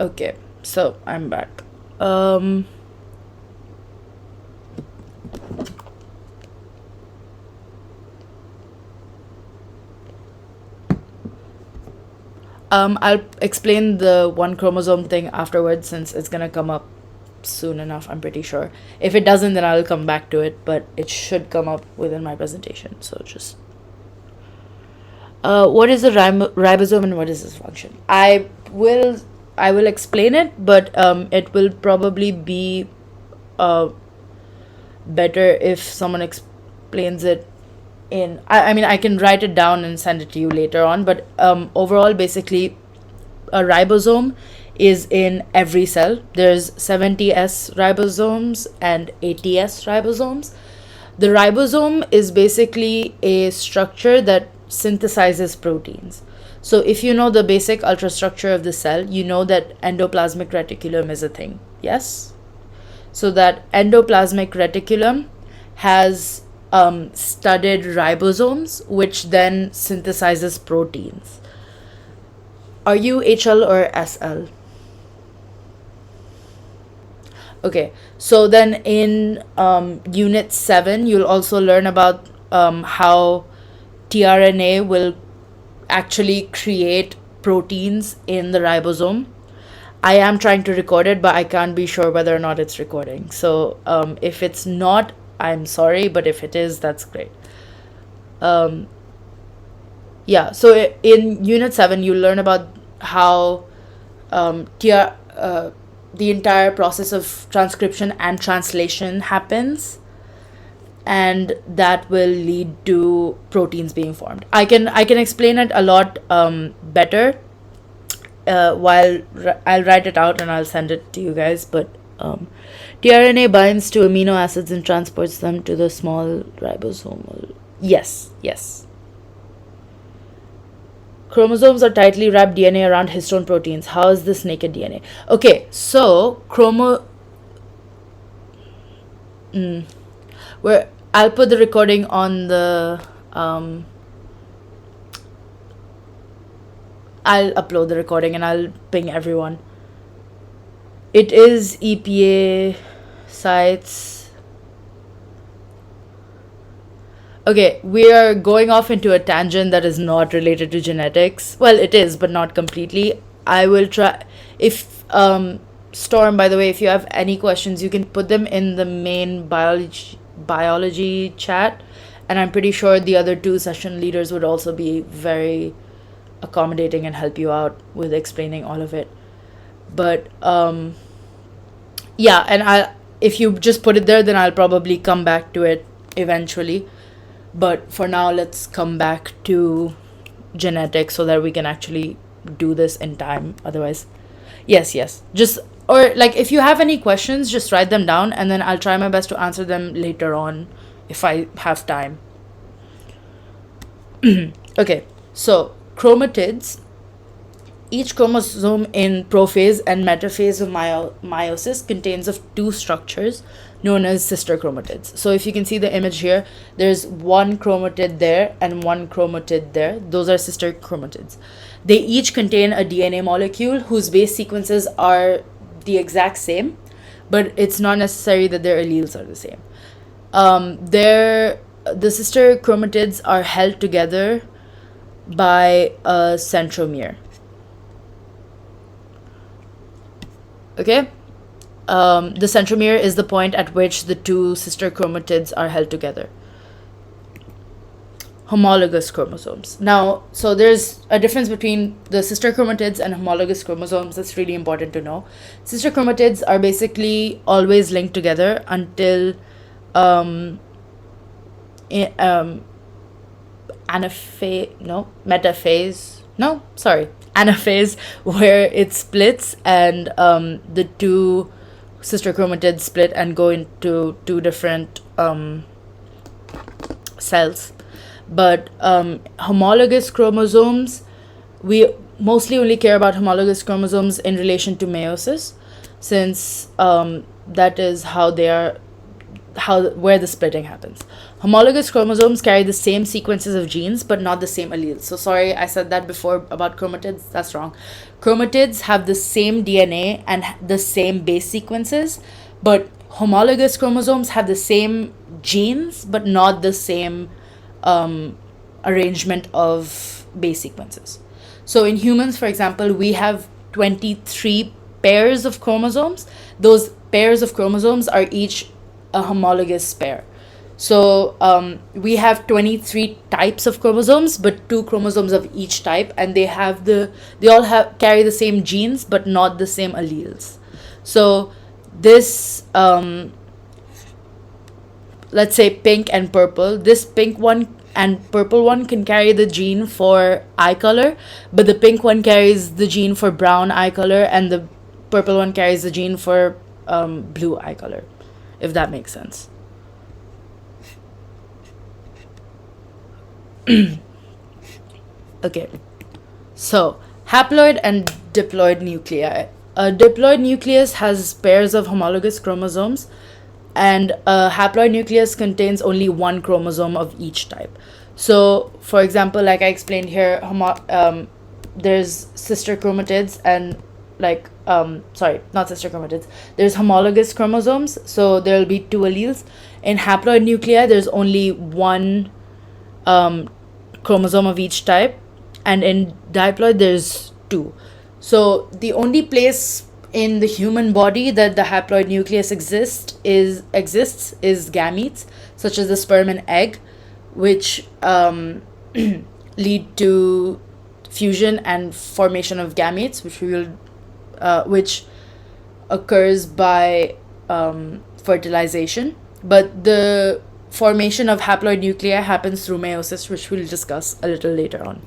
Okay, so I'm back. Um, I'll explain the one chromosome thing afterwards since it's gonna come up soon enough, I'm pretty sure. If it doesn't, then I'll come back to it, but it should come up within my presentation. So just what is the ribosome and what is its function? I will explain it, but it will probably be uh, better if someone explains it in. I mean, I can write it down and send it to you later on, but overall, basically, a ribosome is in every cell. There's 70S ribosomes and 80S ribosomes. The ribosome is basically a structure that synthesizes proteins. So if you know the basic ultrastructure of the cell, you know that endoplasmic reticulum is a thing. Yes? So that endoplasmic reticulum has studded ribosomes, which then synthesizes proteins. Are you HL or SL? Okay, so then in Unit 7, you'll also learn about how tRNA will actually create proteins in the ribosome. I am trying to record it, but I can't be sure whether or not it's recording. So if it's not, I'm sorry, but if it is, that's great. Yeah, so in Unit 7, you learn about how the entire process of transcription and translation happens, and that will lead to proteins being formed. I can explain it a lot better while I'll write it out and I'll send it to you guys. But tRNA binds to amino acids and transports them to the small ribosomal. Yes, yes. Chromosomes are tightly wrapped DNA around histone proteins. How is this naked DNA? Okay, so where I'll put the recording on the I'll upload the recording and I'll ping everyone. It is EPA sites. Okay, we are going off into a tangent that is not related to genetics. Well, it is, but not completely. I will try. If Storm, by the way, if you have any questions, you can put them in the main biology chat, and I'm pretty sure the other two session leaders would also be very accommodating and help you out with explaining all of it. But yeah, and if you just put it there, then I'll probably come back to it eventually. But for now, let's come back to genetics so that we can actually do this in time. Otherwise, yes. Just, or like, if you have any questions, just write them down and then I'll try my best to answer them later on if I have time. Okay, so chromatids. Each chromosome in prophase and metaphase of meiosis contains of two structures known as sister chromatids. So if you can see the image here, there's one chromatid there and one chromatid there. Those are sister chromatids. They each contain a DNA molecule whose base sequences are the exact same, but it's not necessary that their alleles are the same. The sister chromatids are held together by a centromere. Okay, the centromere is the point at which the two sister chromatids are held together. Homologous chromosomes. Now, so there's a difference between the sister chromatids and homologous chromosomes that's really important to know. Sister chromatids are basically always linked together until anaphase, where it splits and the two sister chromatids split and go into two different cells. But homologous chromosomes, we mostly only care about homologous chromosomes in relation to meiosis, since that is how they are where the splitting happens. Homologous chromosomes carry the same sequences of genes but not the same alleles. So sorry, I said that before about chromatids. That's wrong. Chromatids have the same DNA and the same base sequences, but homologous chromosomes have the same genes but not the same arrangement of base sequences. So in humans, for example, we have 23 pairs of chromosomes. Those pairs of chromosomes are each a homologous pair. So we have 23 types of chromosomes, but 2 chromosomes of each type, and they all carry the same genes but not the same alleles. So this let's say pink and purple, this pink one and purple one can carry the gene for eye color, but the pink one carries the gene for brown eye color and the purple one carries the gene for blue eye color, if that makes sense. Okay, so haploid and diploid nuclei. A diploid nucleus has pairs of homologous chromosomes, and a haploid nucleus contains only one chromosome of each type. So, for example, like I explained here, there's sister chromatids and sorry, not sister chromatids. There's homologous chromosomes, so there'll be 2 alleles. In haploid nuclei, there's only one chromosome of each type, and in diploid there's 2. So the only place in the human body that the haploid nucleus exists is gametes, such as the sperm and egg, which lead to fusion and formation of gametes, which occurs by fertilization. But the formation of haploid nuclei happens through meiosis, which we'll discuss a little later on.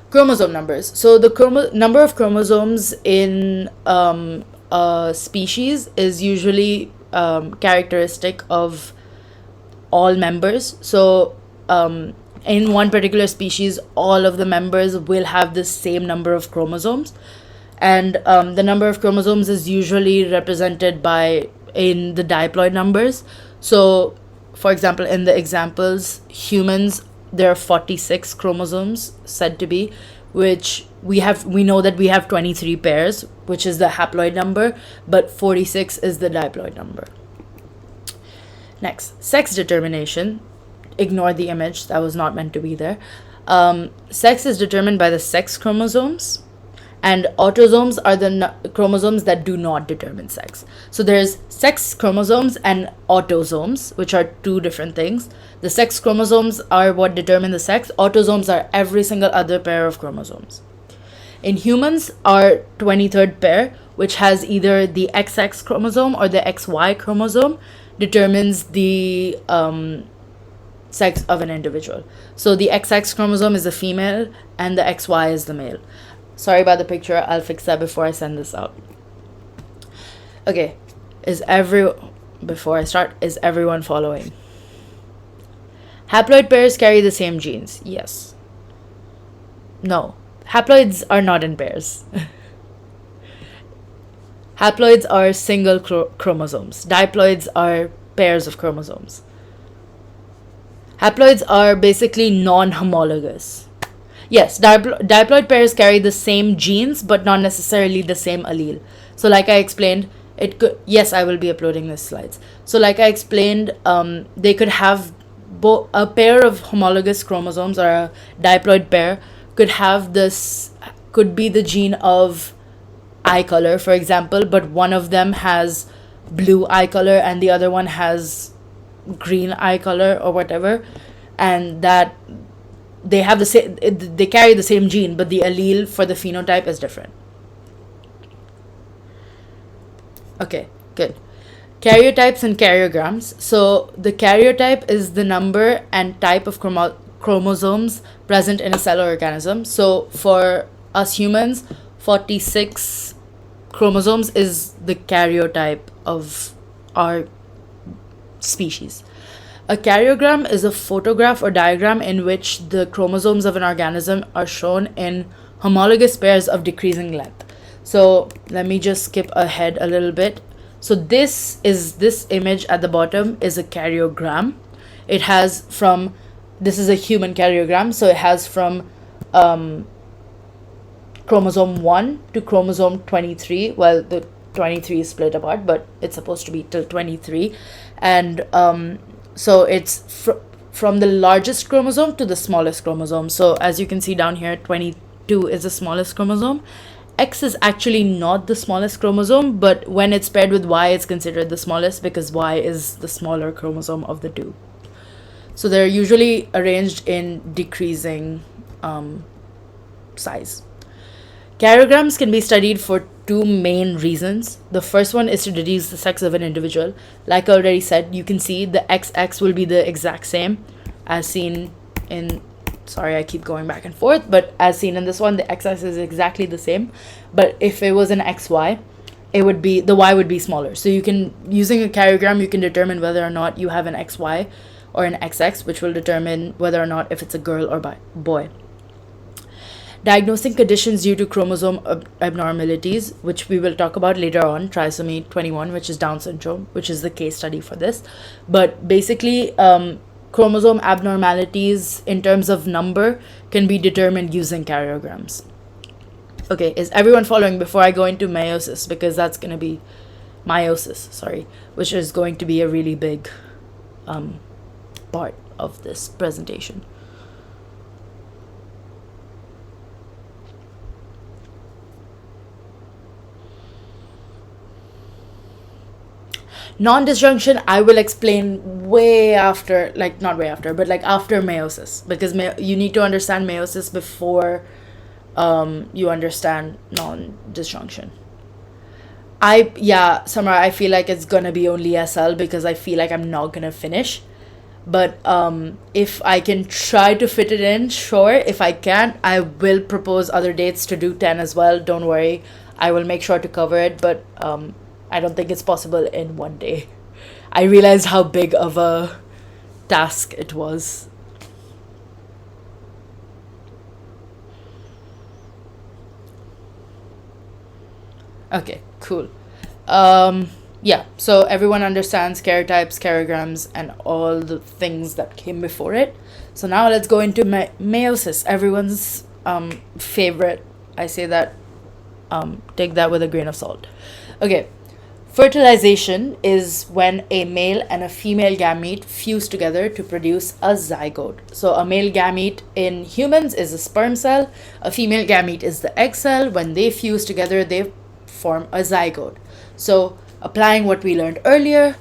Chromosome numbers. So the number of chromosomes in a species is usually characteristic of all members. So in one particular species, all of the members will have the same number of chromosomes, and the number of chromosomes is usually represented in the diploid numbers. So, for example, in the examples, humans, there are 46 chromosomes said to be, which we know that we have 23 pairs, which is the haploid number, but 46 is the diploid number. Next, sex determination. Ignore the image, that was not meant to be there. Sex is determined by the sex chromosomes, and autosomes are the chromosomes that do not determine sex. So there's sex chromosomes and autosomes, which are 2 different things. The sex chromosomes are what determine the sex. Autosomes are every single other pair of chromosomes. In humans, our 23rd pair, which has either the XX chromosome or the XY chromosome, determines the sex of an individual. So the XX chromosome is the female and the XY is the male. Sorry about the picture, I'll fix that before I send this out. Okay, before I start, is everyone following? Haploid pairs carry the same genes. Yes. No. Haploids are not in pairs. Haploids are single chromosomes. Diploids are pairs of chromosomes. Haploids are basically non-homologous. Yes, diploid pairs carry the same genes, but not necessarily the same allele. So like I explained, it could... Yes, I will be uploading these slides. So like I explained, they could have a pair of homologous chromosomes, or a diploid pair could be the gene of eye color, for example, but one of them has blue eye color and the other one has green eye color or whatever, and that they have they carry the same gene, but the allele for the phenotype is different. Okay, good. Karyotypes and karyograms. So the karyotype is the number and type of chromosomes present in a cell or organism. So for us humans, 46 chromosomes is the karyotype of our species. A karyogram is a photograph or diagram in which the chromosomes of an organism are shown in homologous pairs of decreasing length. So let me just skip ahead a little bit. So this image at the bottom is a karyogram. It has from this is a human karyogram, so it has from um, chromosome 1 to chromosome 23. Well, the 23 is split apart, but it's supposed to be till 23. And so it's from the largest chromosome to the smallest chromosome. So as you can see down here, 22 is the smallest chromosome. X is actually not the smallest chromosome, but when it's paired with Y, it's considered the smallest because Y is the smaller chromosome of the two. So they're usually arranged in decreasing size. Karyograms can be studied for two main reasons. The first one is to deduce the sex of an individual. Like I already said, you can see the XX will be the exact same as seen in, sorry, I keep going back and forth, but as seen in this one, the XX is exactly the same. But if it was an XY, it would be, the Y would be smaller. So you can, using a karyogram, you can determine whether or not you have an XY or an XX, which will determine whether or not if it's a girl or boy. Diagnosing conditions due to chromosome abnormalities, which we will talk about later on, trisomy 21, which is Down syndrome, which is the case study for this. But basically, chromosome abnormalities in terms of number can be determined using karyograms. Okay, is everyone following before I go into meiosis? Because that's going to be which is going to be a really big part of this presentation. Non-disjunction I will explain way after, like not way after, but like after meiosis, because you need to understand meiosis before you understand non-disjunction. Samara, I feel like it's gonna be only SL because I feel like I'm not gonna finish. But if I can try to fit it in, sure. If I can't, I will propose other dates to do 10 as well. Don't worry, I will make sure to cover it, but I don't think it's possible in one day. I realized how big of a task it was. Okay, cool. Yeah, so everyone understands karyotypes, karyograms, and all the things that came before it. So now let's go into meiosis, everyone's favorite. I say that, take that with a grain of salt. Okay, fertilization is when a male and a female gamete fuse together to produce a zygote. So a male gamete in humans is a sperm cell, a female gamete is the egg cell. When they fuse together, they form a zygote. So applying what we learned earlier,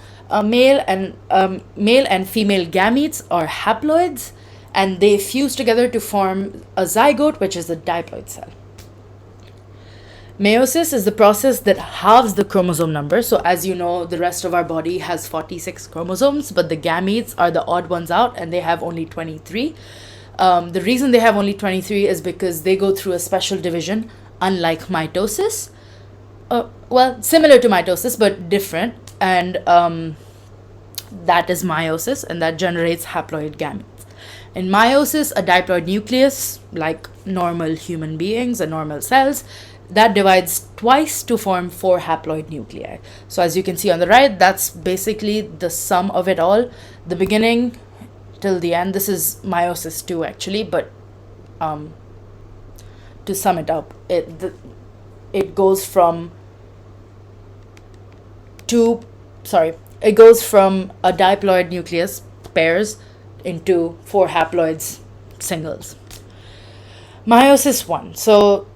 male and female gametes are haploids, and they fuse together to form a zygote, which is a diploid cell. Meiosis is the process that halves the chromosome number. So as you know, the rest of our body has 46 chromosomes, but the gametes are the odd ones out and they have only 23. The reason they have only 23 is because they go through a special division, unlike mitosis. Well, similar to mitosis, but different. And that is meiosis, and that generates haploid gametes. In meiosis, a diploid nucleus, like normal human beings and normal cells, that divides twice to form 4 haploid nuclei. So as you can see on the right, that's basically the sum of it all. The beginning till the end. This is meiosis 2 actually, but to sum it up, it goes from it goes from a diploid nucleus, pairs, into 4 haploids, singles. Meiosis 1. So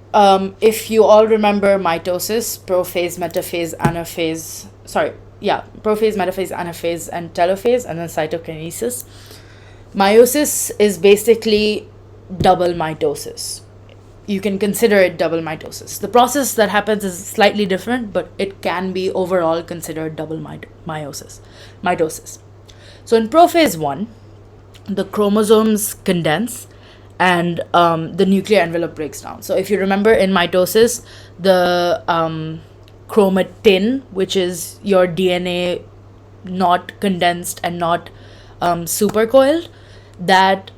if you all remember mitosis, prophase, metaphase, anaphase, prophase, metaphase, anaphase, and telophase, and then cytokinesis. Meiosis is basically double mitosis. You can consider it double mitosis. The process that happens is slightly different, but it can be overall considered double mitosis. So in prophase 1, the chromosomes condense and the nuclear envelope breaks down. So if you remember in mitosis, the chromatin, which is your DNA not condensed and not supercoiled, that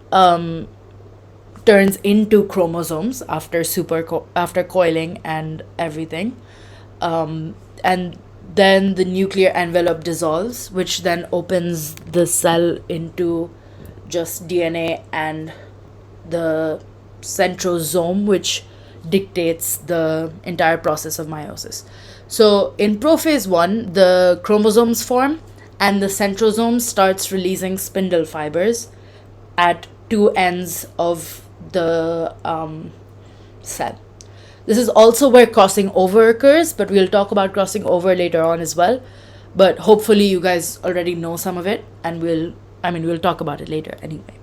turns into chromosomes after coiling and everything, and then the nuclear envelope dissolves, which then opens the cell into just DNA and the centrosome, which dictates the entire process of meiosis. So in prophase 1, the chromosomes form and the centrosome starts releasing spindle fibers at two ends of the cell. This is also where crossing over occurs, but we'll talk about crossing over later on as well. But hopefully you guys already know some of it, and we'll talk about it later anyway.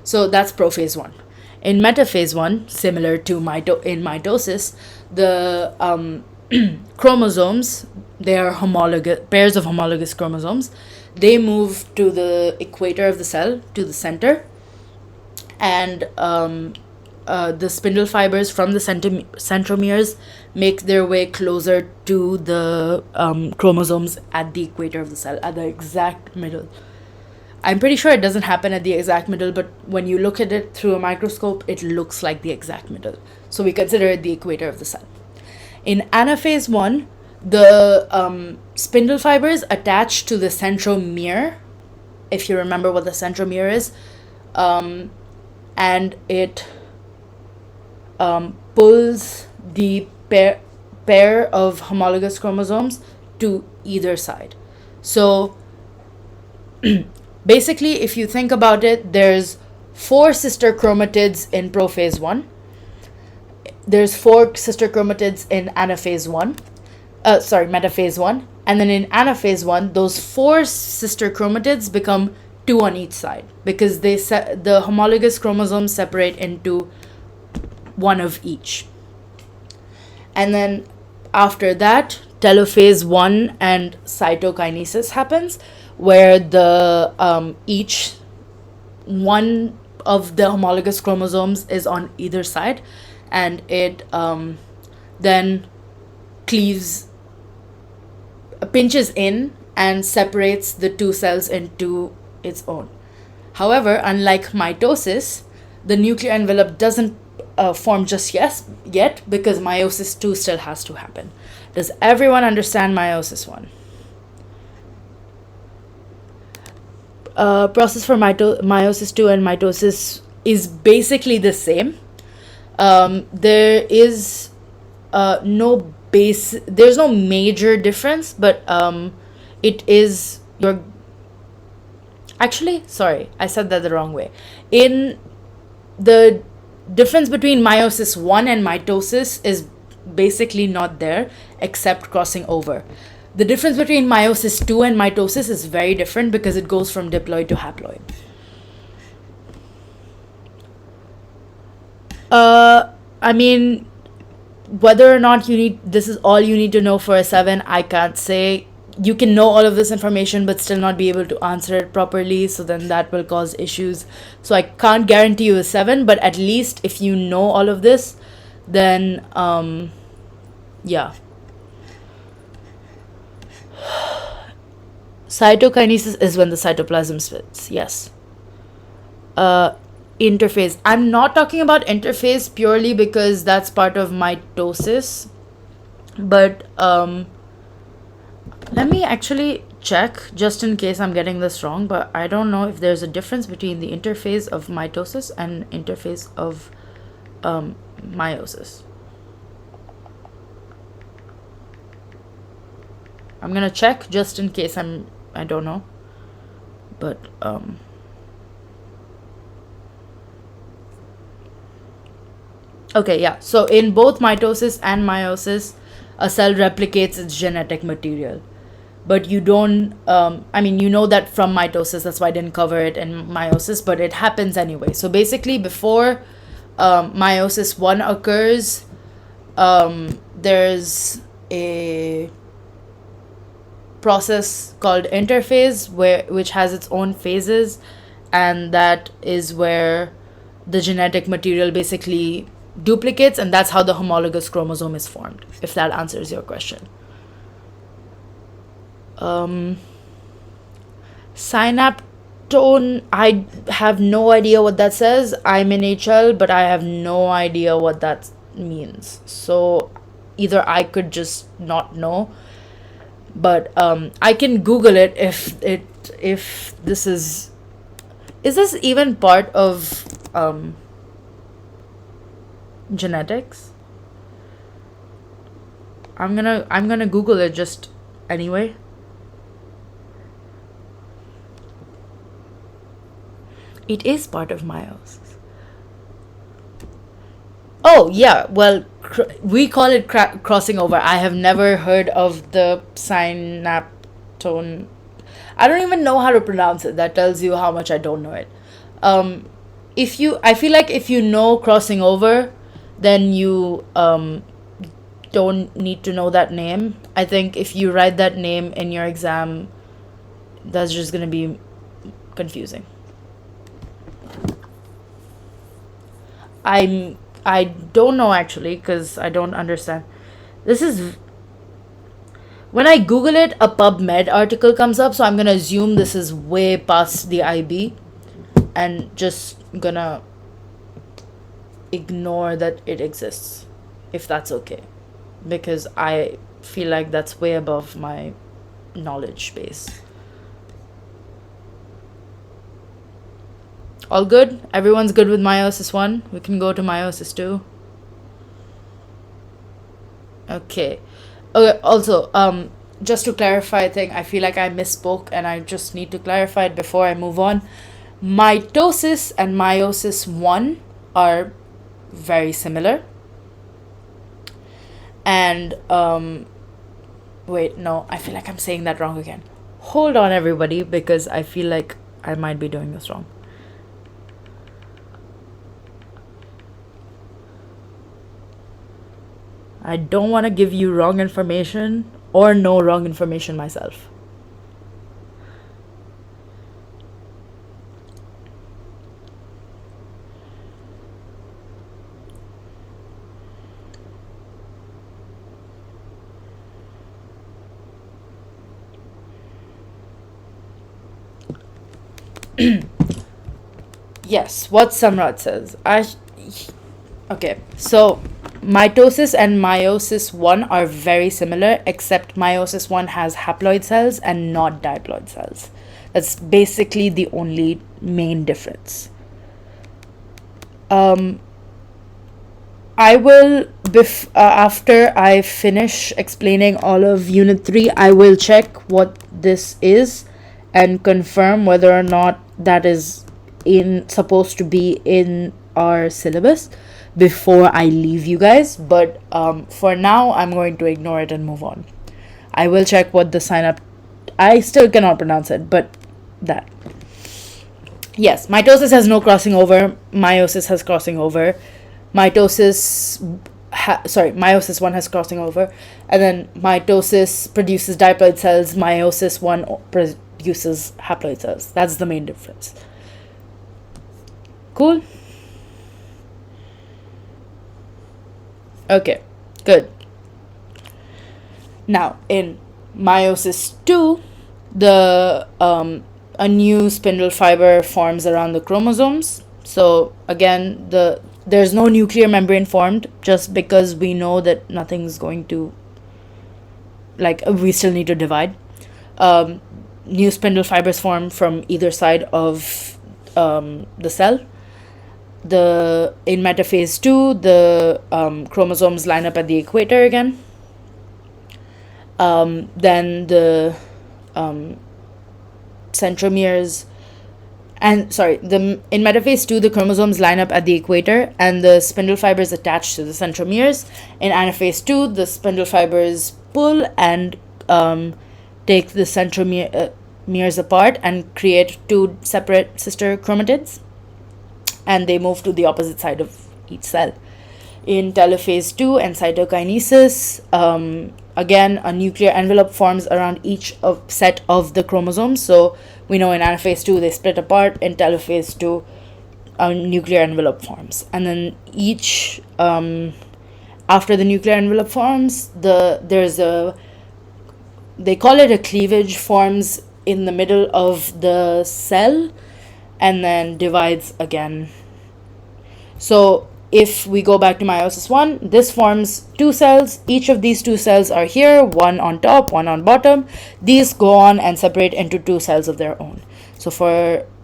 So that's prophase 1. In metaphase 1, similar to in mitosis, the chromosomes, they are homologous pairs of homologous chromosomes. They move to the equator of the cell, to the center, and the spindle fibers from the centromeres make their way closer to the chromosomes at the equator of the cell, at the exact middle. I'm pretty sure it doesn't happen at the exact middle, but when you look at it through a microscope, it looks like the exact middle. So we consider it the equator of the cell. In anaphase 1, the spindle fibers attach to the centromere, if you remember what the centromere is, and it pulls the pair of homologous chromosomes to either side. So basically, if you think about it, there's 4 sister chromatids in prophase 1. There's 4 sister chromatids in metaphase 1. And then in anaphase 1, those 4 sister chromatids become 2 on each side because the homologous chromosomes separate into 1 of each. And then after that, telophase 1 and cytokinesis happens, where the each one of the homologous chromosomes is on either side, and it then pinches in and separates the 2 cells into its own. However, unlike mitosis, the nuclear envelope doesn't form just yet because meiosis 2 still has to happen. Does everyone understand meiosis 1? Process for meiosis 2 and mitosis is basically the same. There is there's no major difference, but it is actually, sorry, I said that the wrong way. In the difference between meiosis 1 and mitosis is basically not there except crossing over. The difference between meiosis 2 and mitosis is very different because it goes from diploid to haploid. I mean, whether or not this is all you need to know for a 7, I can't say. You can know all of this information but still not be able to answer it properly, so then that will cause issues. So I can't guarantee you a 7, but at least if you know all of this, then yeah. Cytokinesis is when the cytoplasm splits, yes. Interphase. I'm not talking about interphase purely because that's part of mitosis, but let me actually check just in case I'm getting this wrong, but I don't know if there's a difference between the interphase of mitosis and interphase of meiosis. I'm gonna check just in case I don't know, but okay, yeah, so in both mitosis and meiosis, a cell replicates its genetic material, but you don't you know that from mitosis, that's why I didn't cover it in meiosis, but it happens anyway. So basically before meiosis 1 occurs, there's a process called interphase which has its own phases, and that is where the genetic material basically duplicates, and that's how the homologous chromosome is formed, if that answers your question. Synaptone, I have no idea what that says. I'm in HL, but I have no idea what that means, so either I could just not know. but I can Google it if this is this even part of genetics? I'm gonna Google it just anyway. It is part of meiosis. Oh yeah, well we call it crossing over. I have never heard of the synaptone. I don't even know how to pronounce it. That tells you how much I don't know it. Um, if you, I feel like if you know crossing over, then you don't need to know that name. I think if you write that name in your exam, that's just gonna be confusing. I don't know actually because I don't understand. This is when I Google it, a PubMed article comes up, so I'm gonna assume this is way past the IB and just gonna ignore that it exists, if that's okay, because I feel like that's way above my knowledge base. All good? Everyone's good with meiosis 1? We can go to meiosis 2. Okay. Okay, also, just to clarify a thing, I feel like I misspoke and I just need to clarify it before I move on. Mitosis and meiosis 1 are very similar. And, wait, no, I feel like I'm saying that wrong again. Hold on, everybody, because I feel like I might be doing this wrong. I don't want to give you wrong information or know wrong information myself. Yes, what Samrat says. Okay, so mitosis and meiosis 1 are very similar, except meiosis 1 has haploid cells and not diploid cells. That's basically the only main difference. I will, after I finish explaining all of Unit 3, I will check what this is and confirm whether or not that is supposed to be in our syllabus before I leave you guys. But for now, I'm going to ignore it and move on. I will check what the sign up. I still cannot pronounce it, but that. Yes, mitosis has no crossing over. Meiosis has crossing over. Meiosis 1 has crossing over, and then mitosis produces diploid cells. Meiosis 1 produces haploid cells. That's the main difference. Cool. Okay, good. Now in meiosis 2, the a new spindle fiber forms around the chromosomes. So again, there's no nuclear membrane formed, just because we know that nothing's going to, like, we still need to divide. New spindle fibers form from either side of the cell. In metaphase 2, the chromosomes line up at the equator again. Then the centromeres in metaphase 2, the chromosomes line up at the equator and the spindle fibers attach to the centromeres. In anaphase 2, the spindle fibers pull and take the centromeres apart and create two separate sister chromatids, and they move to the opposite side of each cell. In telophase 2 and cytokinesis, again, a nuclear envelope forms around each set of the chromosomes. So we know in anaphase 2 they split apart. In telophase 2, a nuclear envelope forms. And then after the nuclear envelope forms, they call it a cleavage, forms in the middle of the cell and then divides again. So if we go back to meiosis 1, this forms 2 cells. Each of these 2 cells are here, one on top, one on bottom. These go on and separate into 2 cells of their own. So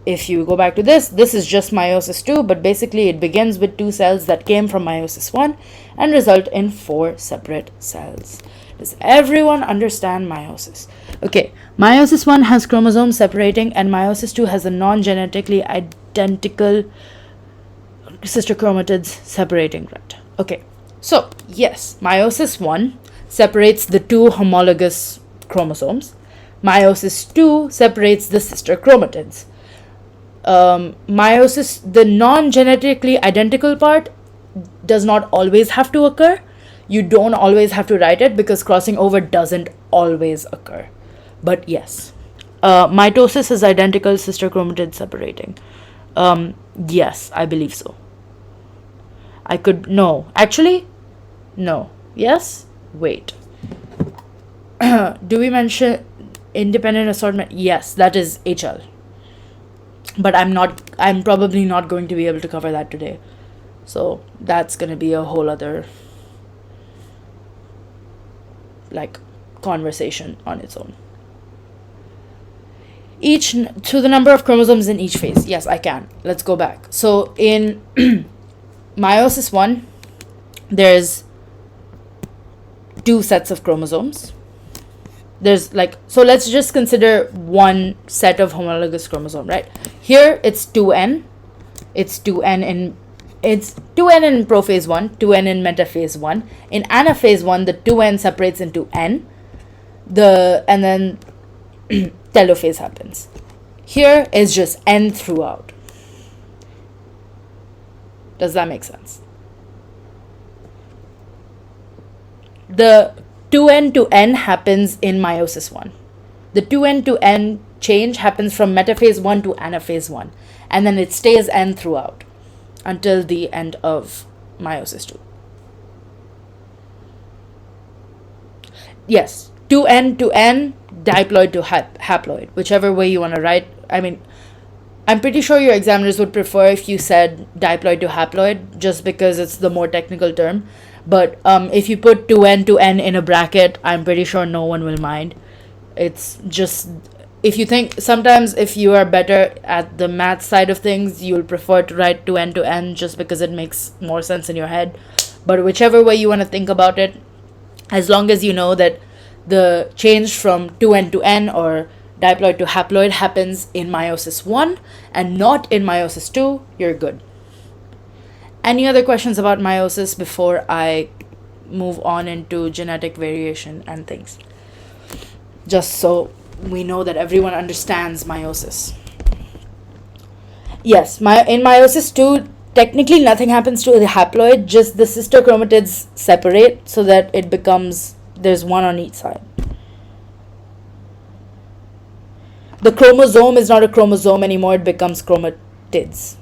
if you go back to this is just meiosis 2, but basically it begins with 2 cells that came from meiosis 1 and result in 4 separate cells. Does everyone understand meiosis? Okay, meiosis 1 has chromosomes separating, and meiosis 2 has a non-genetically identical sister chromatids separating, right? Okay, so yes, meiosis 1 separates the 2 homologous chromosomes. Meiosis 2 separates the sister chromatids. Meiosis, the non-genetically identical part, does not always have to occur. You don't always have to write it because crossing over doesn't always occur. But yes, mitosis is identical sister chromatids separating. Yes, I believe so. No. Yes? Wait. Do we mention independent assortment? Yes, that is HL. But I'm probably not going to be able to cover that today. So that's going to be a whole other conversation on its own. To the number of chromosomes in each phase. Yes, I can. Let's go back. So in meiosis 1, there's 2 sets of chromosomes. So let's just consider one set of homologous chromosome, right? Here it's 2n. It's 2n in prophase 1, 2n in metaphase 1. In anaphase 1, the 2n separates into n. And then telophase happens. Here is just n throughout. Does that make sense? The 2n to n happens in meiosis 1. The 2n to n change happens from metaphase 1 to anaphase 1. And then it stays n throughout until the end of meiosis 2. Yes, 2n to n, diploid to haploid, whichever way you want to write. I mean, I'm pretty sure your examiners would prefer if you said diploid to haploid, just because it's the more technical term. But if you put 2n to n in a bracket, I'm pretty sure no one will mind. It's just, sometimes if you are better at the math side of things, you'll prefer to write 2n to n just because it makes more sense in your head. But whichever way you want to think about it, as long as you know that the change from 2n to n or diploid to haploid happens in meiosis 1 and not in meiosis 2, you're good. Any other questions about meiosis before I move on into genetic variation and things? Just so we know that everyone understands meiosis. Yes, in meiosis 2, technically nothing happens to the haploid, just the sister chromatids separate so that it becomes, there's one on each side. The chromosome is not a chromosome anymore, it becomes chromatids.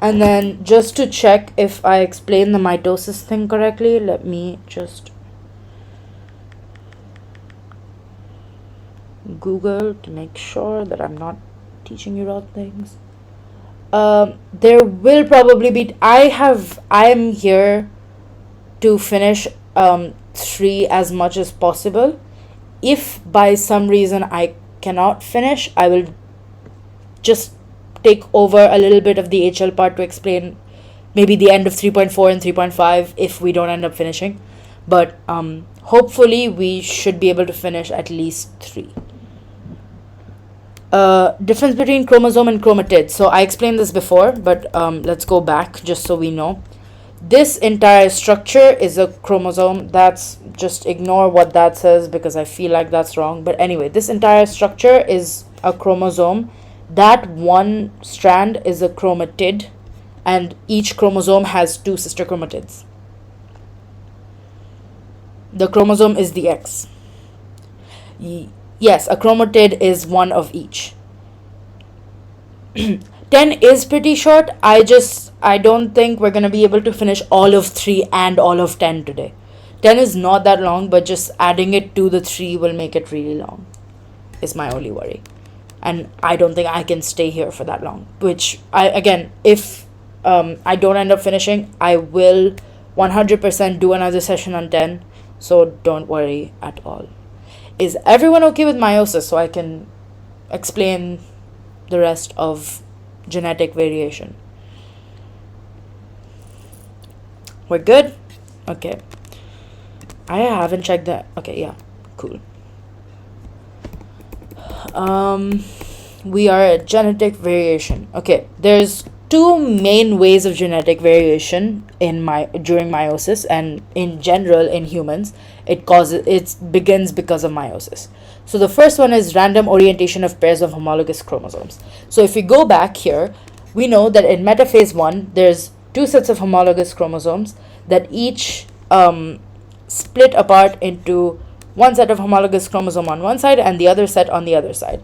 And then just to check if I explain the mitosis thing correctly, let me just Google to make sure that I'm not teaching you wrong things. There will probably be, I'm here to finish 3 as much as possible. If by some reason I cannot finish, I will just take over a little bit of the HL part to explain maybe the end of 3.4 and 3.5 if we don't end up finishing. But hopefully we should be able to finish at least 3. Difference between chromosome and chromatid. So I explained this before, but let's go back just so we know. This entire structure is a chromosome. That's, just ignore what that says because I feel like that's wrong. But anyway, this entire structure is a chromosome. That one strand is a chromatid, and each chromosome has 2 sister chromatids. The chromosome is the X. Yes, a chromatid is one of each. 10 is pretty short. I don't think we're going to be able to finish all of 3 and all of 10 today. 10 is not that long, but just adding it to the 3 will make it really long, is my only worry. and I don't think I can stay here for that long. Which I again, if I don't end up finishing, I will 100% do another session on 10. So don't worry at all. Is everyone okay with meiosis? So I can explain the rest of genetic variation. We're good? Okay. I haven't checked that. Okay, yeah. Cool. We are at genetic variation. Okay, there's two main ways of genetic variation during meiosis, and in general in humans it begins because of meiosis. So the first one is random orientation of pairs of homologous chromosomes. So if we go back here, we know that in metaphase 1 there's two sets of homologous chromosomes that each split apart into one set of homologous chromosome on one side and the other set on the other side.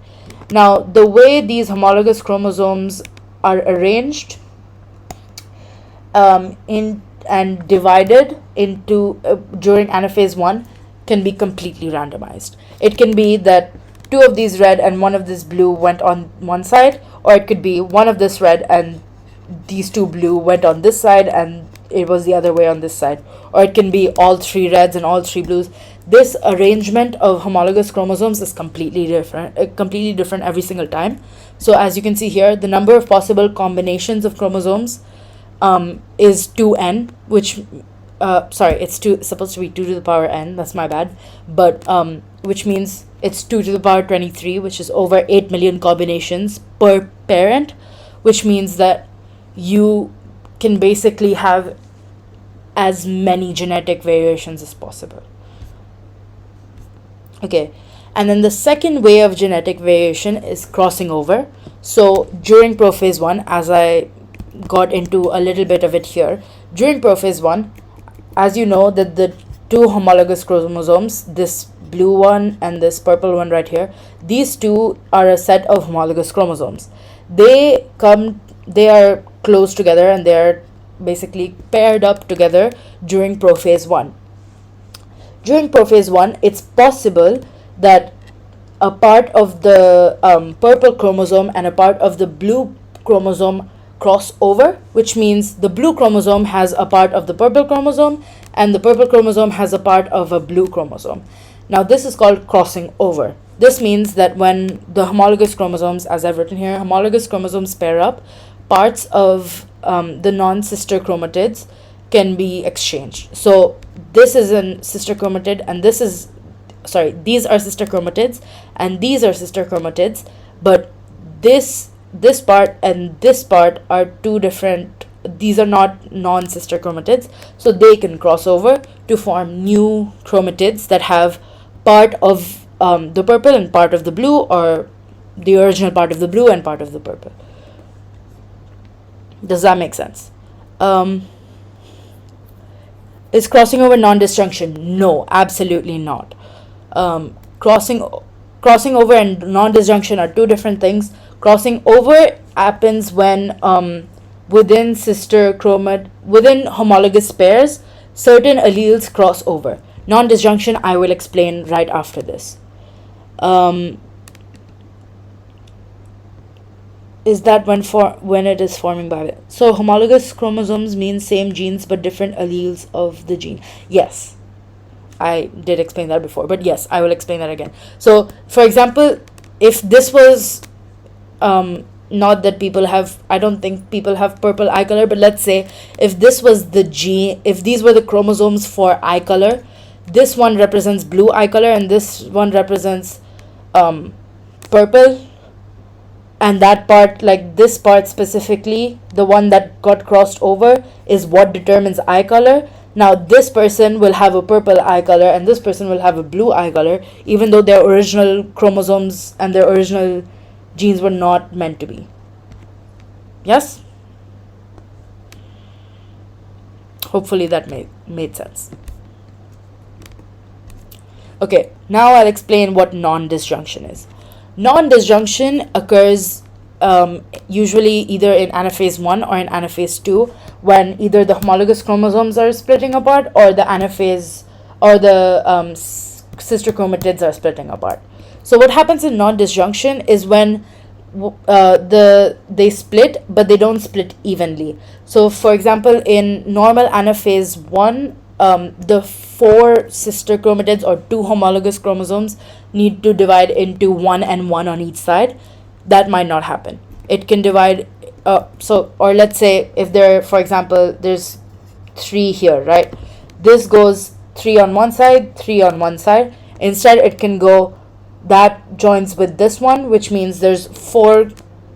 Now, the way these homologous chromosomes are arranged and divided into during anaphase 1 can be completely randomized. It can be that two of these red and one of this blue went on one side, or it could be one of this red and these two blue went on this side and it was the other way on this side, or it can be all three reds and all three blues. This arrangement of homologous chromosomes is completely different every single time. So as you can see here, the number of possible combinations of chromosomes is 2n, which it's supposed to be 2 to the power n, that's my bad, but which means it's 2 to the power 23, which is over 8 million combinations per parent, which means that you can basically have as many genetic variations as possible. Okay, and then the second way of genetic variation is crossing over. So during prophase 1, as I got into a little bit of it here, during prophase 1, as you know that the two homologous chromosomes, this blue one and this purple one right here, these two are a set of homologous chromosomes. They are close together and they are basically paired up together during prophase 1. During prophase 1, it's possible that a part of the purple chromosome and a part of the blue chromosome cross over, which means the blue chromosome has a part of the purple chromosome and the purple chromosome has a part of a blue chromosome. Now this is called crossing over. This means that when the homologous chromosomes, as I've written here, homologous chromosomes pair up, parts of the non-sister chromatids can be exchanged. So this is a sister chromatid and these are sister chromatids and these are sister chromatids, but this part and this part are two different, these are not non-sister chromatids, so they can cross over to form new chromatids that have part of the purple and part of the blue, or the original part of the blue and part of the purple. Does that make sense? Is crossing over non-disjunction? No, absolutely not. Crossing over and non-disjunction are two different things. Crossing over happens when within homologous pairs, certain alleles cross over. Non-disjunction I will explain right after this. Is that when it is forming by it? So homologous chromosomes mean same genes but different alleles of the gene. Yes, I did explain that before, but yes, I will explain that again. So for example, if this was not that people have, I don't think people have purple eye color, but let's say if this was the gene, if these were the chromosomes for eye color, this one represents blue eye color and this one represents purple, and that part, like this part specifically, the one that got crossed over, is what determines eye color. Now this person will have a purple eye color and this person will have a blue eye color, even though their original chromosomes and their original genes were not meant to be. Yes? Hopefully that made sense. Okay, now I'll explain what non-disjunction is. Non-disjunction occurs usually either in anaphase 1 or in anaphase 2, when either the homologous chromosomes are splitting apart or the anaphase or the sister chromatids are splitting apart. So what happens in non-disjunction is when they split, but they don't split evenly. So for example, in normal anaphase 1, the 4 sister chromatids or 2 homologous chromosomes need to divide into 1 and 1 on each side. That might not happen. It can divide, or let's say if there, for example, there's 3 here, right? This goes 3 on one side, 3 on one side. Instead, it can go, that joins with this one, which means there's 4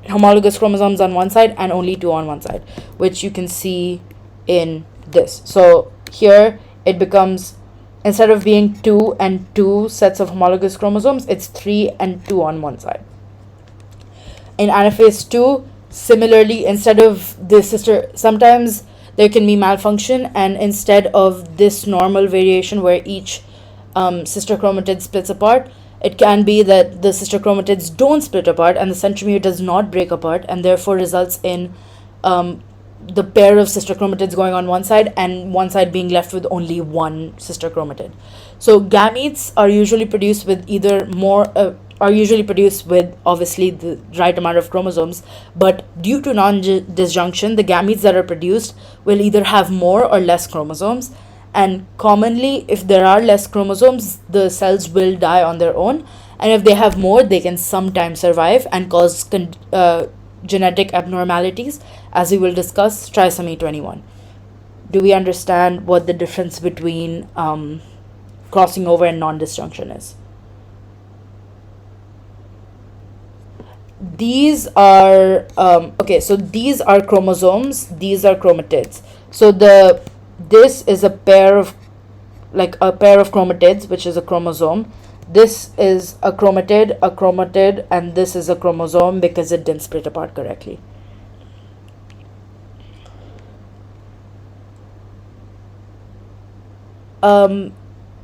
homologous chromosomes on one side and only 2 on one side, which you can see in this. So here it becomes, instead of being 2 and 2 sets of homologous chromosomes, it's 3 and 2 on one side. In anaphase 2, similarly, instead of the sister, sometimes there can be malfunction, and instead of this normal variation where each sister chromatid splits apart, it can be that the sister chromatids don't split apart and the centromere does not break apart, and therefore results in the pair of sister chromatids going on one side and one side being left with only one sister chromatid. So gametes are usually produced with obviously the right amount of chromosomes, but due to non-disjunction, the gametes that are produced will either have more or less chromosomes, and commonly if there are less chromosomes, the cells will die on their own, and if they have more, they can sometimes survive and cause genetic abnormalities, as we will discuss trisomy 21. Do we understand what the difference between crossing over and non-disjunction is? These are so these are chromosomes, these are chromatids. So this is a pair of chromatids, which is a chromosome. This is a chromatid, and this is a chromosome because it didn't split apart correctly.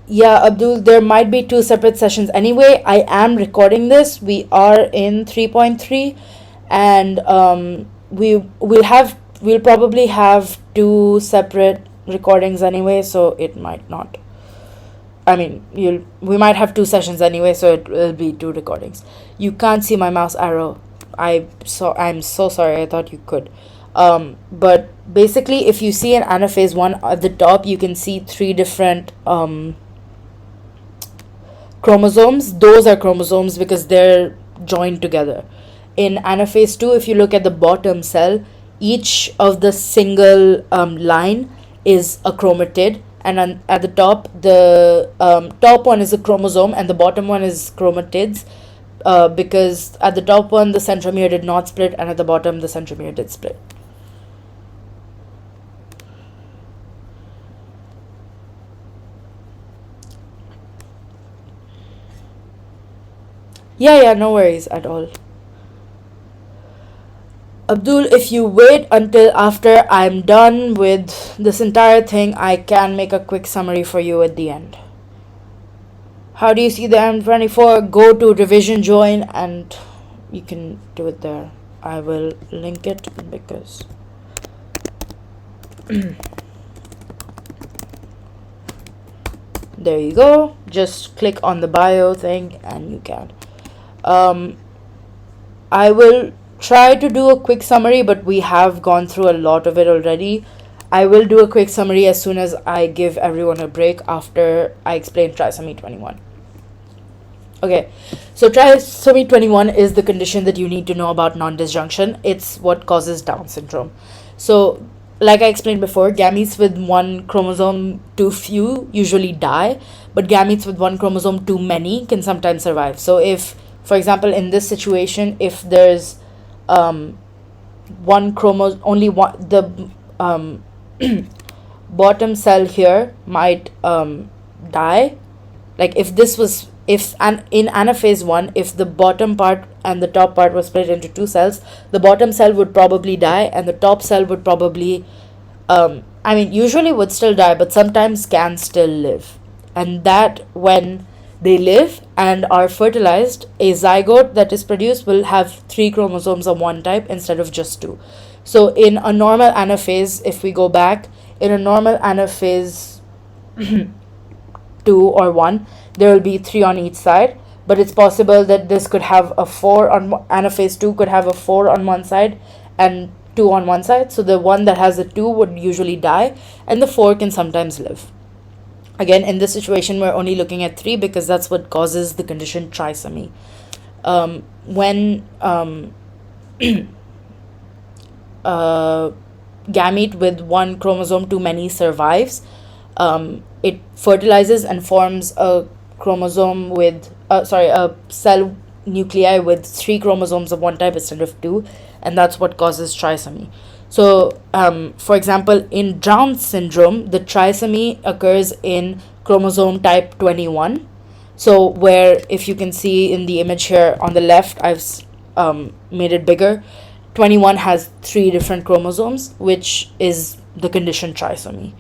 Yeah, Abdul, there might be 2 separate sessions anyway. I am recording this. We are in 3.3, and we'll probably have 2 separate recordings anyway, so it might not. I mean, we might have 2 sessions anyway, so it will be 2 recordings. You can't see my mouse arrow. I'm so sorry. I thought you could. But basically, if you see an anaphase 1 at the top, you can see 3 different chromosomes. Those are chromosomes because they're joined together. In anaphase 2, if you look at the bottom cell, each of the single line is a chromatid, and at the top, the top one is a chromosome and the bottom one is chromatids, because at the top one the centromere did not split, and at the bottom the centromere did split. Yeah, no worries at all. Abdul, if you wait until after I'm done with this entire thing, I can make a quick summary for you at the end. How do you see the M24? Go to revision join and you can do it there. I will link it because there you go. Just click on the bio thing and you can. I will try to do a quick summary, but we have gone through a lot of it already. I will do a quick summary as soon as I give everyone a break after I explain trisomy 21. Okay, so trisomy 21 is the condition that you need to know about non-disjunction. It's what causes Down syndrome. So, like I explained before, gametes with 1 chromosome too few usually die, but gametes with 1 chromosome too many can sometimes survive. So if, for example, in this situation, if there's one chromosome, only one, the bottom cell here might die. Like if in anaphase 1, if the bottom part and the top part was split into 2 cells, the bottom cell would probably die and the top cell would probably usually would still die, but sometimes can still live. And that when they live and are fertilized, a zygote that is produced will have 3 chromosomes of one type instead of just 2. So in a normal anaphase, if we go back, in a normal anaphase 2 or 1, there will be 3 on each side. but it's possible that this could have a 4 on anaphase 2 could have a 4 on one side and 2 on one side. So the one that has a 2 would usually die, and the 4 can sometimes live. Again, in this situation, we're only looking at 3 because that's what causes the condition trisomy. When gamete with one chromosome too many survives, it fertilizes and forms a chromosome with a cell nuclei with 3 chromosomes of one type instead of 2, and that's what causes trisomy. So for example, in Down syndrome, the trisomy occurs in chromosome type 21. So where, if you can see in the image here on the left, I've made it bigger. 21 has 3 different chromosomes, which is the condition trisomy.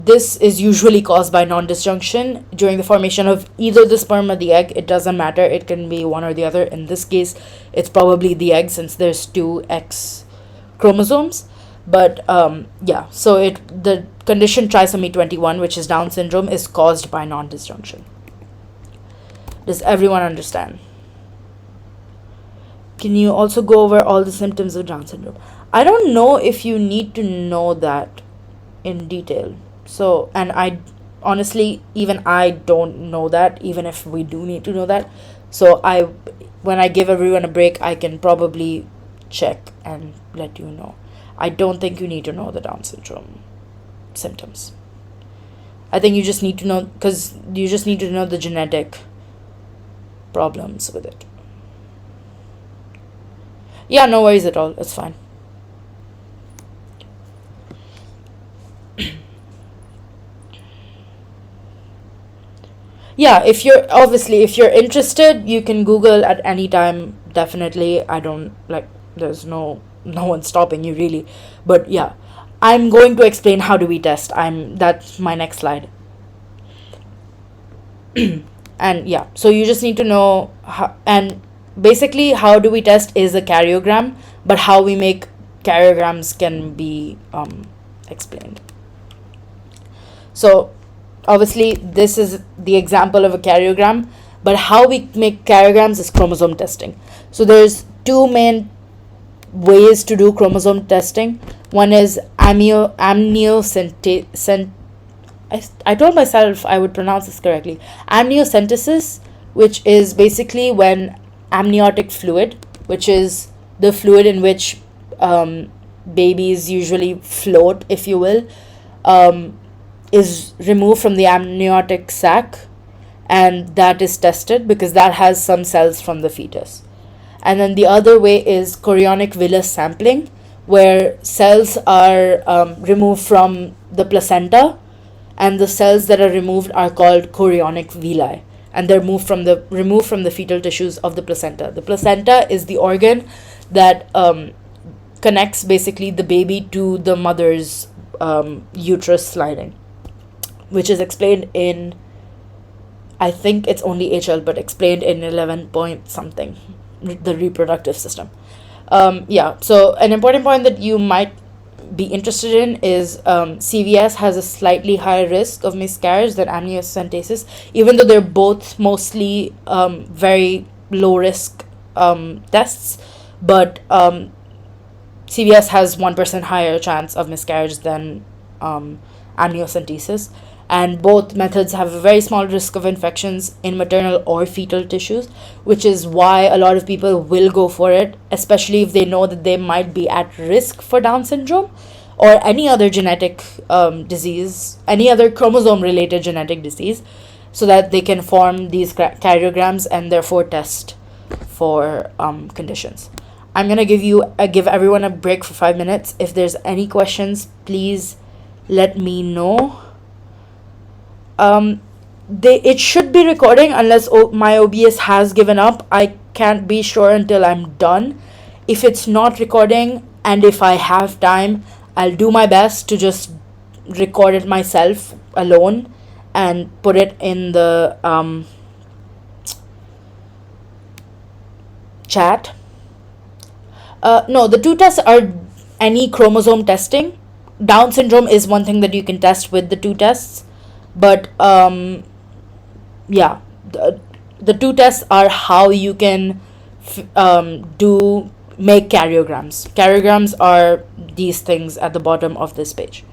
This is usually caused by non-disjunction during the formation of either the sperm or the egg. It doesn't matter. It can be one or the other. In this case, it's probably the egg since there's 2 X chromosomes. But yeah, so the condition trisomy 21, which is Down syndrome, is caused by non-disjunction. Does everyone understand? Can you also go over all the symptoms of Down syndrome? I don't know if you need to know that in detail. So, and I honestly, even I don't know that, even if we do need to know that. So when I give everyone a break, I can probably check and let you know. I don't think you need to know the Down syndrome symptoms. I think you just need to know, because you just need to know the genetic problems with it. Yeah, no worries at all. It's fine. Yeah, if you're interested, you can Google at any time. Definitely, I don't there's no one stopping you really. But yeah, I'm going to explain how do we test. That's my next slide. And yeah, so you just need to know and basically how do we test is a karyogram, but how we make karyograms can be explained. So obviously this is the example of a karyogram, but how we make karyograms is chromosome testing. So there's 2 main ways to do chromosome testing. One is amniocentesis. I told myself I would pronounce this correctly. Amniocentesis, which is basically when amniotic fluid, which is the fluid in which babies usually float, if you will, is removed from the amniotic sac, and that is tested because that has some cells from the fetus. And then the other way is chorionic villus sampling, where cells are removed from the placenta, and the cells that are removed are called chorionic villi, and they're removed from the fetal tissues of the placenta. The placenta is the organ that connects basically the baby to the mother's uterus lining, which is explained in, I think it's only HL, but explained in 11 point something, the reproductive system. Yeah, so an important point that you might be interested in is CVS has a slightly higher risk of miscarriage than amniocentesis, even though they're both mostly very low risk tests, but CVS has 1% higher chance of miscarriage than amniocentesis, and both methods have a very small risk of infections in maternal or fetal tissues, which is why a lot of people will go for it, especially if they know that they might be at risk for Down syndrome or any other genetic disease, any other chromosome related genetic disease, so that they can form these karyograms and therefore test for conditions. I'm gonna give everyone a break for 5 minutes. If there's any questions, please let me know. It should be recording unless my OBS has given up. I can't be sure until I'm done. If it's not recording, and if I have time, I'll do my best to just record it myself alone and put it in the chat. No, the 2 tests are any chromosome testing. Down syndrome is one thing that you can test with the 2 tests, but yeah, the two tests are how you can make karyograms. Karyograms are these things at the bottom of this page.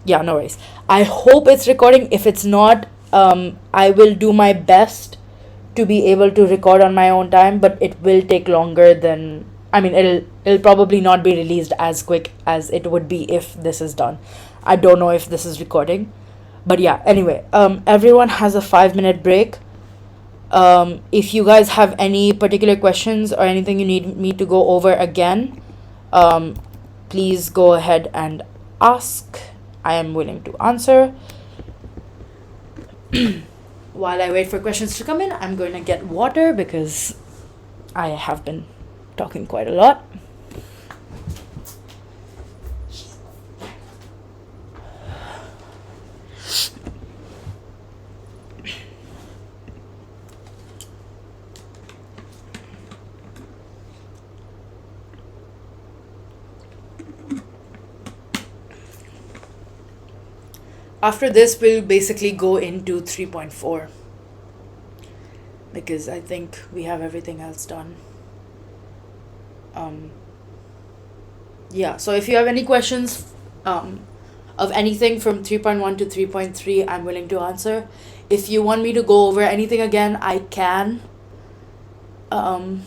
Yeah, no worries. I hope it's recording. If it's not, I will do my best to be able to record on my own time, but it will take longer than, I mean, it'll probably not be released as quick as it would be if this is done. I don't know if this is recording, but yeah. Anyway, everyone has a 5-minute break. If you guys have any particular questions or anything you need me to go over again, please go ahead and ask. I am willing to answer. While I wait for questions to come in, I'm going to get water because I have been talking quite a lot. After this, we'll basically go into 3.4 because I think we have everything else done. Yeah, so if you have any questions of anything from 3.1 to 3.3, I'm willing to answer. If you want me to go over anything again, I can. I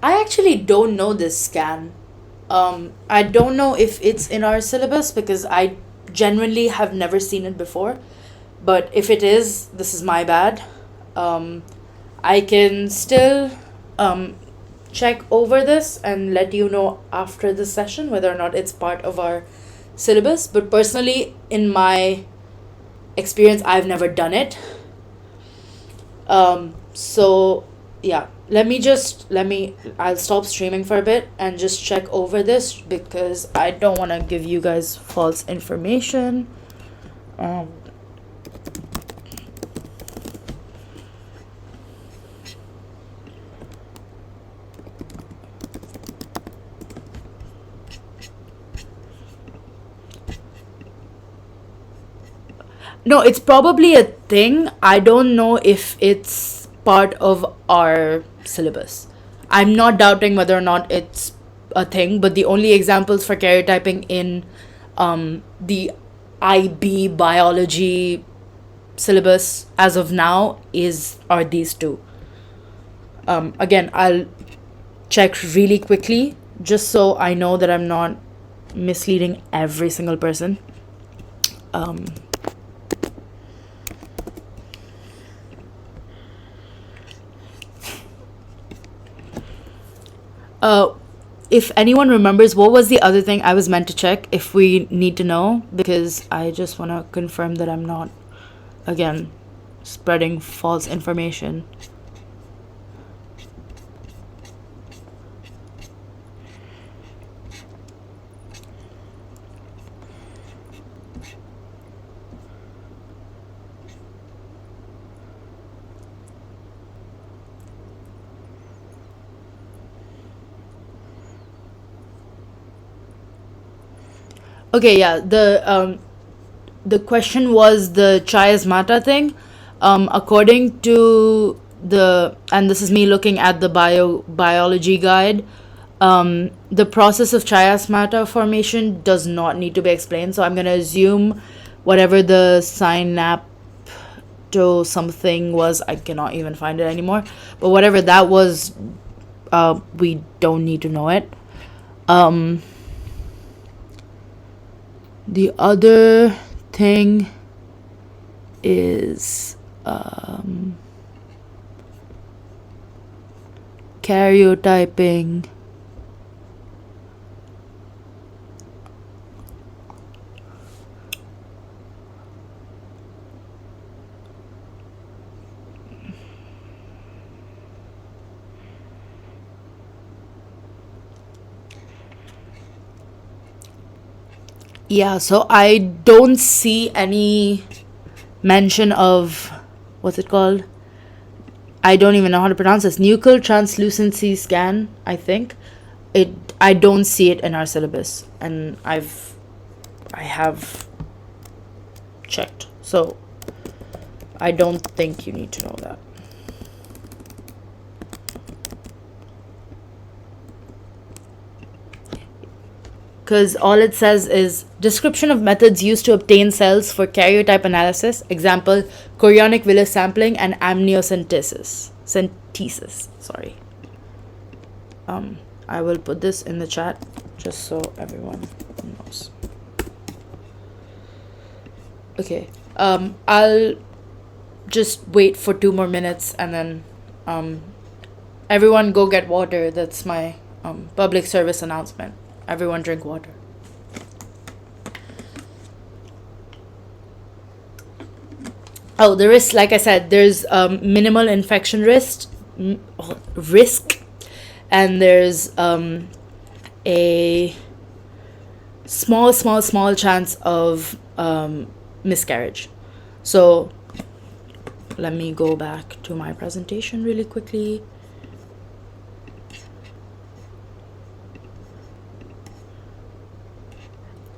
actually don't know this scan. I don't know if it's in our syllabus because I genuinely have never seen it before. But if it is, this is my bad. I can still check over this and let you know after the session whether or not it's part of our syllabus. But personally, in my experience, I've never done it. So yeah, I'll stop streaming for a bit and just check over this because I don't want to give you guys false information. No, it's probably a thing. I don't know if it's part of our syllabus. I'm not doubting whether or not it's a thing, but the only examples for karyotyping in the IB biology syllabus as of now are these two. Again, I'll check really quickly just so I know that I'm not misleading every single person. If anyone remembers, what was the other thing I was meant to check if we need to know? Because I just want to confirm that I'm not, again, spreading false information. Okay, yeah, the question was the chiasmata thing. According to and this is me looking at the biology guide, the process of chiasmata formation does not need to be explained. So I'm going to assume whatever the synapto something was, I cannot even find it anymore. But whatever that was, we don't need to know it. The other thing is karyotyping. Yeah, so I don't see any mention of what's it called? I don't even know how to pronounce this. Nuchal translucency scan, I think. I don't see it in our syllabus, and I've I have checked, so I don't think you need to know that. Because all it says is description of methods used to obtain cells for karyotype analysis. Example, chorionic villus sampling and amniocentesis. Sorry. I will put this in the chat just so everyone knows. Okay. I'll just wait for 2 more minutes and then everyone go get water. That's my public service announcement. Everyone drink water. Oh, there is, like I said, there's minimal infection risk, and there's a small chance of miscarriage. So let me go back to my presentation really quickly.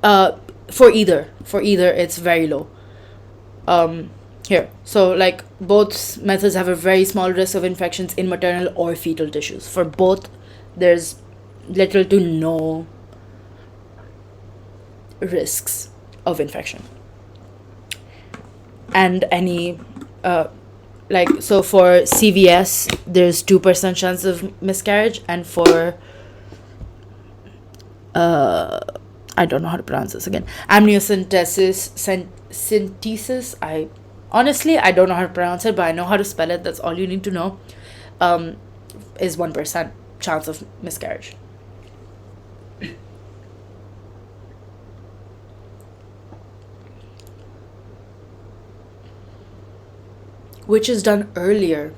For either it's very low. Here, so like both methods have a very small risk of infections in maternal or fetal tissues. For both, there's little to no risks of infection. And any so for CVS, there's 2% chance of miscarriage, and for I don't know how to pronounce this again. Amniocentesis, I don't know how to pronounce it, but I know how to spell it. That's all you need to know. Is 1% chance of miscarriage. Which is done earlier?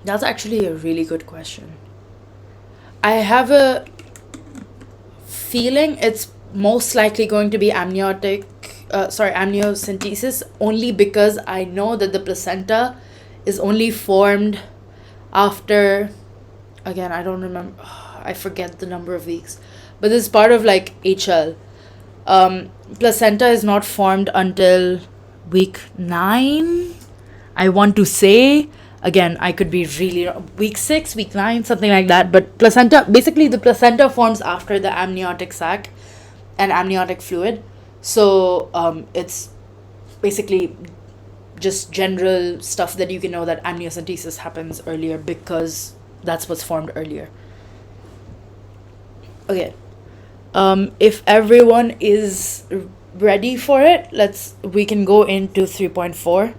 That's actually a really good question. I have a feeling it's most likely going to be amniocentesis, only because I know that the placenta is only formed after, again, I don't remember, I forget the number of weeks, but this is part of like HL. Placenta is not formed until week 9, I want to say. Again, I could be really week 6, week 9, something like that. But basically the placenta forms after the amniotic sac and amniotic fluid. So it's basically just general stuff that you can know that amniocentesis happens earlier because that's what's formed earlier. Okay. If everyone is ready for it, we can go into 3.4.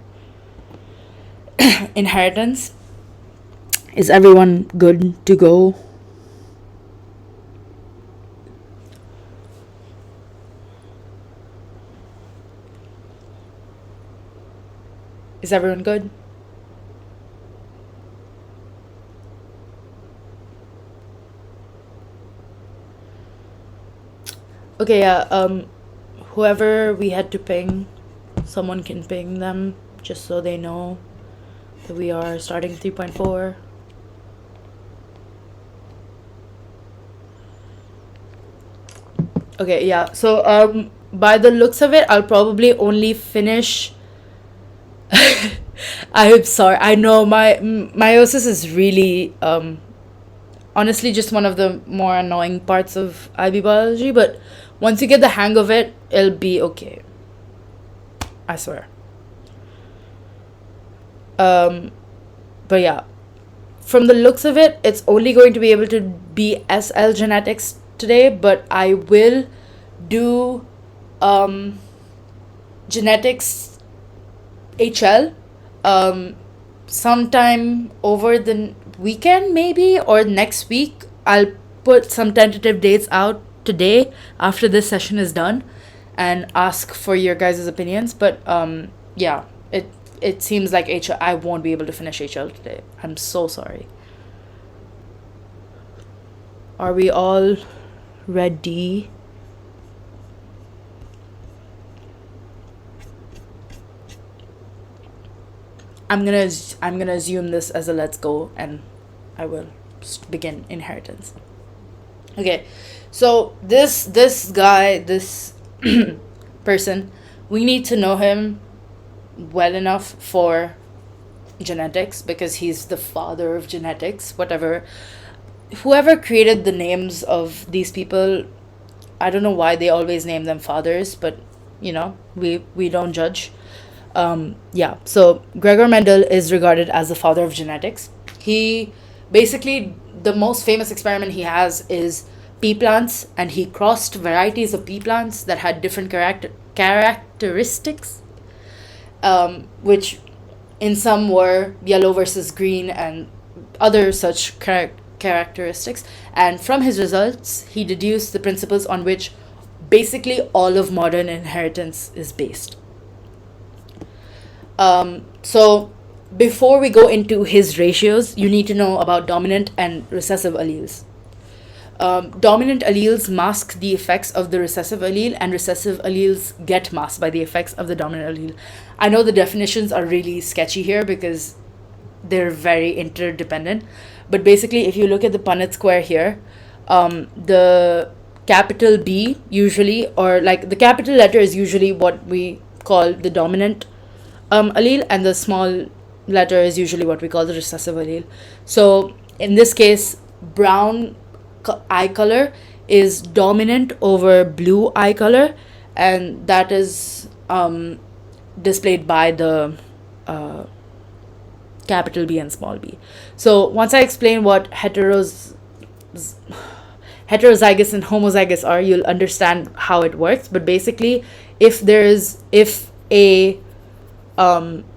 Inheritance. Is everyone good to go? Is everyone good? Okay, yeah, whoever we had to ping, someone can ping them just so they know that we are starting 3.4. Okay, yeah, so by the looks of it, I'll probably only finish I'm sorry, I know my meiosis is really honestly just one of the more annoying parts of IB biology, but once you get the hang of it, it'll be okay, I swear. But yeah, from the looks of it, it's only going to be able to be SL genetics today, but I will do genetics HL sometime over the weekend maybe, or next week. I'll put some tentative dates out today after this session is done and ask for your guys' opinions, but yeah, it seems like HL, I won't be able to finish HL today. I'm so sorry. Are we all ready? I'm gonna assume this as a let's go, and I will begin inheritance. Okay, so this guy, this person, we need to know him well enough for genetics because he's the father of genetics. Whatever, whoever created the names of these people, I don't know why they always name them fathers, but we don't judge. Yeah, so Gregor Mendel is regarded as the father of genetics. He basically, the most famous experiment he has is pea plants, and he crossed varieties of pea plants that had different characteristics, which in some were yellow versus green and other such characteristics. And from his results, he deduced the principles on which basically all of modern inheritance is based. So before we go into his ratios, you need to know about dominant and recessive alleles. Dominant alleles mask the effects of the recessive allele, and recessive alleles get masked by the effects of the dominant allele. I know the definitions are really sketchy here because they're very interdependent, but basically, if you look at the Punnett square here, the capital B usually, or like the capital letter is usually what we call the dominant allele, and the small letter is usually what we call the recessive allele. So in this case, brown eye color is dominant over blue eye color, and that is displayed by the capital B and small b. So once I explain what heterozygous and homozygous are, you'll understand how it works. But basically, if a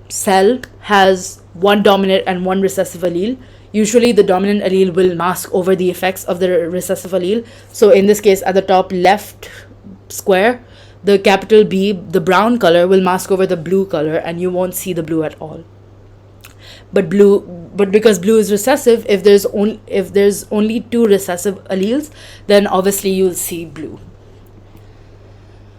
cell has one dominant and one recessive allele, usually the dominant allele will mask over the effects of the recessive allele. So in this case, at the top left square, the capital B, the brown color, will mask over the blue color, and you won't see the blue at all. But because blue is recessive, if there's only two recessive alleles, then obviously you'll see blue.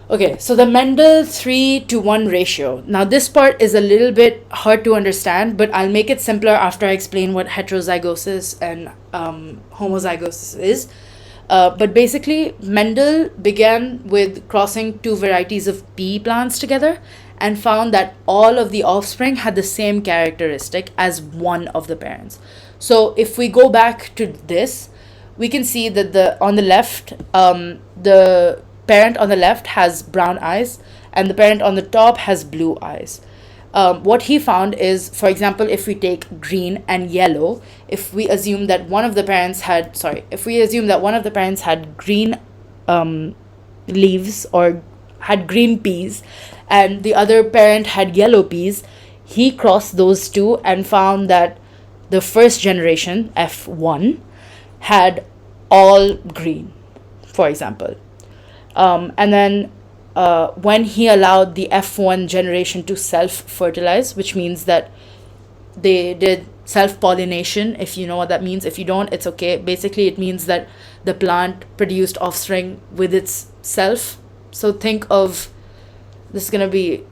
Okay, so the Mendel 3:1 ratio. Now this part is a little bit hard to understand, but I'll make it simpler after I explain what heterozygosis and homozygosis is. But basically, Mendel began with crossing two varieties of pea plants together and found that all of the offspring had the same characteristic as one of the parents. So if we go back to this, we can see that on the left, the parent on the left has brown eyes, and the parent on the top has blue eyes. What he found is, for example, if we take green and yellow, if we assume that one of the parents had green leaves or had green peas, and the other parent had yellow peas, he crossed those two and found that the first generation, F1, had all green, for example. And then when he allowed the F1 generation to self-fertilize, which means that they did self-pollination, if you know what that means. If you don't, it's okay. Basically, it means that the plant produced offspring with itself. So think of, this is going to be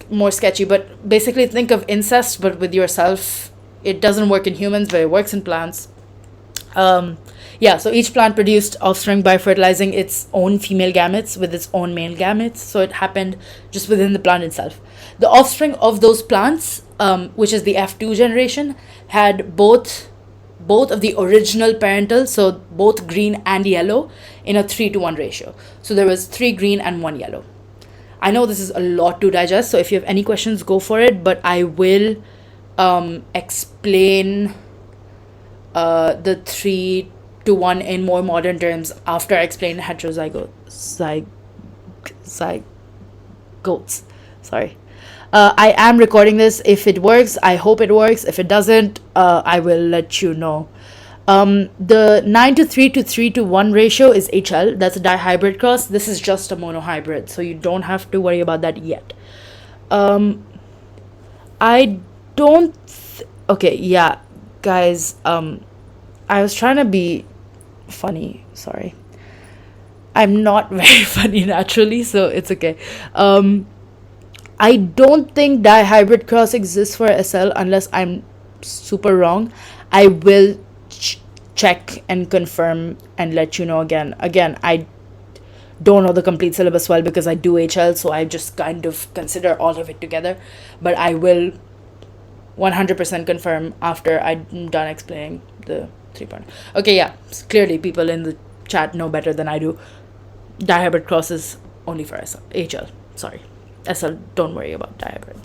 more sketchy, but basically think of incest, but with yourself. It doesn't work in humans, but it works in plants. So each plant produced offspring by fertilizing its own female gametes with its own male gametes. So it happened just within the plant itself. The offspring of those plants, which is the F2 generation, had both of the original parental, so both green and yellow, in a 3:1 ratio. So there was 3 green and 1 yellow. I know this is a lot to digest, so if you have any questions, go for it, but I will explain the 3:1 in more modern terms after I explain heterozygotes. Sorry. I am recording this. If it works, I hope it works. If it doesn't, I will let you know. The 9:3 to 3:1 ratio is HL. That's a dihybrid cross. This is just a monohybrid, so you don't have to worry about that yet. I don't... okay, yeah, guys, I was trying to be funny. Sorry. I'm not very funny naturally, so it's okay. I don't think dihybrid cross exists for SL unless I'm super wrong. I will check and confirm and let you know again. I don't know the complete syllabus well because I do HL, so I just kind of consider all of it together. But I will 100% confirm after I'm done explaining the 3 point. Okay, yeah, clearly people in the chat know better than I do. Dihybrid cross is only for HL. Sorry, SL, don't worry about dihybrid.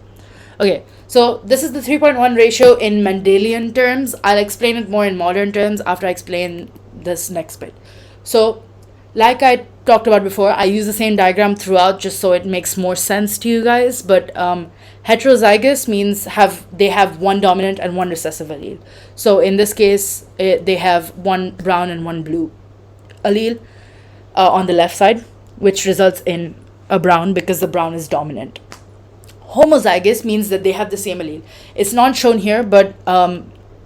Okay, so this is the 3.1 ratio in Mendelian terms. I'll explain it more in modern terms after I explain this next bit. So, like I talked about before, I use the same diagram throughout just so it makes more sense to you guys. But heterozygous means they have one dominant and one recessive allele. So in this case, they have one brown and one blue allele on the left side, which results in a brown because the brown is dominant. Homozygous means that they have the same allele. It's not shown here, but a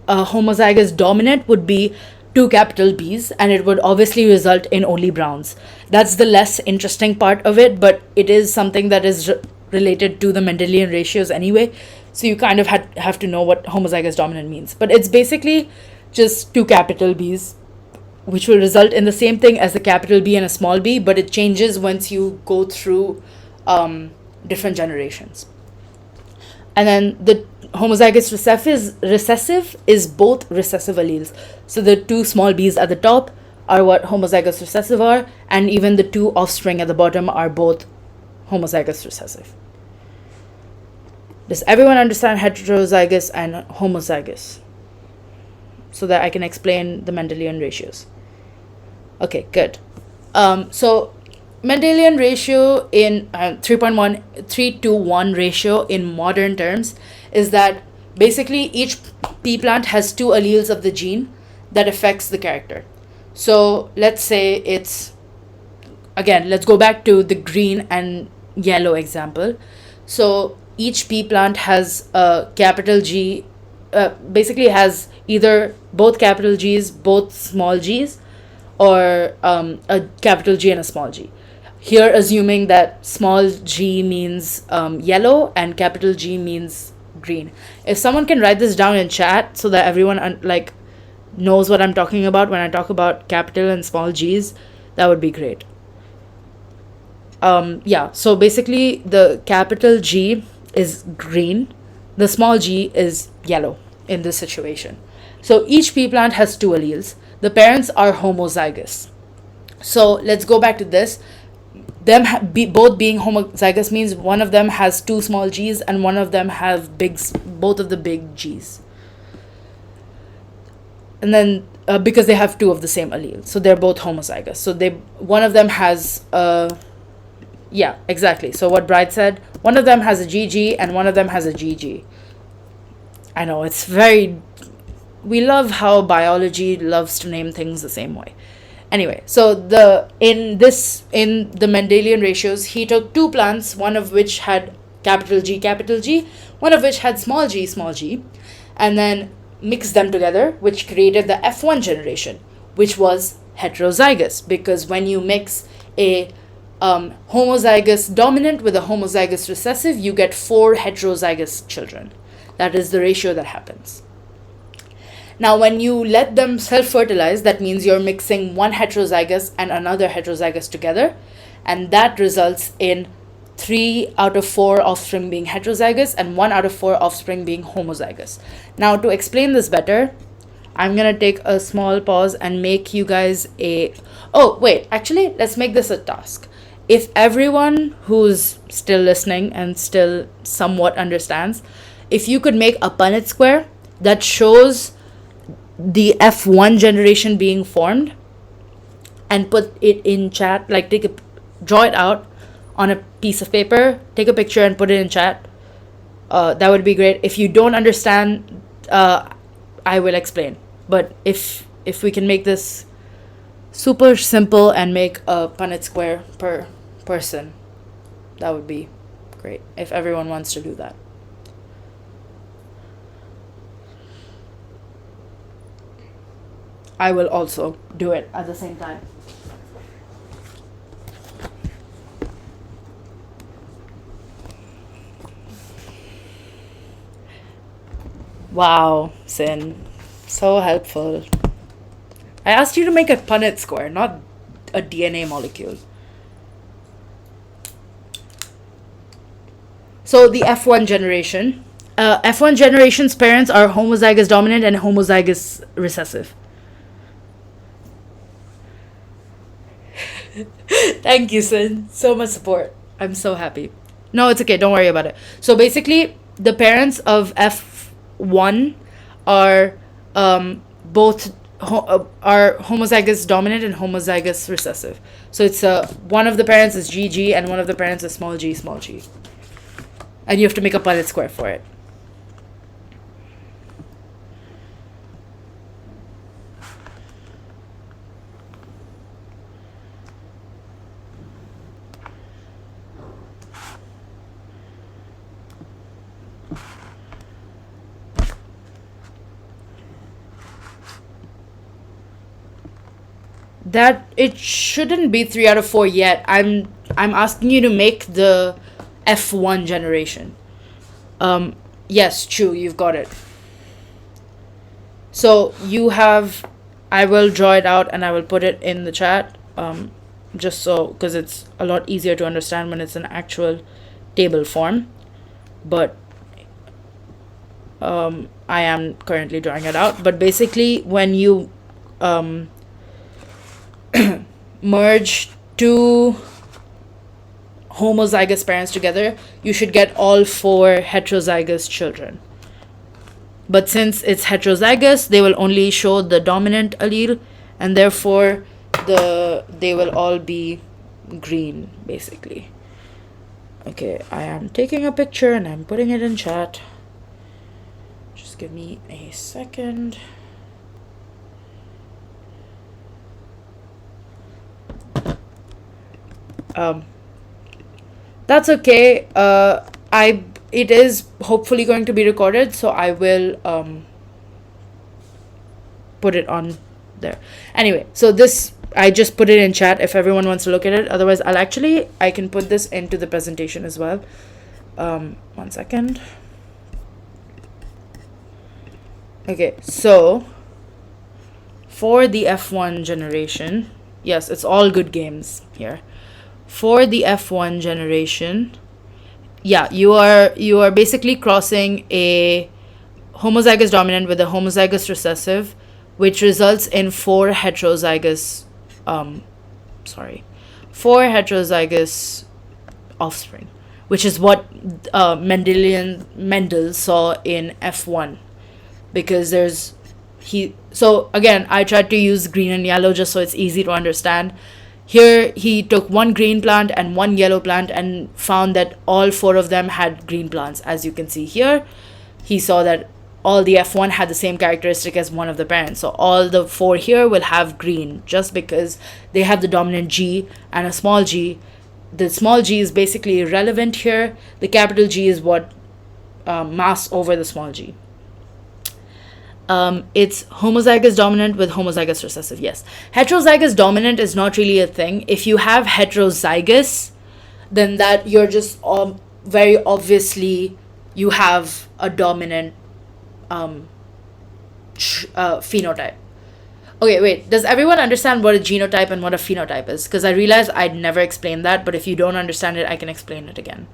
homozygous dominant would be two capital B's, and it would obviously result in only browns. That's the less interesting part of it, but it is something that is related to the Mendelian ratios anyway, so you kind of have to know what homozygous dominant means. But it's basically just two capital B's, which will result in the same thing as the capital B and a small b, but it changes once you go through different generations. And then the homozygous recessive is both recessive alleles. So the two small b's at the top are what homozygous recessive are, and even the two offspring at the bottom are both homozygous recessive. Does everyone understand heterozygous and homozygous? So that I can explain the Mendelian ratios. Okay, good. So Mendelian ratio in 3.1, 3-to-1 ratio in modern terms is that basically each pea plant has two alleles of the gene that affects the character. So let's say let's go back to the green and yellow example. So each pea plant has a capital G, basically has either both capital G's, both small g's, or a capital G and a small g. Here, assuming that small g means yellow and capital G means green. If someone can write this down in chat so that everyone knows what I'm talking about when I talk about capital and small g's, that would be great. So basically the capital G is green, the small g is yellow in this situation. So each pea plant has two alleles. The parents are homozygous. So let's go back to this. Both being homozygous means one of them has two small g's and one of them have both of the big g's. And then because they have two of the same allele, so they're both homozygous. So one of them has exactly. So what Bride said, one of them has a GG and one of them has a GG. I know we love how biology loves to name things the same way. Anyway, so in the Mendelian ratios, he took two plants, one of which had capital G, one of which had small g, and then mixed them together, which created the F1 generation, which was heterozygous, because when you mix a homozygous dominant with a homozygous recessive, you get 4 heterozygous children. That is the ratio that happens. Now, when you let them self-fertilize, that means you're mixing one heterozygous and another heterozygous together, and that results in 3 out of 4 offspring being heterozygous and 1 out of 4 offspring being homozygous. Now, to explain this better, I'm going to take a small pause and make you guys let's make this a task. If everyone who's still listening and still somewhat understands, if you could make a Punnett square that shows the F1 generation being formed and put it in chat, draw it out on a piece of paper, take a picture and put it in chat, that would be great. If you don't understand, I will explain. But if we can make this super simple and make a Punnett square per person, that would be great if everyone wants to do that. I will also do it at the same time. Wow, Sin. So helpful. I asked you to make a Punnett square, not a DNA molecule. So the F1 generation. F1 generation's parents are homozygous dominant and homozygous recessive. Thank you, Sin. So much support. I'm so happy. No, it's okay. Don't worry about it. So basically, the parents of F1 are both are homozygous dominant and homozygous recessive. So it's one of the parents is GG and one of the parents is small g, and you have to make a Punnett square for it. That it shouldn't be 3 out of 4 yet. I'm asking you to make the F1 generation. Yes, true, you've got it. So you have, I will draw it out and I will put it in the chat, just so, because it's a lot easier to understand when it's an actual table form. But I am currently drawing it out. But basically, when you merge two homozygous parents together, you should get all 4 heterozygous children. But since it's heterozygous, they will only show the dominant allele, and therefore they will all be green, basically. Okay, I am taking a picture and I'm putting it in chat. Just give me a second. That's okay. It is hopefully going to be recorded, so I will put it on there. Anyway, so this, I just put it in chat if everyone wants to look at it. Otherwise, I can put this into the presentation as well. 1 second. Okay, so for the F1 generation, yes, it's all good games here. For the F1 generation, yeah, you are basically crossing a homozygous dominant with a homozygous recessive, which results in 4 heterozygous offspring, which is what Mendel saw in F1, because so again, I tried to use green and yellow just so it's easy to understand. Here, he took 1 green plant and 1 yellow plant and found that all 4 of them had green plants. As you can see here, he saw that all the F1 had the same characteristic as one of the parents. So all the 4 here will have green just because they have the dominant G and a small g. The small g is basically irrelevant here. The capital G is what mass over the small g. It's homozygous dominant with homozygous recessive. Yes. Heterozygous dominant is not really a thing. If you have heterozygous, then that you're just very obviously you have a dominant phenotype. Okay, wait. Does everyone understand what a genotype and what a phenotype is? Because I realized I'd never explained that, but if you don't understand it, I can explain it again.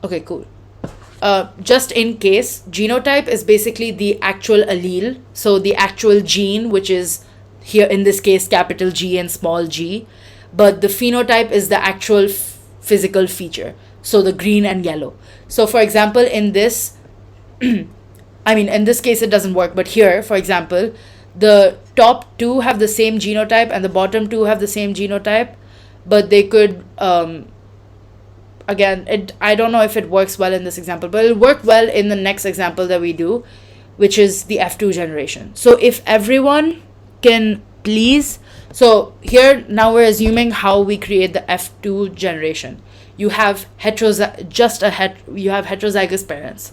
Okay, cool. Just in case, genotype is basically the actual allele, so the actual gene, which is here in this case capital G and small g, but the phenotype is the actual physical feature, so the green and yellow. So for example, in this I mean, in this case it doesn't work, but here, for example, the top 2 have the same genotype and the bottom 2 have the same genotype, but they could again, I don't know if it works well in this example, but it'll work well in the next example that we do, which is the F2 generation. So if everyone can please, so here now we're assuming how we create the F2 generation. You have heterozygous parents.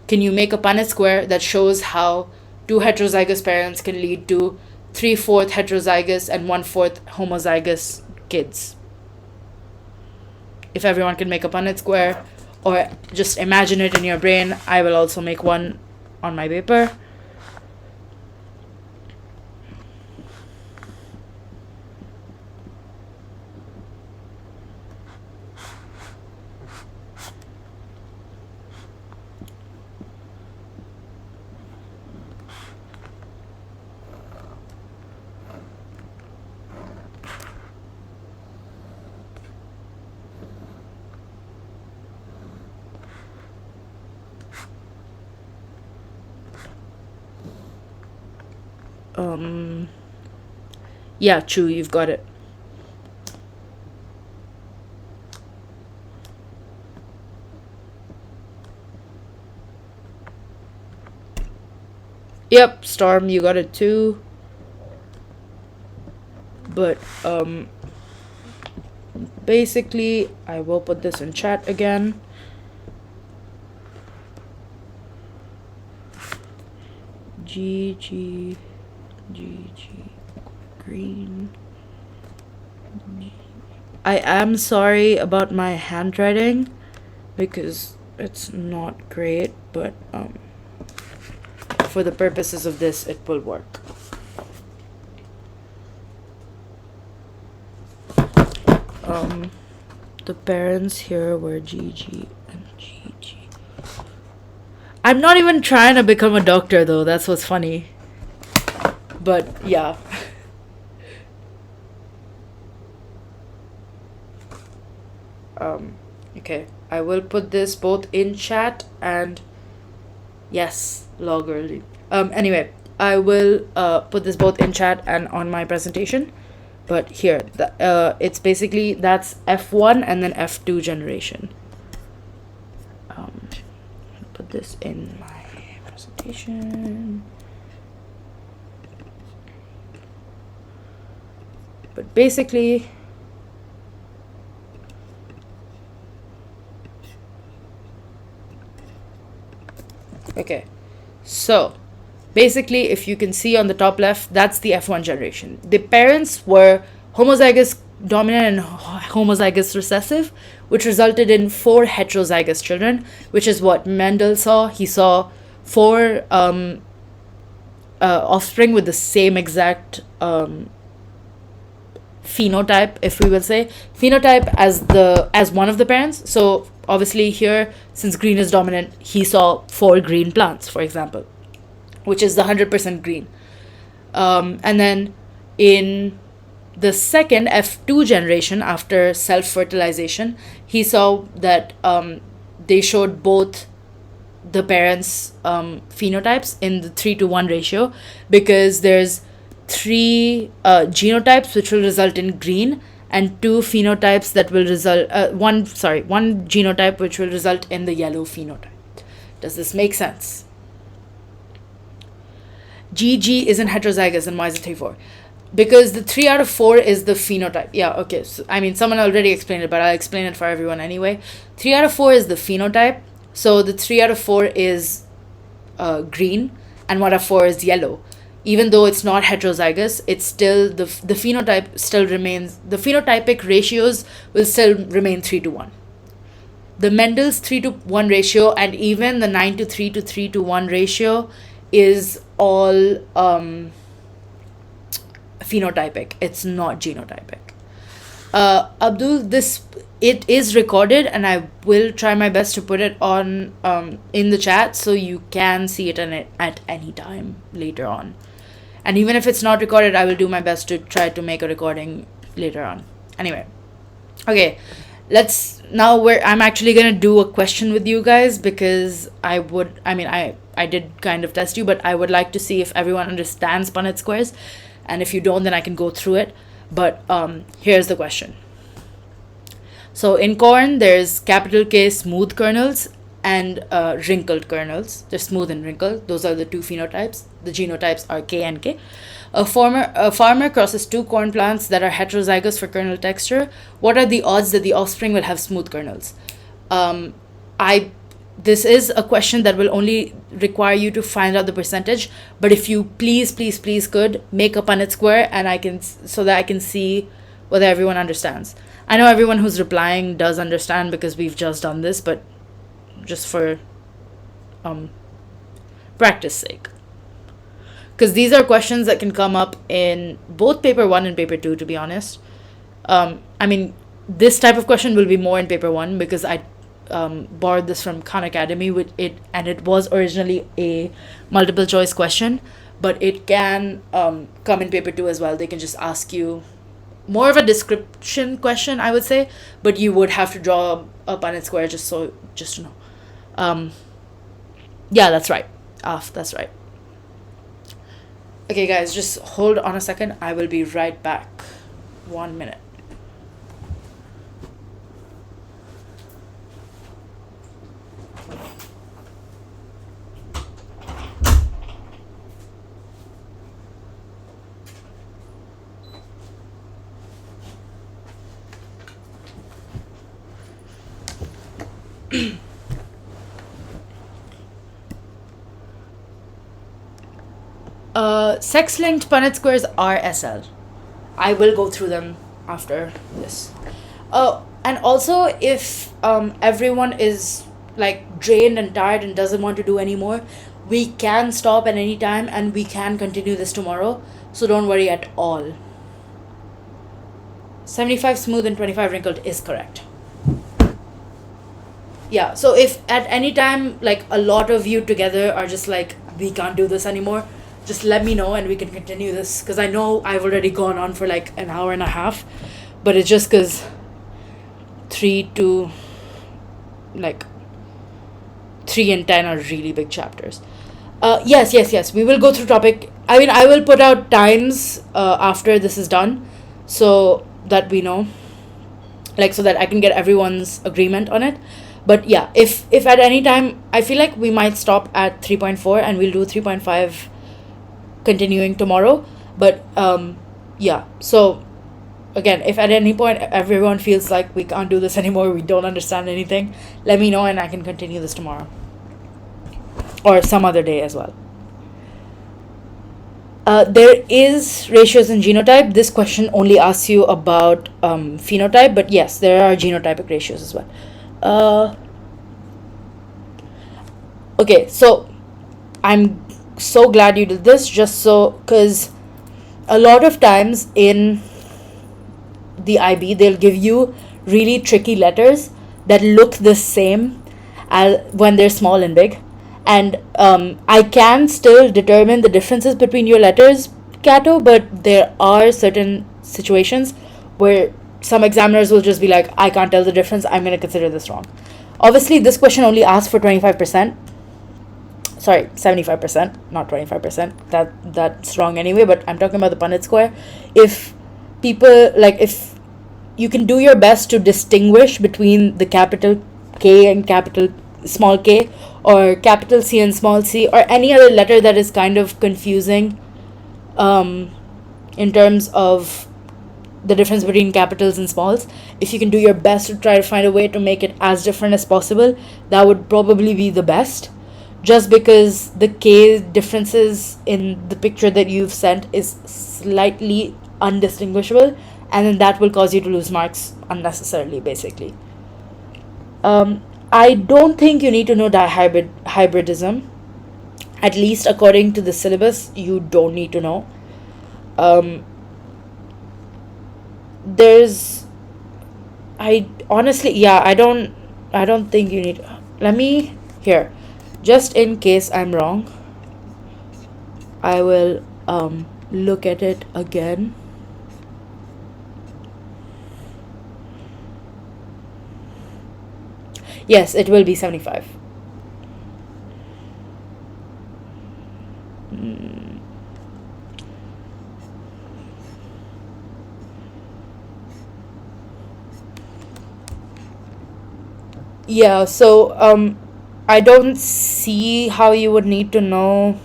Can you make a Punnett square that shows how 2 heterozygous parents can lead to 3/4 heterozygous and 1/4 homozygous kids? If everyone can make a Punnett square, or just imagine it in your brain, I will also make one on my paper. Yeah, true, you've got it. Yep, Storm, you got it too. But basically, I will put this in chat again. GG green. I am sorry about my handwriting because it's not great, but for the purposes of this, it will work. The parents here were GG and GG. I'm not even trying to become a doctor though, that's what's funny. But yeah. Okay, I will put this both in chat and yes, log early. Anyway, I will put this both in chat and on my presentation. But here, it's basically, that's F1 and then F2 generation. Put this in my presentation. But basically, okay, so basically, if you can see on the top left, that's the F1 generation. The parents were homozygous dominant and homozygous recessive, which resulted in 4 heterozygous children, which is what Mendel saw. He saw 4 offspring with the same exact phenotype, if we will say. Phenotype as one of the parents. So obviously here, since green is dominant, he saw 4 green plants, for example, which is the 100% green. And then in the second F2 generation, after self-fertilization, he saw that they showed both the parents' phenotypes in the 3-to-1 ratio, because there's 3 genotypes which will result in green and 2 phenotypes that will result one genotype which will result in the yellow phenotype. Does this make sense? GG isn't heterozygous, and why is it 3-4? Because the 3 out of 4 is the phenotype. Yeah, okay. So, I mean, someone already explained it, but I'll explain it for everyone anyway. 3 out of 4 is the phenotype. So the 3 out of 4 is green, and 1 out of 4 is yellow. Even though it's not heterozygous, it's still the phenotype still remains. The phenotypic ratios will still remain 3-to-1. The Mendel's 3-to-1 ratio and even the 9-to-3 to 3-to-1 ratio is all phenotypic. It's not genotypic. Abdul, it is recorded, and I will try my best to put it on in the chat so you can see it at any time later on. And even if it's not recorded, I will do my best to try to make a recording later on. Anyway, okay, I'm actually gonna do a question with you guys, because I did kind of test you, but I would like to see if everyone understands Punnett squares, and if you don't, then I can go through it. But here's the question. So in corn, there's capital K smooth kernels and wrinkled kernels. They're smooth and wrinkled. Those are the 2 phenotypes. The genotypes are K and K. A farmer crosses 2 corn plants that are heterozygous for kernel texture. What are the odds that the offspring will have smooth kernels? This is a question that will only require you to find out the percentage. But if you please could make a Punnett square, and so that I can see whether everyone understands. I know everyone who's replying does understand because we've just done this, but just for practice sake. Because these are questions that can come up in both paper 1 and paper 2, to be honest. I mean, this type of question will be more in paper 1 because I borrowed this from Khan Academy, and it was originally a multiple choice question, but it can come in paper 2 as well. They can just ask you more of a description question, I would say, but you would have to draw a Punnett square just to know. Yeah, that's right. That's right. Okay, guys, just hold on a second. I will be right back. 1 minute. Sex-linked Punnett squares are SL. I will go through them after this. And also, if everyone is like drained and tired and doesn't want to do anymore, we can stop at any time and we can continue this tomorrow. So don't worry at all. 75 smooth and 25 wrinkled is correct. Yeah, so if at any time like a lot of you together are just like, we can't do this anymore, just let me know and we can continue this, because I know I've already gone on for like an hour and a half, but it's just because 3 and 10 are really big chapters. Yes, we will go through topic. I mean, I will put out times after this is done, so that we know, like, so that I can get everyone's agreement on it. But yeah, if at any time, I feel like we might stop at 3.4 and we'll do 3.5 continuing tomorrow. But yeah, so again, if at any point everyone feels like we can't do this anymore, we don't understand anything, let me know and I can continue this tomorrow or some other day as well. There is ratios in genotype. This question only asks you about phenotype, but yes, there are genotypic ratios as well. Okay, so I'm so glad you did this, just so, because a lot of times in the IB they'll give you really tricky letters that look the same as when they're small and big, and I can still determine the differences between your letters, Kato, but there are certain situations where some examiners will just be like, I can't tell the difference, I'm going to consider this wrong. Obviously, this question only asks for 25%. Sorry, 75%, not 25%. That's wrong anyway, but I'm talking about the Punnett square. If people, like, if you can do your best to distinguish between the capital K and capital small k, or capital C and small c, or any other letter that is kind of confusing in terms of the difference between capitals and smalls, if you can do your best to try to find a way to make it as different as possible, that would probably be the best, just because the K differences in the picture that you've sent is slightly undistinguishable, and then that will cause you to lose marks unnecessarily, basically. I don't think you need to know dihybridism. At least according to the syllabus, you don't need to know. I don't think you need. Let me, here, just in case I'm wrong, I will look at it again. Yes, it will be 75. Yeah, so I don't see how you would need to know.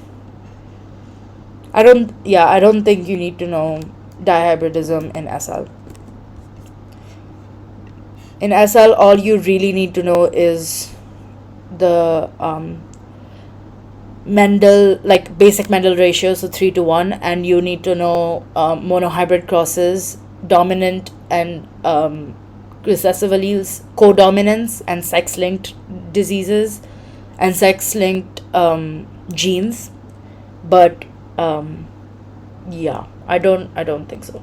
I don't think you need to know dihybridism in SL. In SL, all you really need to know is the Mendel, like basic Mendel ratio, so 3:1, and you need to know monohybrid crosses, dominant and recessive alleles, codominance, and sex-linked diseases, and sex-linked genes. But yeah, I don't think so.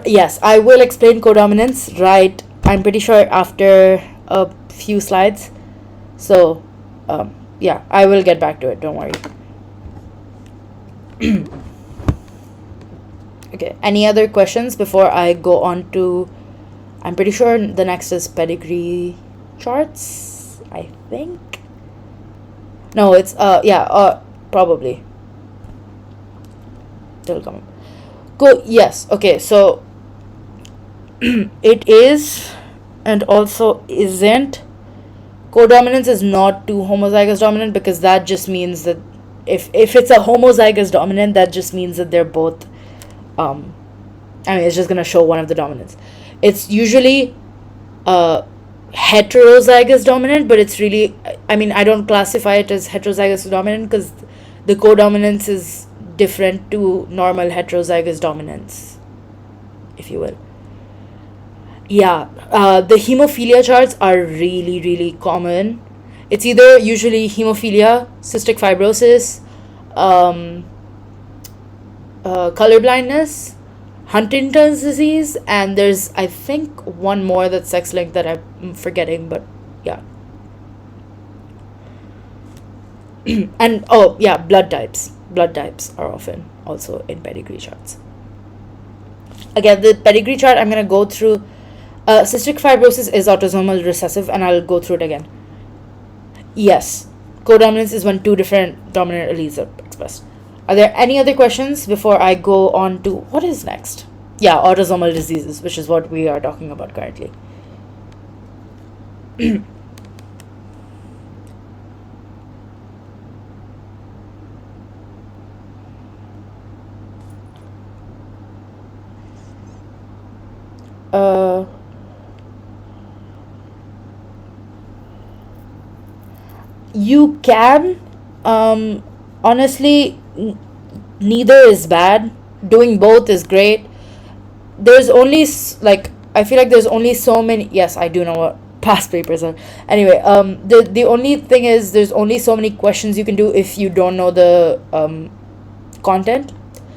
Yes, I will explain codominance, right? I'm pretty sure after a few slides. So, yeah, I will get back to it. Don't worry. Okay, any other questions before I go on to... I'm pretty sure the next is pedigree charts. I think. No, it's probably still coming. Go. Yes. Okay. So it is, and also isn't. Codominance is not too homozygous dominant, because that just means that if it's a homozygous dominant, that just means that they're both. It's just gonna show one of the dominants. It's usually heterozygous dominant, but it's really, I don't classify it as heterozygous dominant because the codominance is different to normal heterozygous dominance, if you will. Yeah, the hemophilia charts are really, really common. It's either usually hemophilia, cystic fibrosis, color blindness, Huntington's disease, and there's, I think, one more that's sex linked that I'm forgetting, but yeah. And oh yeah, blood types. Blood types are often also in pedigree charts. Again, the pedigree chart I'm gonna go through. Cystic fibrosis is autosomal recessive, and I'll go through it again. Yes, codominance is when two different dominant alleles are expressed. Are there any other questions before I go on to what is next? Yeah, autosomal diseases, which is what we are talking about currently. You can, honestly, neither is bad. Doing both is great. There's only I feel like there's only so many. Yes, I do know what past papers are. Anyway, the only thing is there's only so many questions you can do if you don't know the content.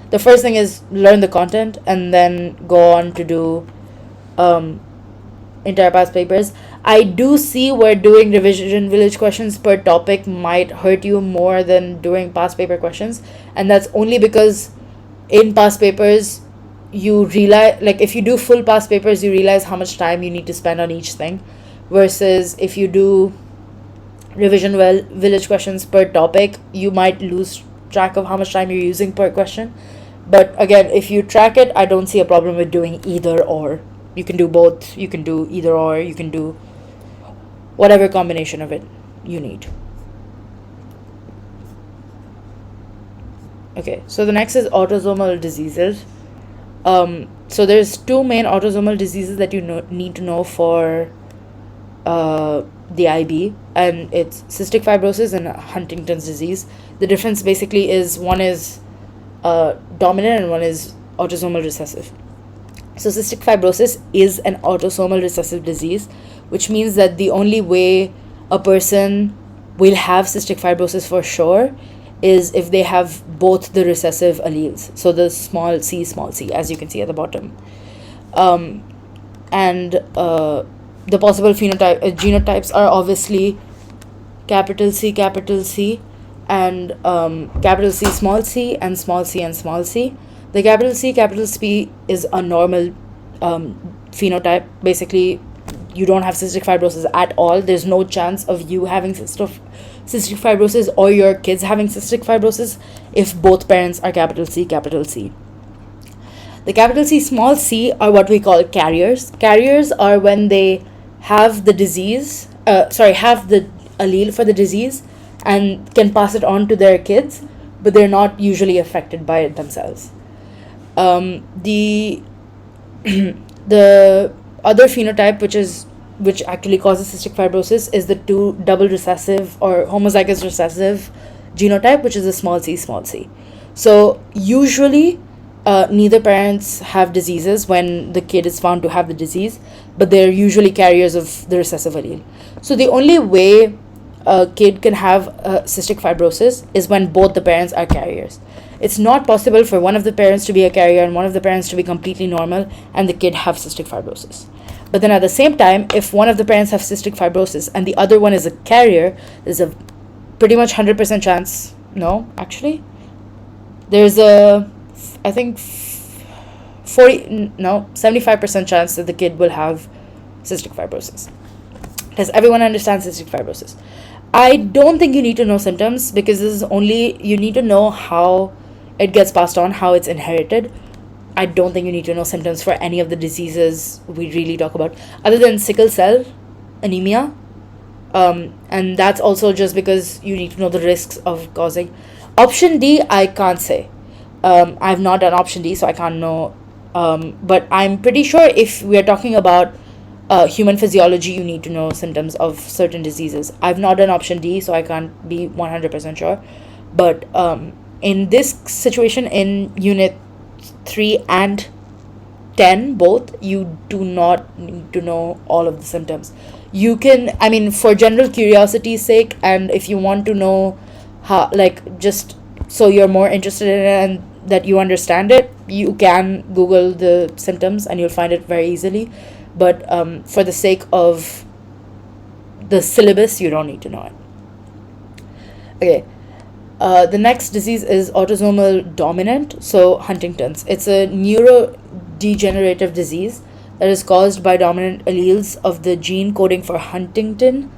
The first thing is learn the content and then go on to do entire past papers. I do see where doing revision village questions per topic might hurt you more than doing past paper questions, and that's only because in past papers you realize, if you do full past papers, you realize how much time you need to spend on each thing, versus if you do revision village questions per topic, you might lose track of how much time you're using per question. But again, if you track it, I don't see a problem with doing either or. You can do both, you can do either or, you can do whatever combination of it you need. Okay, so the next is autosomal diseases. So there's two main autosomal diseases that you need to know for the IB, and it's cystic fibrosis and Huntington's disease. The difference basically is one is dominant and one is autosomal recessive. So cystic fibrosis is an autosomal recessive disease, which means that the only way a person will have cystic fibrosis for sure is if they have both the recessive alleles. So the small c, as you can see at the bottom. And the possible genotypes are obviously capital C, and capital C, small c, and small c. The capital C is a normal phenotype. Basically, you don't have cystic fibrosis at all. There's no chance of you having cystic fibrosis or your kids having cystic fibrosis if both parents are capital C. The capital C, small c are what we call carriers. Carriers are when they have the disease, have the allele for the disease and can pass it on to their kids, but they're not usually affected by it themselves. The other phenotype, which actually causes cystic fibrosis, is the double recessive or homozygous recessive genotype, which is a small c. So usually neither parents have diseases when the kid is found to have the disease, but they're usually carriers of the recessive allele. So the only way a kid can have cystic fibrosis is when both the parents are carriers. It's not possible for one of the parents to be a carrier and one of the parents to be completely normal and the kid have cystic fibrosis. But then at the same time, if one of the parents have cystic fibrosis and the other one is a carrier, there's a pretty much 100% chance. No, actually, there's a, I think 75% chance that the kid will have cystic fibrosis. because everyone understands cystic fibrosis. I don't think you need to know symptoms, because this is only, you need to know how it gets passed on, how it's inherited. I don't think you need to know symptoms for any of the diseases we really talk about, other than sickle cell anemia. And that's also just because you need to know the risks of causing. Option D, I can't say. I've not done option D, so I can't know. But I'm pretty sure if we're talking about human physiology, you need to know symptoms of certain diseases. I've not done option D, so I can't be 100% sure. But in this situation, in unit 3 and 10 both, you do not need to know all of the symptoms. You can, I mean, for general curiosity's sake, and if you want to know how, like, just so you're more interested in it and that you understand it, you can Google the symptoms and you'll find it very easily. But for the sake of the syllabus, you don't need to know it. Okay. The next disease is autosomal dominant, so Huntington's. It's a neurodegenerative disease that is caused by dominant alleles of the gene coding for Huntington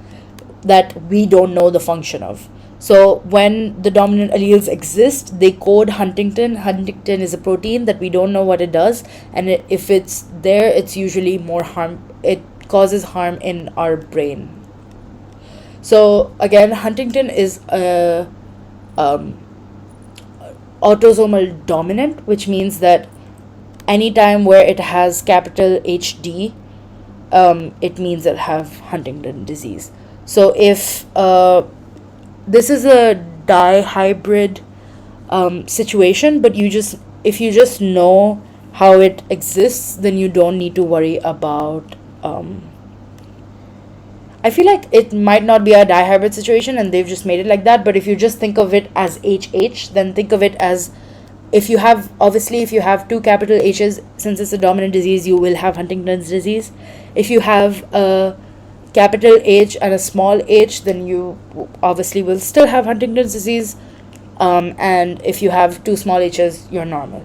that we don't know the function of. So when the dominant alleles exist, they code Huntington. Huntington is a protein that we don't know what it does, and if it's there, it's usually more harm. It causes harm in our brain. So again, Huntington is a autosomal dominant, which means that anytime where it has capital HD, it means it'll have Huntington disease. So if this is a dihybrid situation, but if you just know how it exists, then you don't need to worry about. I feel like it might not be a dihybrid situation and they've just made it like that, but if you just think of it as HH, then think of it as, if you have two capital H's, since it's a dominant disease, you will have Huntington's disease. If you have a capital H and a small h, then you obviously will still have Huntington's disease. And if you have two small h's, you're normal.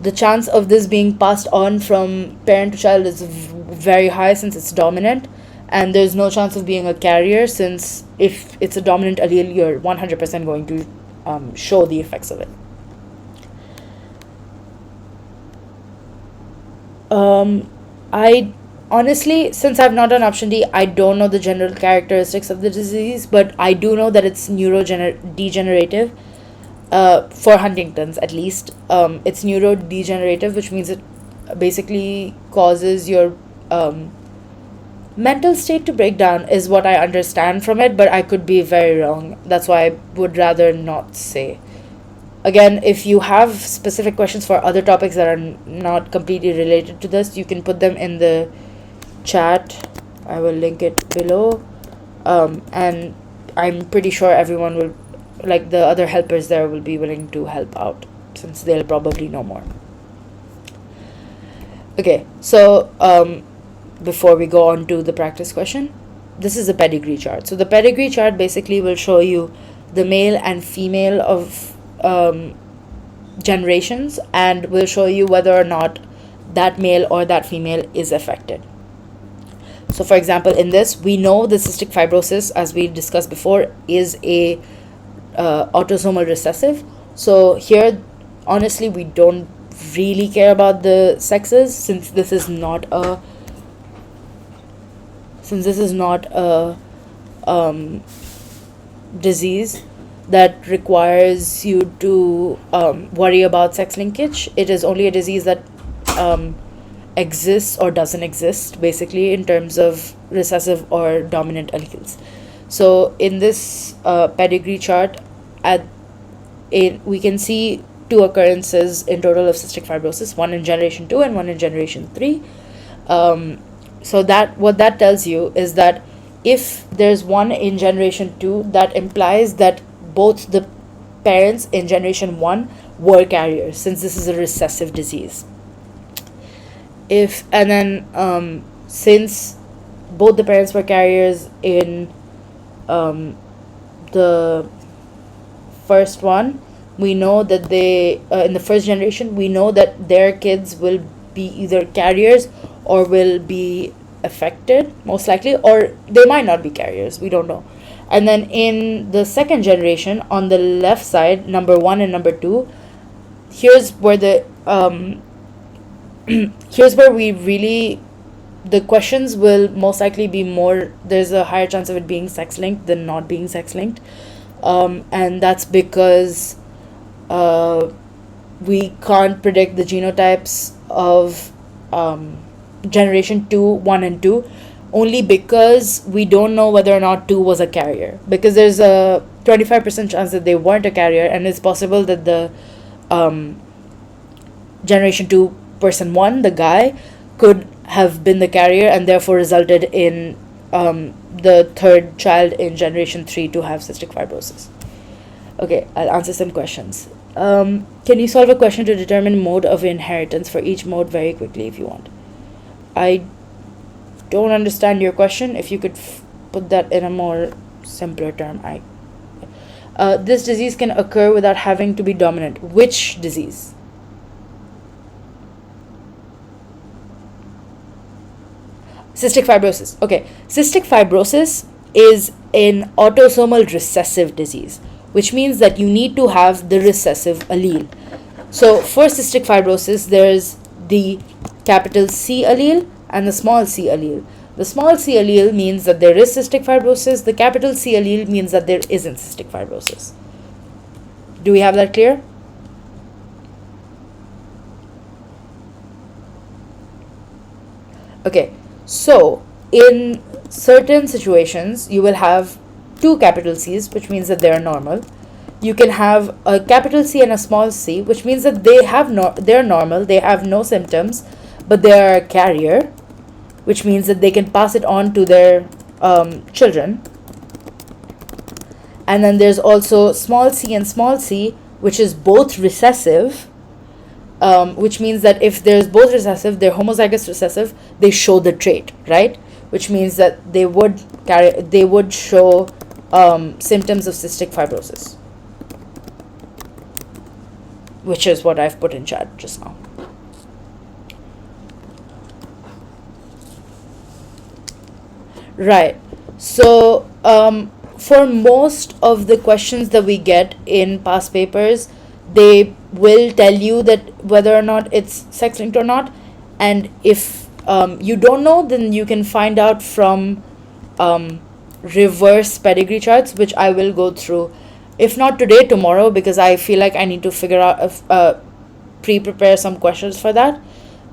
The chance of this being passed on from parent to child is very high since it's dominant, and there's no chance of being a carrier, since if it's a dominant allele, you're 100% going to show the effects of it. I honestly, since I've not done option D, I don't know the general characteristics of the disease, but I do know that it's neurodegenerative. For Huntington's, at least, it's neurodegenerative, which means it basically causes your mental state to break down, is what I understand from it, but I could be very wrong. That's why I would rather not say. Again, if you have specific questions for other topics that are not completely related to this, you can put them in the chat. I will link it below. And I'm pretty sure everyone will, like the other helpers there, will be willing to help out, since they'll probably know more. Okay, so before we go on to the practice question, this is a pedigree chart. So the pedigree chart basically will show you the male and female of generations, and will show you whether or not that male or that female is affected. So for example, in this, we know the cystic fibrosis, as we discussed before, is a autosomal recessive. So here, honestly, we don't really care about the sexes, since this is not a disease that requires you to worry about sex linkage. It is only a disease that exists or doesn't exist, basically, in terms of recessive or dominant alleles. So in this pedigree chart, we can see two occurrences in total of cystic fibrosis, one in generation 2 and one in generation 3. So that what that tells you is that if there's one in generation 2, that implies that both the parents in generation 1 were carriers, since this is a recessive disease. Since both the parents were carriers in the first one, we know that they in the first generation, we know that their kids will be either carriers or will be affected, most likely, or they might not be carriers, we don't know. And then in the second generation, on the left side, number 1 and number 2, here's where here's where we really, the questions will most likely be more, there's a higher chance of it being sex linked than not being sex linked. And that's because we can't predict the genotypes of generation 2, 1 and 2, only because we don't know whether or not 2 was a carrier, because there's a 25% chance that they weren't a carrier, and it's possible that the generation 2 person 1, the guy, could have been the carrier and therefore resulted in the third child in generation 3 to have cystic fibrosis. Okay, I'll answer some questions. Can you solve a question to determine mode of inheritance for each mode very quickly if you want? I don't understand your question. If you could put that in a more simpler term. This disease can occur without having to be dominant. Which disease? Cystic fibrosis. Okay, cystic fibrosis is an autosomal recessive disease, which means that you need to have the recessive allele. So for cystic fibrosis, there's the capital C allele and the small c allele. The small c allele means that there is cystic fibrosis. The capital C allele means that there isn't cystic fibrosis. Do we have that clear? Okay, so in certain situations, you will have two capital C's, which means that they are normal. You can have a capital C and a small c, which means that they're normal, they have no symptoms, but they are a carrier, which means that they can pass it on to their children. And then there's also small c and small c, which is both recessive, which means that if there's both recessive, they're homozygous recessive, they show the trait, right? Which means that they would show symptoms of cystic fibrosis, which is what I've put in chat just now. Right. So for most of the questions that we get in past papers, they will tell you that whether or not it's sex linked or not. And if you don't know, then you can find out from reverse pedigree charts, which I will go through, if not today, tomorrow, because I feel like I need to figure out, pre-prepare some questions for that.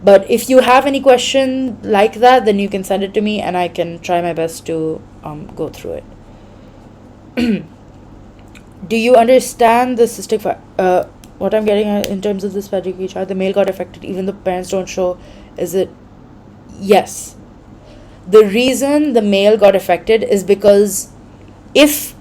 But if you have any question like that, then you can send it to me and I can try my best to go through it. Do you understand the cystic what I'm getting at in terms of this pedigree chart? The male got affected even though parents don't show. Is it? Yes. The reason the male got affected is because if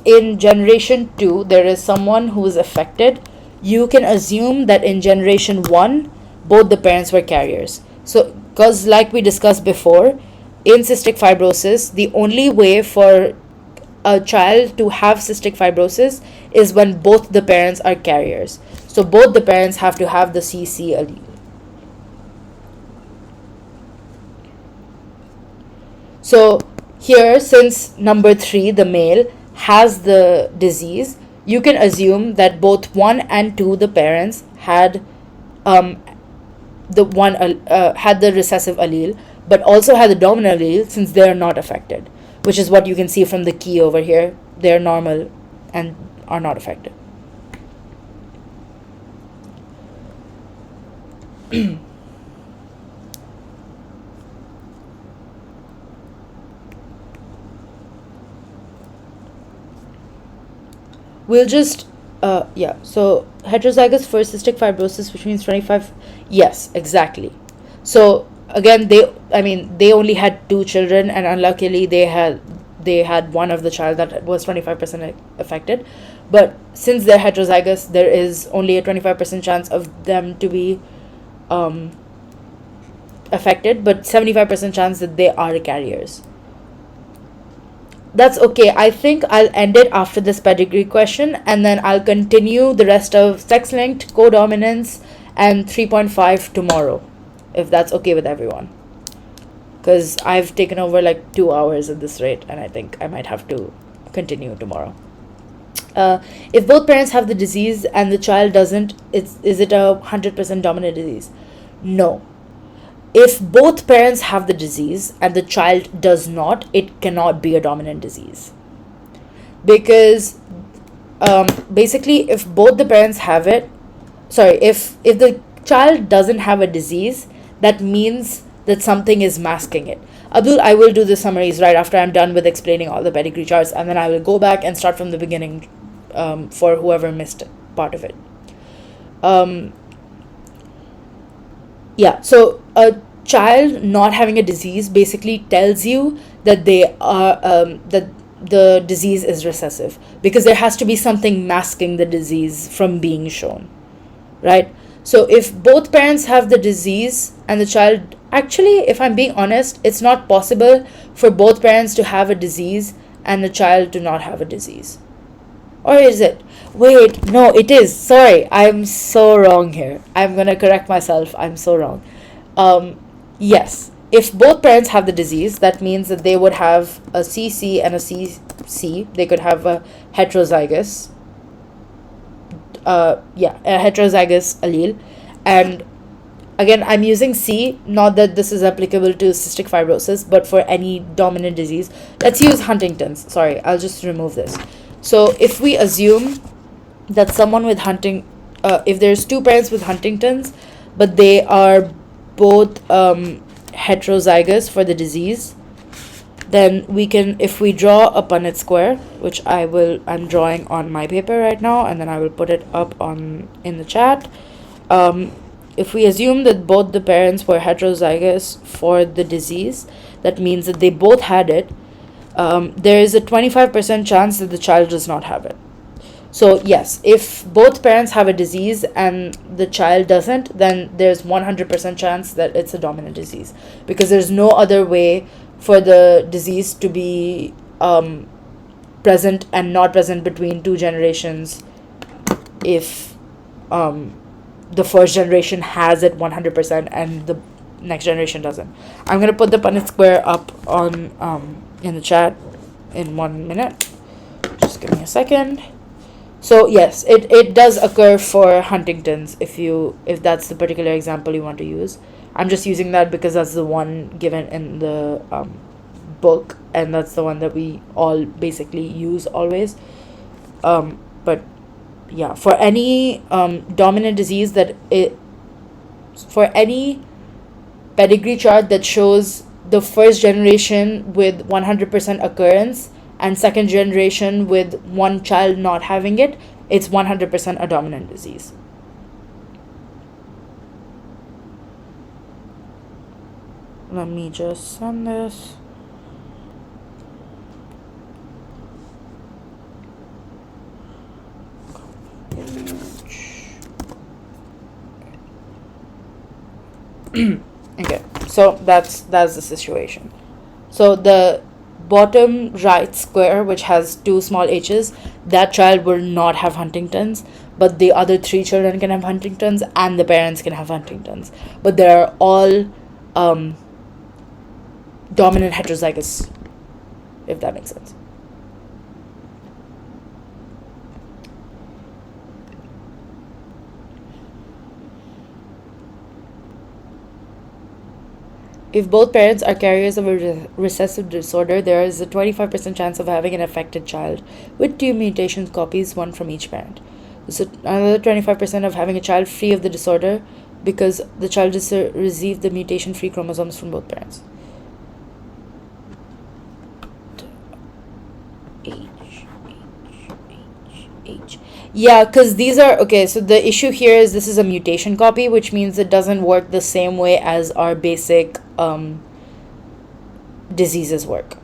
in generation 2 there is someone who is affected, you can assume that in generation 1 both the parents were carriers. So because like we discussed before, in cystic fibrosis, the only way for a child to have cystic fibrosis is when both the parents are carriers. So both the parents have to have the CC allele. So here, since number 3, the male, has the disease, you can assume that both 1 and 2, the parents, had the recessive allele, but also had the dominant allele, since they're not affected, which is what you can see from the key over here. They're normal and are not affected. We'll just so heterozygous for cystic fibrosis, which means 25. Yes, exactly. So again, they only had 2 children, and unluckily they had one of the child that was 25% affected. But since they're heterozygous, there is only a 25% chance of them to be affected, but 75% chance that they are carriers. That's okay. I think I'll end it after this pedigree question, and then I'll continue the rest of sex-linked, codominance, and 3.5 tomorrow, if that's okay with everyone. because I've taken over like 2 hours at this rate, and I think I might have to continue tomorrow. If both parents have the disease and the child doesn't, is it a 100% dominant disease? No. If both parents have the disease and the child does not, it cannot be a dominant disease. Because basically, if both the parents have it, sorry, if the child doesn't have a disease, that means that something is masking it. Abdul, I will do the summaries right after I'm done with explaining all the pedigree charts, and then I will go back and start from the beginning for whoever missed part of it. Yeah, so a child not having a disease basically tells you that they are that the disease is recessive, because there has to be something masking the disease from being shown, right? So if both parents have the disease and the child, actually, if I'm being honest, it's not possible for both parents to have a disease and the child to not have a disease. Or is it? Wait, no, it is. Sorry, I'm so wrong here. I'm gonna correct myself. I'm so wrong. Yes, if both parents have the disease, that means that they would have a CC and a CC. They could have a heterozygous. A heterozygous allele. And again, I'm using C, not that this is applicable to cystic fibrosis, but for any dominant disease. Let's use Huntington's. Sorry, I'll just remove this. So if we assume that someone with if there's two parents with Huntington's, but they are both heterozygous for the disease, then we can, if we draw a Punnett square, which I'm drawing on my paper right now, and then I will put it up in the chat. If we assume that both the parents were heterozygous for the disease, that means that they both had it. There is a 25% chance that the child does not have it. So yes, if both parents have a disease and the child doesn't, then there's 100% chance that it's a dominant disease, because there's no other way for the disease to be present and not present between two generations if the first generation has it 100% and the next generation doesn't. I'm going to put the Punnett square up on in the chat in 1 minute. Just give me a second. So yes, it does occur for Huntington's if that's the particular example you want to use. I'm just using that because that's the one given in the book, and that's the one that we all basically use always. But yeah, for any dominant disease for any pedigree chart that shows the first generation with 100% occurrence and second generation with one child not having it, it's 100% a dominant disease. Let me just send this. Okay, so that's the situation. So the bottom right square, which has two small h's, that child will not have Huntington's, but the other three children can have Huntington's and the parents can have Huntington's, but they're all dominant heterozygous, if that makes sense. If both parents are carriers of a recessive disorder, there is a 25% chance of having an affected child with two mutation copies, one from each parent. So another 25% of having a child free of the disorder because the child has received the mutation-free chromosomes from both parents. H. Yeah, because these are, okay, so the issue here is this is a mutation copy, which means it doesn't work the same way as our basic diseases work.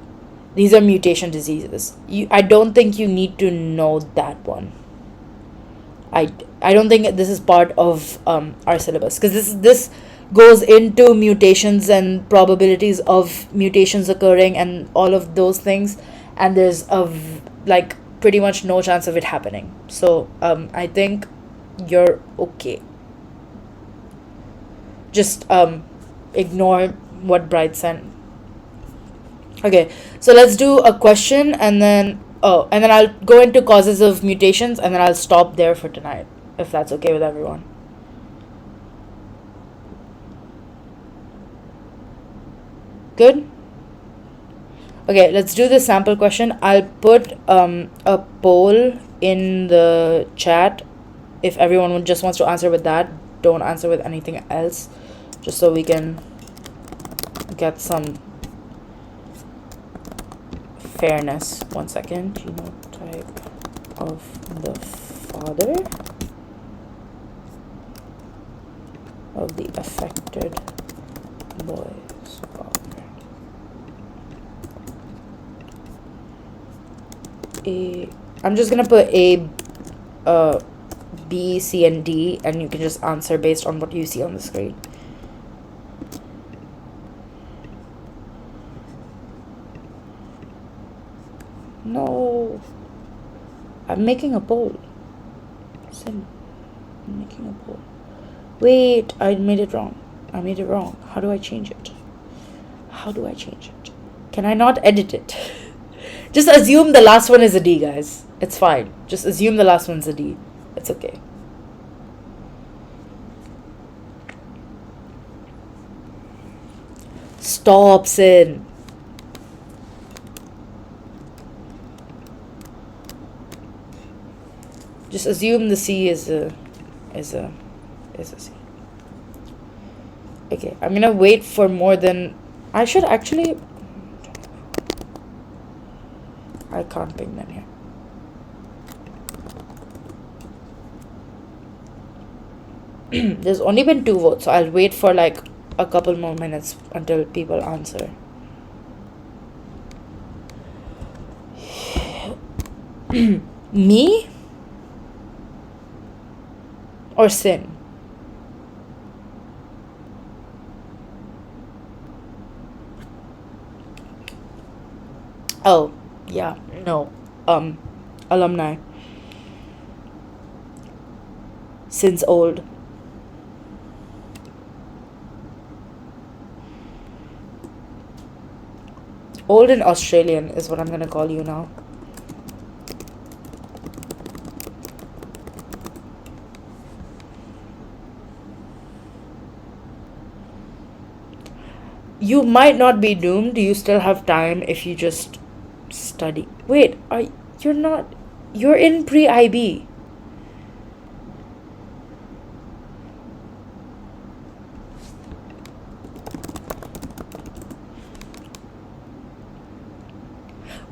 These are mutation diseases. I don't think you need to know that one. I don't think this is part of our syllabus, because this goes into mutations and probabilities of mutations occurring and all of those things, and there's pretty much no chance of it happening. So I think you're okay. Just ignore what Bright sent Okay, so let's do a question and then I'll go into causes of mutations and then I'll stop there for tonight, if that's okay with everyone. Good? Okay, let's do the sample question. I'll put a poll in the chat. If everyone just wants to answer with that, don't answer with anything else, just so we can get some fairness. 1 second. Genotype of the father of the affected boy's father. I'm just gonna put A, B, C, and D, and you can just answer based on what you see on the screen. No, I'm making a poll. I'm making a poll. Wait, I made it wrong. I made it wrong. How do I change it? How do I change it? Can I not edit it? Just assume the last one is a D, guys. It's fine. Just assume the last one's a D. It's okay. Stop, Sin. Just assume the C is a C. Okay, I'm gonna wait for more than... I should actually... I can't ping them here. There's only been 2 votes, so I'll wait for like a couple more minutes until people answer. Me? Or Sin? Oh, yeah, no. Alumni. Since old. Old and Australian is what I'm gonna call you now. You might not be doomed. You still have time if you just study. Wait, you're not... You're in pre-IB.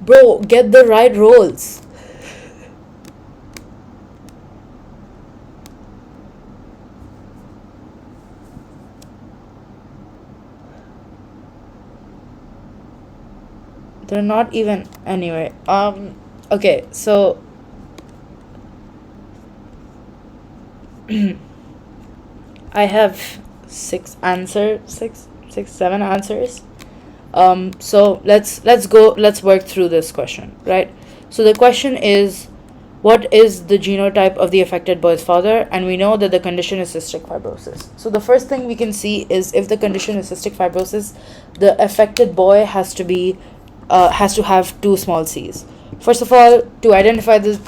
Bro, get the right roles. They're not even... Anyway, okay, so... I have 7 answers. So let's work through this question, right? So the question is, what is the genotype of the affected boy's father? And we know that the condition is cystic fibrosis. So the first thing we can see is, if the condition is cystic fibrosis, the affected boy has to have 2 small c's. First of all, to identify this,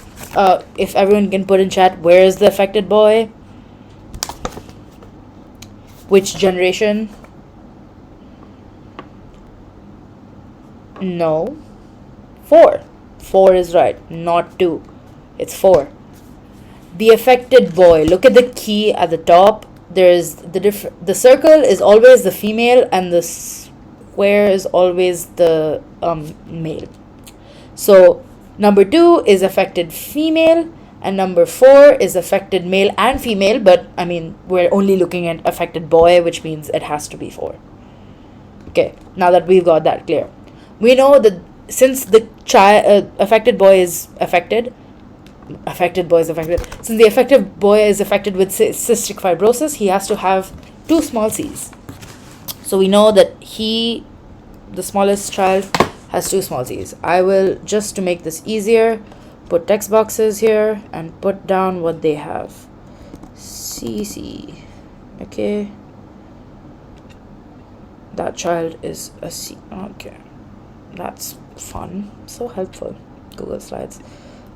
if everyone can put in chat, where is the affected boy? Which generation? No. 4. 4 is right, not 2. It's 4. The affected boy. Look at the key at the top. There's the circle is always the female and the square is always the male. So number 2 is affected female and number 4 is affected male and female, but I mean, we're only looking at affected boy, which means it has to be 4. Okay, now that we've got that clear, we know that since the affected boy is affected, since the affected boy is affected with cystic fibrosis, he has to have 2 small c's. So we know that the smallest child, has 2 small c's. I will, just to make this easier, put text boxes here and put down what they have. CC. Okay. That child is a C. Okay. That's fun. So helpful. Google Slides.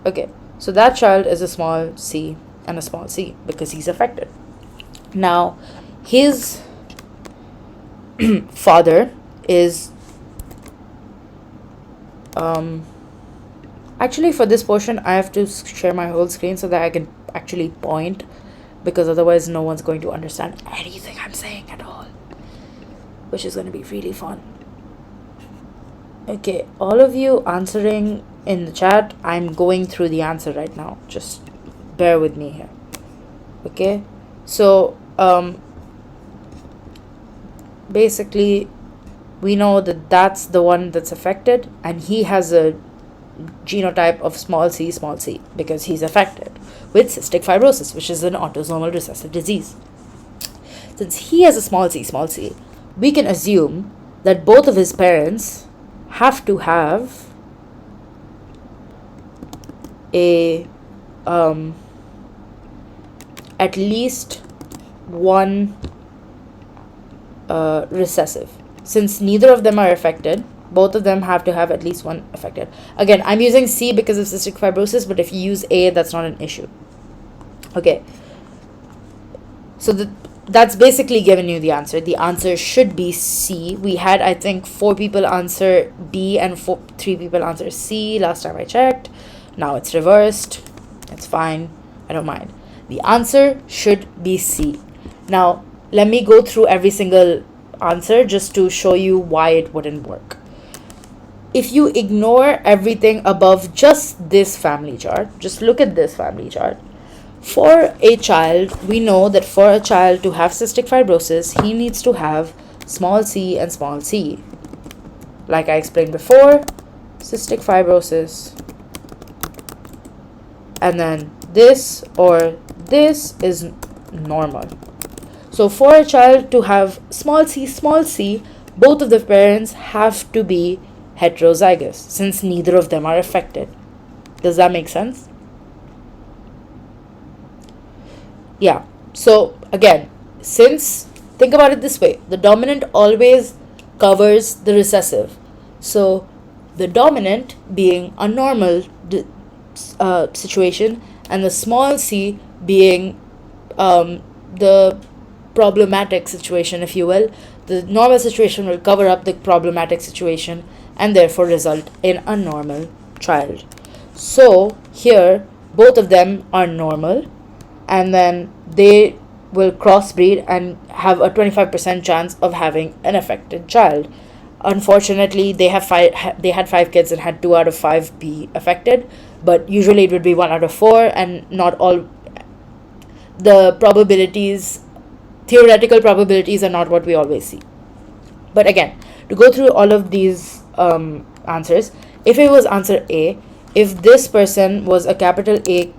Okay, so that child is a small c and a small c because he's affected. Now, his father is actually, for this portion I have to share my whole screen so that I can actually point, because otherwise no one's going to understand anything I'm saying at all, which is going to be really fun. Okay, all of you answering in the chat, I'm going through the answer right now, just bear with me here. Okay, so basically we know that that's the one that's affected, and he has a genotype of small c because he's affected with cystic fibrosis, which is an autosomal recessive disease. Since he has a small c, we can assume that both of his parents have to have a at least one recessive. Since neither of them are affected, both of them have to have at least one affected. Again, I'm using C because of cystic fibrosis, but if you use A, that's not an issue. Okay, so that's basically given you the answer. The answer should be C. We had, I think, 4 people answer B and 3 people answer C last time I checked. Now it's reversed. It's fine. I don't mind. The answer should be C. Now, let me go through every single answer just to show you why it wouldn't work. If you ignore everything above just this family chart, just look at this family chart. For a child, we know that for a child to have cystic fibrosis, he needs to have small c and small c. Like I explained before, cystic fibrosis, and then this or this is normal. So for a child to have small c, both of the parents have to be heterozygous, since neither of them are affected. Does that make sense? Yeah. So again, since, think about it this way, the dominant always covers the recessive. So the dominant being a normal situation, and the small c being the problematic situation, if you will. The normal situation will cover up the problematic situation and therefore result in a normal child. So here, both of them are normal, and then they will crossbreed and have a 25% chance of having an affected child. Unfortunately, they had 5 kids and had 2 out of 5 be affected, but usually it would be 1 out of 4, and not all the probabilities, theoretical probabilities, are not what we always see. But again, to go through all of these answers, if it was answer A, if this person was a capital C,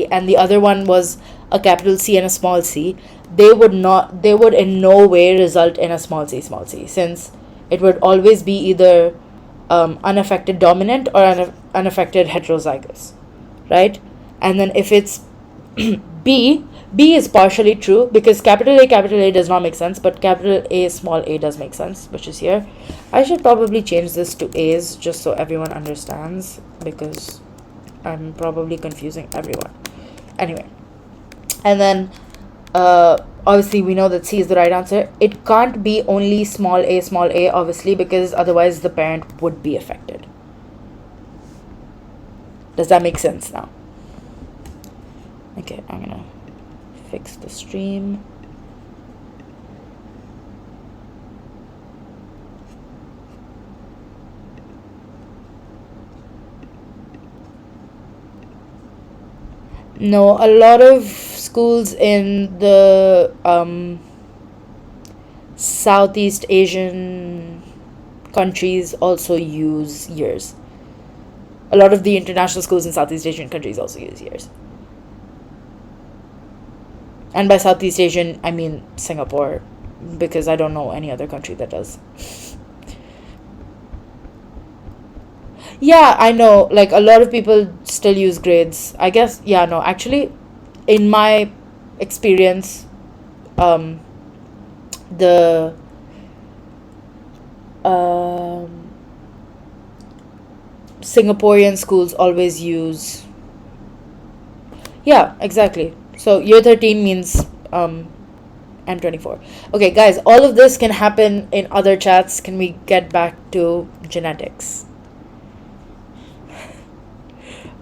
and the other one was a capital C and a small c, they would in no way result in a small c, since it would always be either unaffected dominant or unaffected heterozygous, right? And then if it's B is partially true, because capital A does not make sense, but capital A small a does make sense, which is here. I should probably change this to A's just so everyone understands, because I'm probably confusing everyone. Anyway, and then obviously we know that C is the right answer. It can't be only small a, obviously, because otherwise the parent would be affected. Does that make sense now? Okay, I'm gonna fix the stream. No, a lot of schools in the Southeast Asian countries also use years. A lot of the international schools in Southeast Asian countries also use years. And by Southeast Asian, I mean Singapore, because I don't know any other country that does. Yeah, I know, like a lot of people still use grades. I guess, yeah, no, actually, in my experience, the Um, Singaporean schools always use. Yeah, exactly. So year 13 means M24. Okay, guys, all of this can happen in other chats. Can we get back to genetics?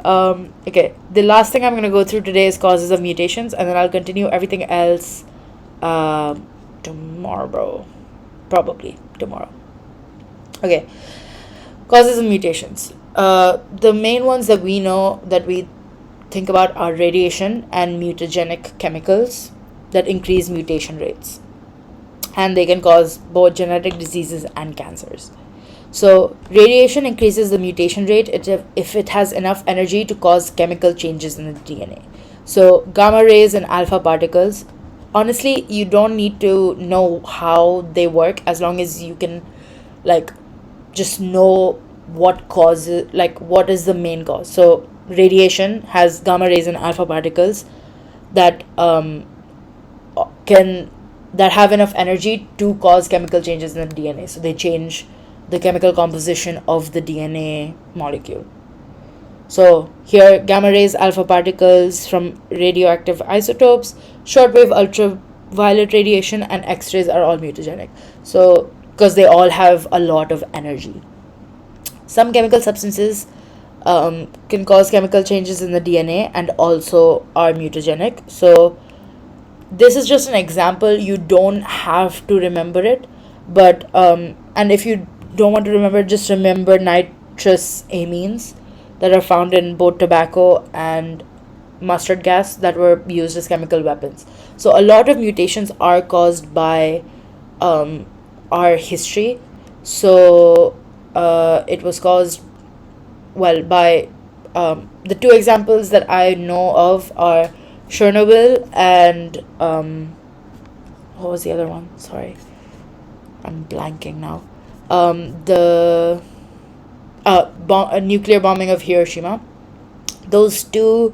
Okay, the last thing I'm going to go through today is causes of mutations, and then I'll continue everything else tomorrow. Probably tomorrow. Okay, causes of mutations. The main ones that we know that we think about are radiation and mutagenic chemicals that increase mutation rates. And they can cause both genetic diseases and cancers. So, radiation increases the mutation rate if it has enough energy to cause chemical changes in the DNA. So, gamma rays and alpha particles, honestly, you don't need to know how they work as long as you can, like, just know what causes, like, what is the main cause. So, radiation has gamma rays and alpha particles that can that have enough energy to cause chemical changes in the DNA. So they change the chemical composition of the DNA molecule. So here, gamma rays, alpha particles from radioactive isotopes, shortwave ultraviolet radiation, and X-rays are all mutagenic. So because they all have a lot of energy. Some chemical substances can cause chemical changes in the DNA and also are mutagenic. So this is just an example. You don't have to remember it, but and if you don't want to remember, just remember nitrous amines that are found in both tobacco and mustard gas that were used as chemical weapons. So a lot of mutations are caused by our history. So it was caused, well, by the two examples that I know of are Chernobyl and what was the other one? Sorry, I'm blanking now. The nuclear bombing of Hiroshima. Those two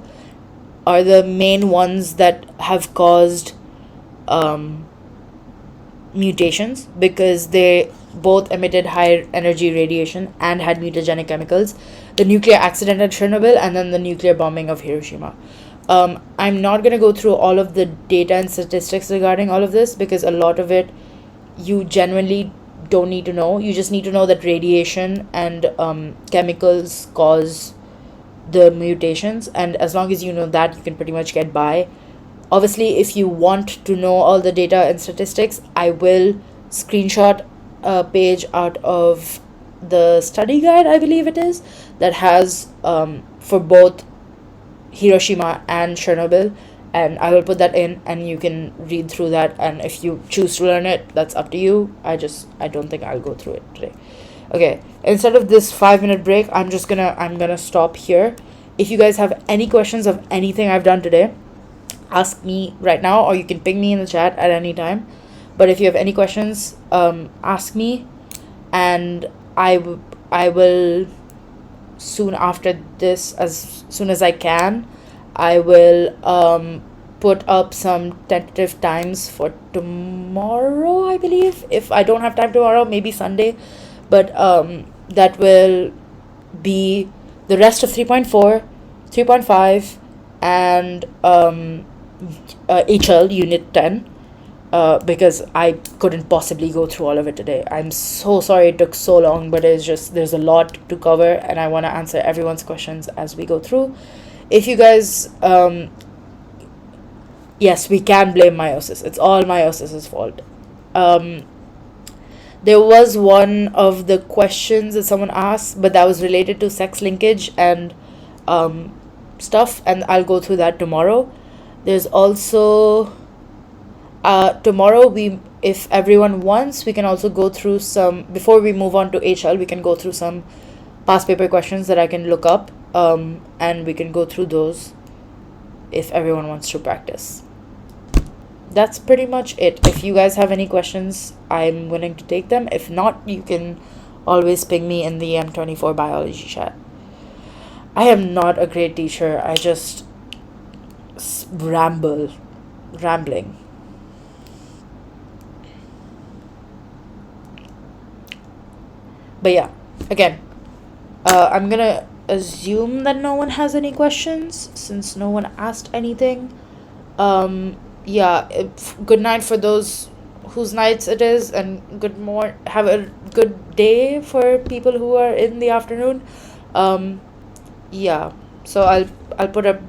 are the main ones that have caused mutations because they both emitted high energy radiation and had mutagenic chemicals. The nuclear accident at Chernobyl and then the nuclear bombing of Hiroshima. I'm not going to go through all of the data and statistics regarding all of this because a lot of it you genuinely don't need to know. You just need to know that radiation and chemicals cause the mutations, and as long as you know that, you can pretty much get by. Obviously, if you want to know all the data and statistics, I will screenshot a page out of the study guide, I believe it is, that has for both Hiroshima and Chernobyl, and I will put that in and you can read through that, and if you choose to learn it, that's up to you. I don't think I'll go through it today. Okay, instead of this 5-minute break, I'm gonna stop here. If you guys have any questions of anything I've done today, ask me right now, or you can ping me in the chat at any time. But if you have any questions, ask me, and I will soon after this, as soon as I can, I will put up some tentative times for tomorrow, I believe. If I don't have time tomorrow, maybe Sunday, but that will be the rest of 3.4, 3.5, and HL Unit 10, because I couldn't possibly go through all of it today. I'm so sorry it took so long, but it's just there's a lot to cover, and I want to answer everyone's questions as we go through. If you guys, yes, we can blame meiosis. It's all meiosis's fault. There was one of the questions that someone asked, but that was related to sex linkage and stuff, and I'll go through that tomorrow. There's also tomorrow, if everyone wants, we can also go through some, before we move on to HL, we can go through some past paper questions that I can look up, and we can go through those if everyone wants to practice. That's pretty much it. If you guys have any questions, I'm willing to take them. If not, you can always ping me in the M24 biology chat. I am not a great teacher. I just rambling. But yeah, again, I'm gonna assume that no one has any questions since no one asked anything. Yeah, good night for those whose nights it is, and have a good day for people who are in the afternoon. Yeah, so I'll put up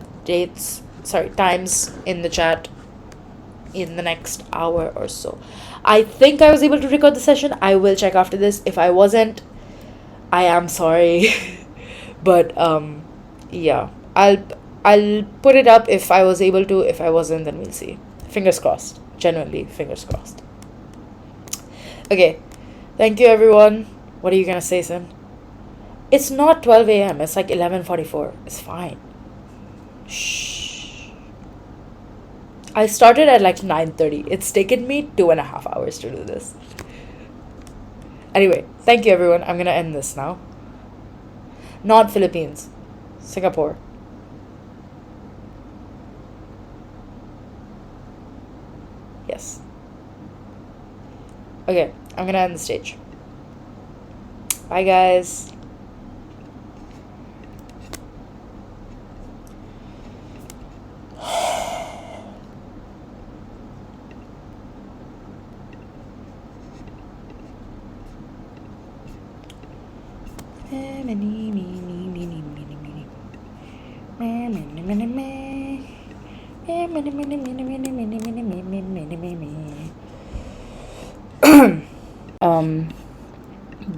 times in the chat in the next hour or so. I think I was able to record the session. I will check after this. If I wasn't, I am sorry. But yeah, I'll put it up if I was able to. If I wasn't, then we'll see. Fingers crossed. Genuinely, fingers crossed. Okay, thank you everyone. What are you gonna say, Sim? It's not 12 a.m. It's like 11:44. It's fine. Shh. I started at like 9:30. It's taken me 2.5 hours to do this. Anyway, thank you everyone. I'm gonna end this now. Not Philippines. Singapore. Yes. Okay, I'm gonna end the stage. Bye guys.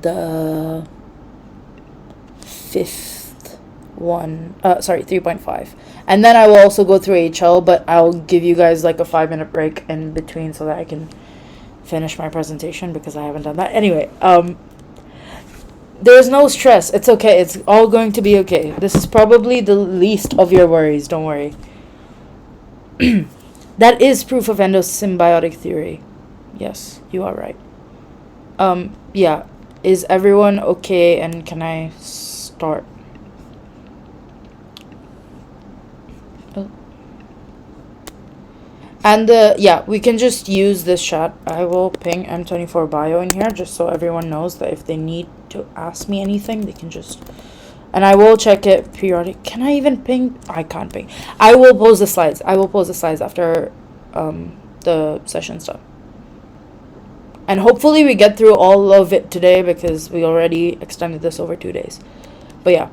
The fifth one, 3.5, and then I will also go through HL, but I'll give you guys like a 5-minute break in between so that I can finish my presentation because I haven't done that. Anyway, there's no stress. It's okay. It's all going to be okay. This is probably the least of your worries. Don't worry. That is proof of endosymbiotic theory. Yes, you are right. Yeah. Is everyone okay, and can I start? Oh. And yeah, we can just use this chat. I will ping M24 bio in here just so everyone knows that if they need to ask me anything, they can just... And I will check it periodic. Can I even ping? I can't ping. I will post the slides. I will post the slides after the session's done. And hopefully we get through all of it today because we already extended this over 2 days. But yeah.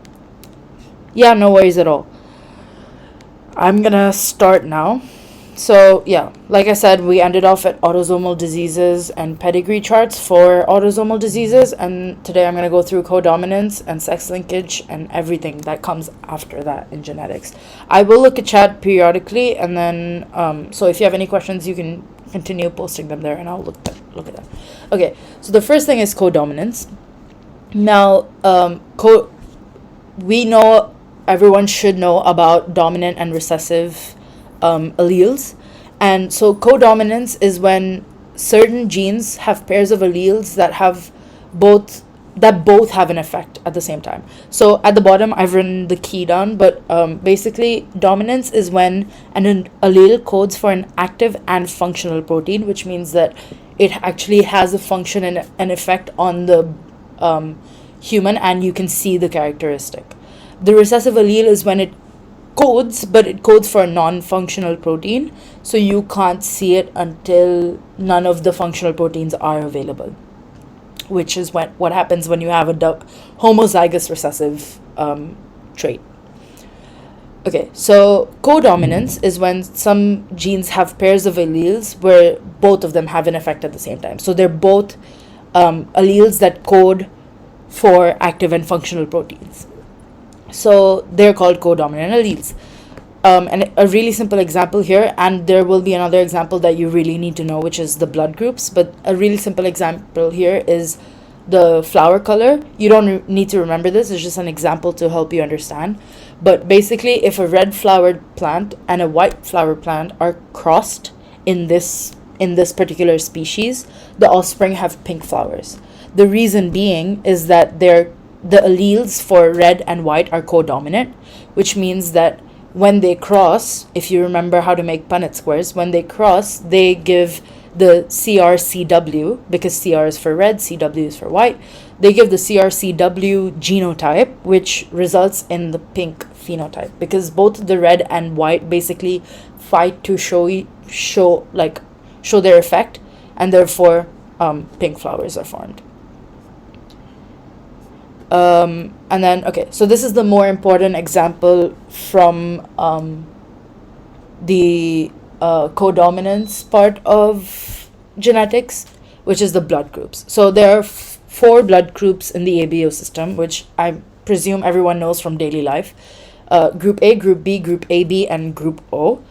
Yeah, no worries at all. I'm gonna start now. So yeah, like I said, we ended off at autosomal diseases and pedigree charts for autosomal diseases, and today I'm going to go through codominance and sex linkage and everything that comes after that in genetics. I will look at chat periodically, and then so if you have any questions, you can continue posting them there and I'll look at them. Okay, so the first thing is codominance. Now we know, everyone should know about dominant and recessive alleles, and so codominance is when certain genes have pairs of alleles that both have an effect at the same time. So at the bottom I've written the key down, but basically dominance is when an allele codes for an active and functional protein, which means that it actually has a function and an effect on the human, and you can see the characteristic. The recessive allele is when it codes, but it codes for a non-functional protein, so you can't see it until none of the functional proteins are available, which is what happens when you have a homozygous recessive trait. Okay, so codominance is when some genes have pairs of alleles where both of them have an effect at the same time. So they're both alleles that code for active and functional proteins. So they're called codominant alleles. And a really simple example here, and there will be another example that you really need to know, which is the blood groups, but a really simple example here is the flower color. You don't need to remember this, it's just an example to help you understand. But basically, if a red flowered plant and a white flower plant are crossed in this particular species, the offspring have pink flowers. The reason being is that the alleles for red and white are codominant, which means that when they cross, if you remember how to make Punnett squares, when they cross, they give the CRCW, because CR is for red, CW is for white. They give the CRCW genotype, which results in the pink phenotype, because both the red and white basically fight to show their effect, and therefore pink flowers are formed. And then, okay, so this is the more important example from the codominance part of genetics, which is the blood groups. So there are four blood groups in the ABO system, which I presume everyone knows from daily life. Group A, Group B, Group AB, and Group O.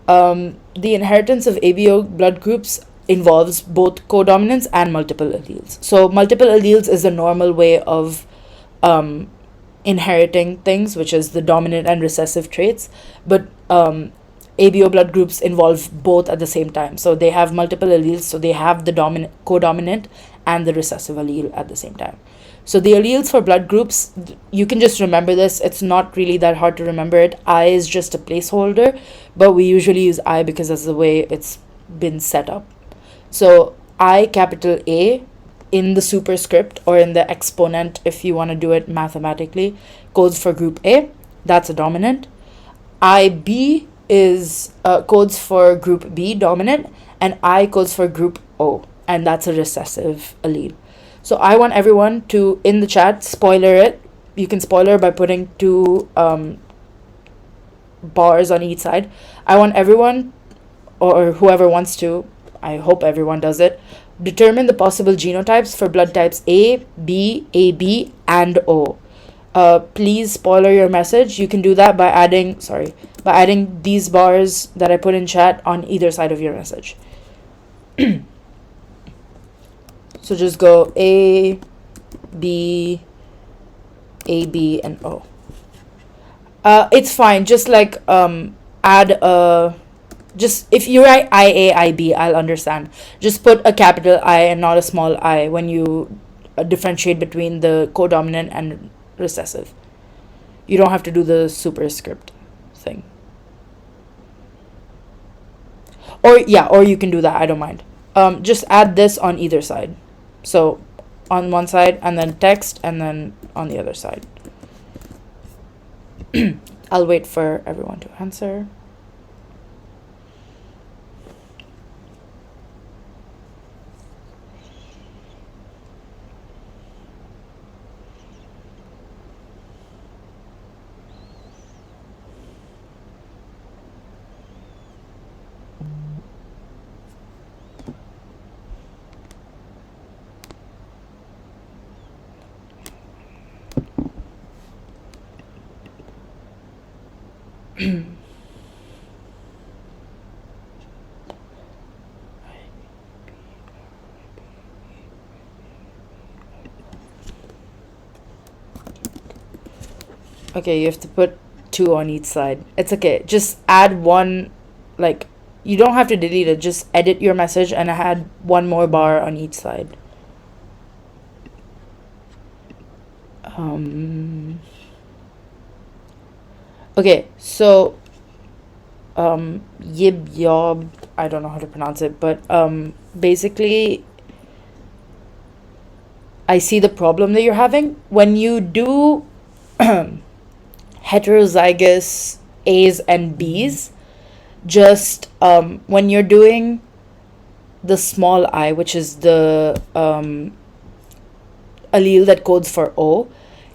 The inheritance of ABO blood groups involves both codominance and multiple alleles. So multiple alleles is the normal way of inheriting things, which is the dominant and recessive traits, but ABO blood groups involve both at the same time. So they have multiple alleles, so they have the codominant and the recessive allele at the same time. So the alleles for blood groups, you can just remember this. It's not really that hard to remember it. I is just a placeholder, but we usually use I because that's the way it's been set up. So I, capital A, in the superscript or in the exponent, if you want to do it mathematically, codes for group A. That's a dominant. IB is codes for group B, dominant, and I codes for group O, and that's a recessive allele. So I want everyone to, in the chat, spoiler it. You can spoiler by putting two bars on each side. I want everyone, or whoever wants to, I hope everyone does it, determine the possible genotypes for blood types A, B, AB, and O. Please spoiler your message. You can do that by adding these bars that I put in chat on either side of your message. So just go A, B, AB, and O. It's fine. Just like add a. Just if you write IA, IB, I'll understand. Just put a capital I and not a small I when you differentiate between the codominant and recessive. You don't have to do the superscript thing. Or you can do that. I don't mind. Just add this on either side. So on one side and then text and then on the other side. I'll wait for everyone to answer. Okay, you have to put two on each side. It's okay. Just add one, like, you don't have to delete it. Just edit your message and add one more bar on each side. Okay, so yib yob, I don't know how to pronounce it, but basically I see the problem that you're having when you do heterozygous A's and B's. Just when you're doing the small I, which is the allele that codes for O,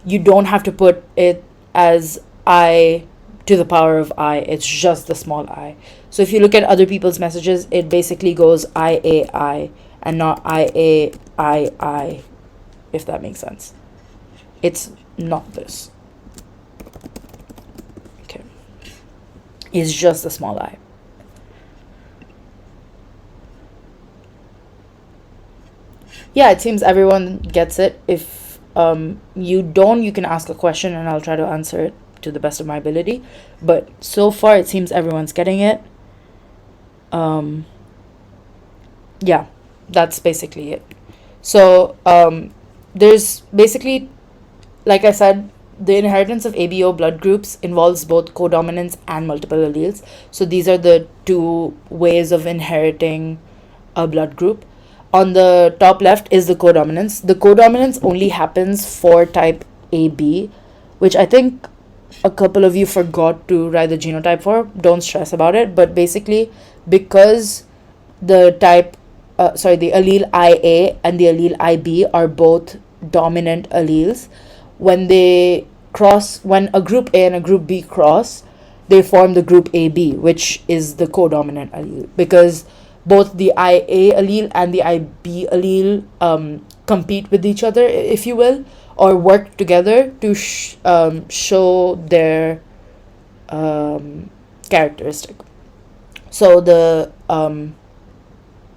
you don't have to put it as I to the power of I. It's just the small I. So if you look at other people's messages, it basically goes I and not I, if that makes sense. It's not this. Okay. It's just the small I. Yeah, it seems everyone gets it. If you don't, you can ask a question and I'll try to answer it to the best of my ability. But so far, it seems everyone's getting it. Yeah, that's basically it. So there's basically, like I said, the inheritance of ABO blood groups involves both codominance and multiple alleles. So these are the two ways of inheriting a blood group. On the top left is the codominance. The codominance only happens for type AB, which I think a couple of you forgot to write the genotype for. Don't stress about it. But basically, because the the allele IA and the allele IB are both dominant alleles, when they cross, when a group A and a group B cross, they form the group AB, which is the codominant allele, because both the IA allele and the IB allele compete with each other, if you will, or work together to show their characteristic. So the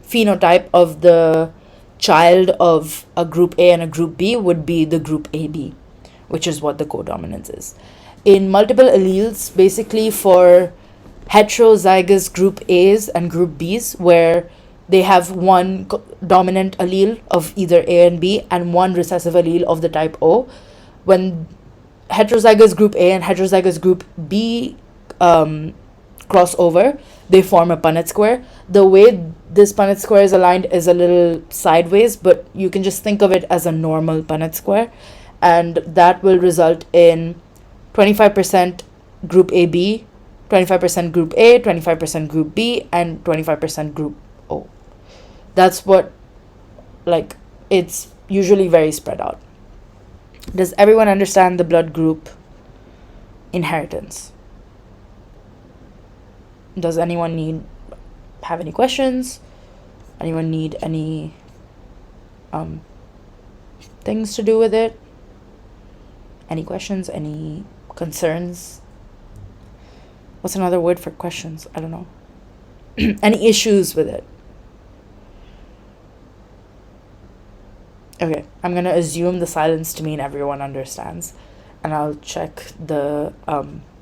phenotype of the child of a group A and a group B would be the group AB, which is what the codominance is. In multiple alleles, basically for heterozygous group A's and group B's, where they have one dominant allele of either A and B and one recessive allele of the type O, when heterozygous group A and heterozygous group B cross over, they form a Punnett square. The way this Punnett square is aligned is a little sideways, but you can just think of it as a normal Punnett square, and that will result in 25% group AB, 25% group A, 25% group B, and 25% group O. That's what, like, it's usually very spread out. Does everyone understand the blood group inheritance? Does anyone have any questions? Anyone need any things to do with it? Any questions? Any concerns? What's another word for questions? I don't know. Any issues with it? Okay, I'm gonna assume the silence to mean everyone understands, and I'll check the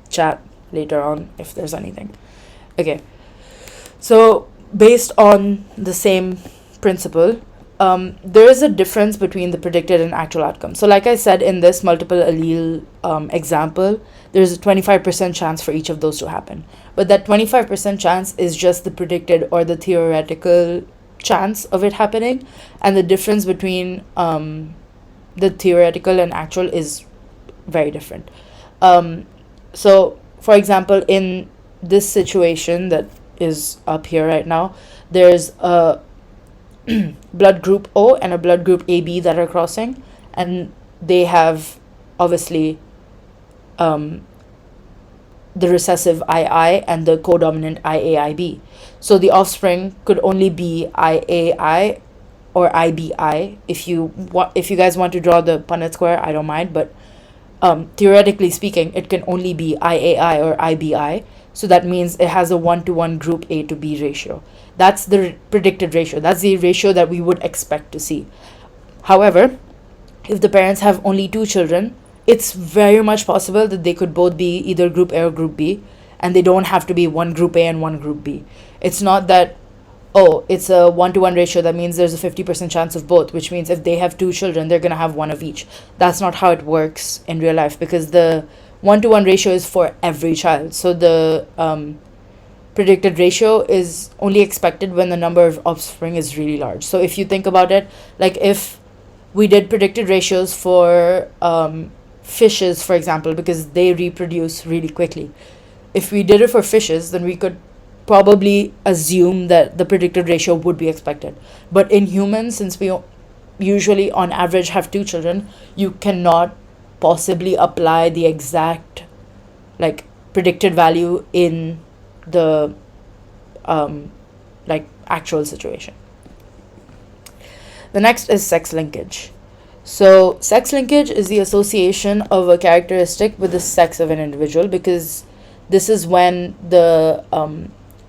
chat later on if there's anything. Okay, so based on the same principle, there is a difference between the predicted and actual outcome. So like I said, in this multiple allele example, there's a 25% chance for each of those to happen. But that 25% chance is just the predicted or the theoretical chance of it happening. And the difference between the theoretical and actual is very different. So, for example, in this situation that is up here right now, there's a blood group O and a blood group AB that are crossing, and they have obviously the recessive II and the codominant IAIB. So the offspring could only be IAI or IBI. If you guys want to draw the Punnett square, I don't mind, but theoretically speaking, it can only be IAI or IBI. So that means it has a 1-to-1 group A to B ratio. That's the predicted ratio. That's the ratio that we would expect to see. However, if the parents have only 2 children, it's very much possible that they could both be either group A or group B, and they don't have to be one group A and one group B. It's not that, oh, it's a 1-to-1 ratio, that means there's a 50% chance of both, which means if they have 2 children, they're going to have one of each. That's not how it works in real life, because the 1-to-1 ratio is for every child. So the predicted ratio is only expected when the number of offspring is really large. So if you think about it, like if we did predicted ratios for fishes, for example, because they reproduce really quickly. If we did it for fishes, then we could probably assume that the predicted ratio would be expected. But in humans, since we usually on average have 2 children, you cannot possibly apply the exact like predicted value in the like actual situation. The next is sex linkage. So sex linkage is the association of a characteristic with the sex of an individual, because this is when the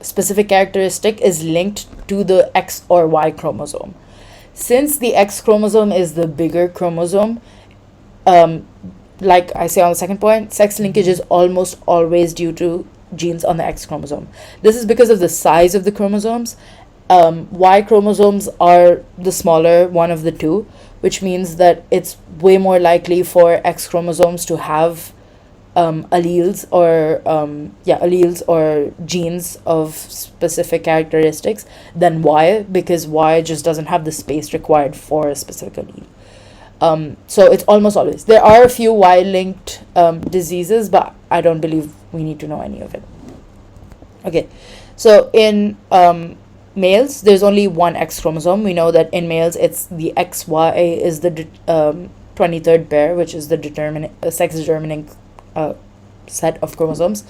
specific characteristic is linked to the X or Y chromosome. Since the X chromosome is the bigger chromosome, like I say on the second point, sex linkage is almost always due to genes on the X chromosome. This is because of the size of the chromosomes. Y chromosomes are the smaller one of the two, which means that it's way more likely for X chromosomes to have alleles or alleles or genes of specific characteristics than Y, because Y just doesn't have the space required for a specific allele. So it's almost always. There are a few Y-linked diseases, but I don't believe we need to know any of it. Okay, so in males, there's only one X chromosome. We know that in males, it's the XY is the 23rd pair, which is the sex determining set of chromosomes.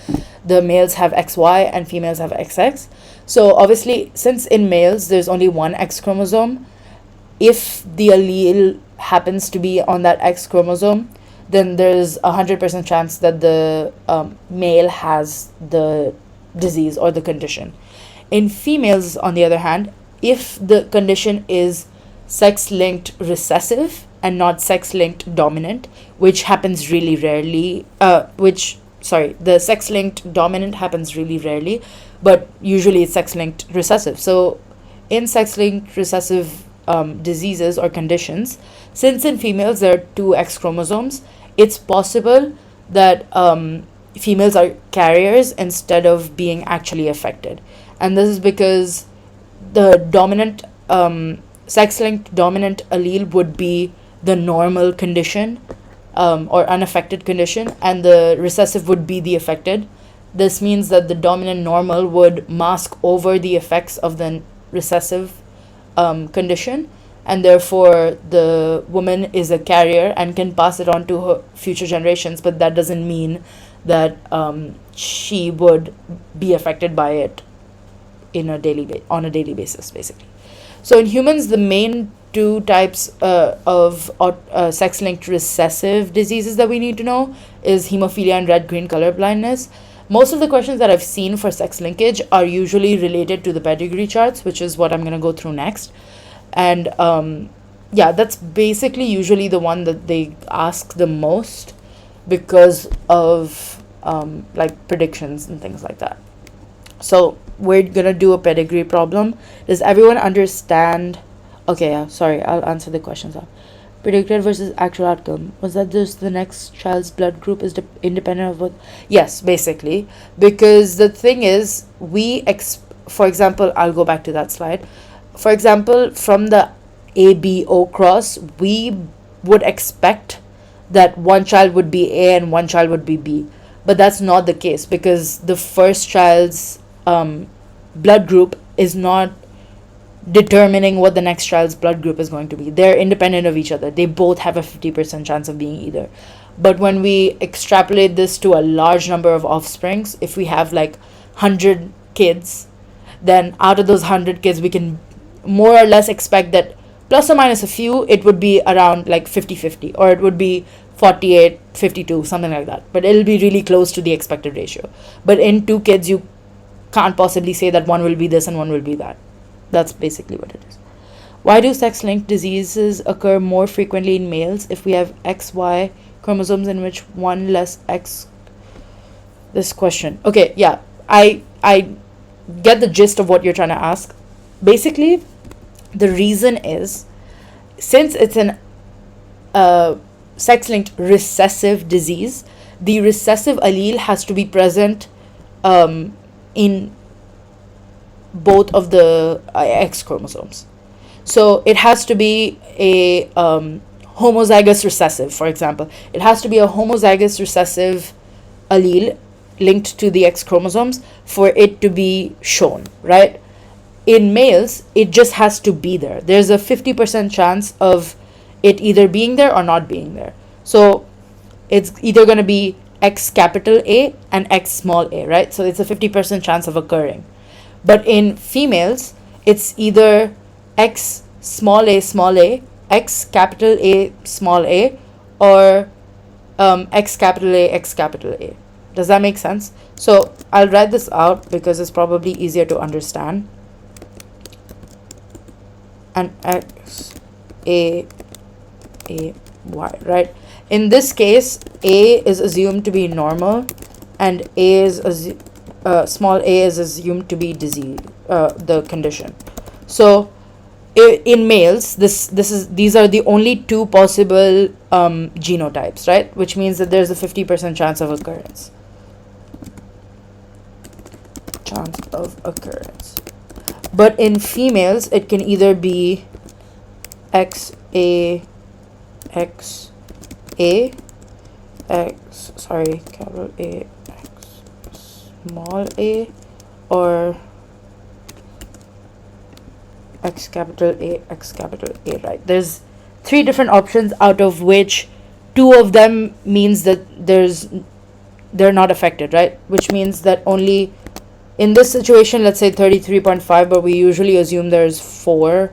The males have XY and females have XX. So obviously, since in males there's only one X chromosome, if the allele happens to be on that X chromosome, then there's 100% chance that the male has the disease or the condition. In females, on the other hand, if the condition is sex-linked recessive and not sex-linked dominant, which happens really rarely, the sex-linked dominant happens really rarely, but usually it's sex-linked recessive. So in sex-linked recessive diseases or conditions, since in females there are two X chromosomes, it's possible that females are carriers instead of being actually affected. And this is because the dominant sex-linked dominant allele would be the normal condition or unaffected condition, and the recessive would be the affected. This means that the dominant normal would mask over the effects of the recessive condition, and therefore the woman is a carrier and can pass it on to her future generations, but that doesn't mean that she would be affected by it on a daily basis, basically. So in humans, the main two types of sex-linked recessive diseases that we need to know is hemophilia and red-green color blindness. Most of the questions that I've seen for sex linkage are usually related to the pedigree charts, which is what I'm going to go through next. And that's basically usually the one that they ask the most because of like predictions and things like that. So we're going to do a pedigree problem. Does everyone understand? Okay, yeah, sorry, I'll answer the questions now. Predicted versus actual outcome. Was that just the next child's blood group is independent of what? Yes, basically. Because the thing is, for example, I'll go back to that slide. For example, from the ABO cross, we would expect that one child would be A and one child would be B. But that's not the case, because the first child's blood group is not determining what the next child's blood group is going to be. They're independent of each other. They both have a 50% chance of being either. But when we extrapolate this to a large number of offsprings, if we have like 100 kids, then out of those 100 kids, we can more or less expect that plus or minus a few, it would be around like 50-50, or it would be 48-52, something like that. But it'll be really close to the expected ratio. But in two kids, you can't possibly say that one will be this and one will be that. That's basically what it is. Why do sex-linked diseases occur more frequently in males if we have XY chromosomes in which one less X? This question. Okay, yeah, I get the gist of what you're trying to ask. Basically, the reason is, since it's an sex-linked recessive disease, the recessive allele has to be present in both of the X chromosomes. So it has to be a homozygous recessive, for example. It has to be a homozygous recessive allele linked to the X chromosomes for it to be shown, right? In males, it just has to be there. There's a 50% chance of it either being there or not being there. So it's either going to be X capital A and X small a, right? So it's a 50% chance of occurring. But in females, it's either X small a, X capital A small a, or X capital A. Does that make sense? So I'll write this out because it's probably easier to understand. And X, A, Y, right? In this case, A is assumed to be normal, and A is small a is assumed to be disease, the condition. So in males, these are the only two possible genotypes, right? Which means that there's a 50% chance of occurrence. But in females, it can either be XA, capital A, X, small a, or X capital A, right? There's three different options, out of which two of them means that they're not affected, right? Which means that only in this situation, let's say 33.5, but we usually assume there's 4,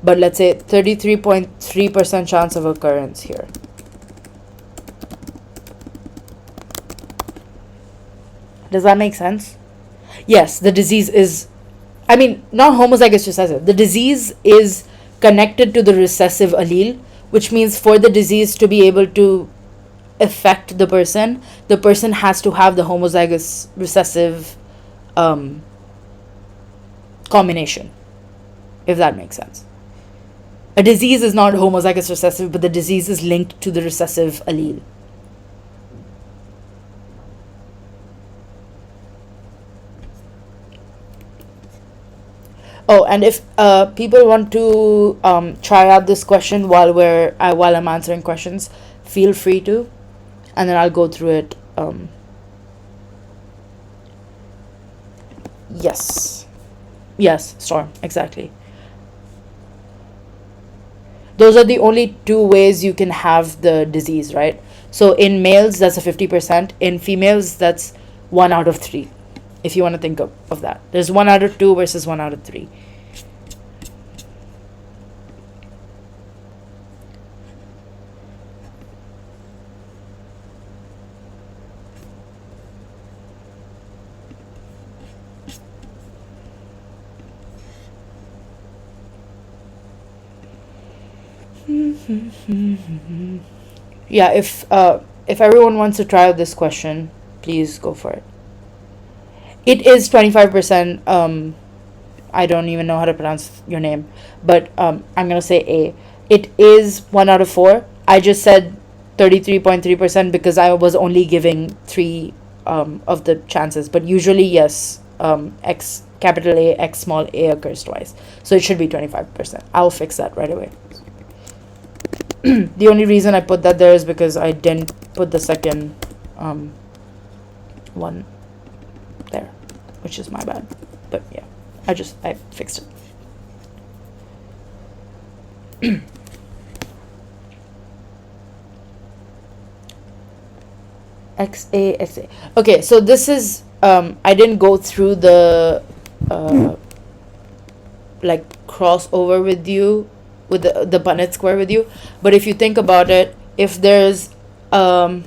but let's say 33.3% chance of occurrence here. Does that make sense? Yes, the disease is, not homozygous recessive. The disease is connected to the recessive allele, which means for the disease to be able to affect the person has to have the homozygous recessive combination, if that makes sense. A disease is not homozygous recessive, but the disease is linked to the recessive allele. Oh, and if people want to try out this question while I'm answering questions, feel free to, and then I'll go through it. Yes, Storm, exactly. Those are the only two ways you can have the disease, right? So in males, that's a 50%. In females, that's 1 out of 3. If you want to think of that. There's 1 out of 2 versus 1 out of 3. Yeah, if everyone wants to try out this question, please go for it. It is 25%. I don't even know how to pronounce your name, but I'm gonna say A. It is 1 out of 4. I just said 33.3% because I was only giving 3 of the chances, but usually yes, X capital A, X small a occurs twice, so it should be 25%. I'll fix that right away. The only reason I put that there is because I didn't put the second one there, which is my bad. But yeah, I fixed it. XA. Okay, so this is I didn't go through the like crossover with you, with the Punnett square with you, but if you think about it, if there's one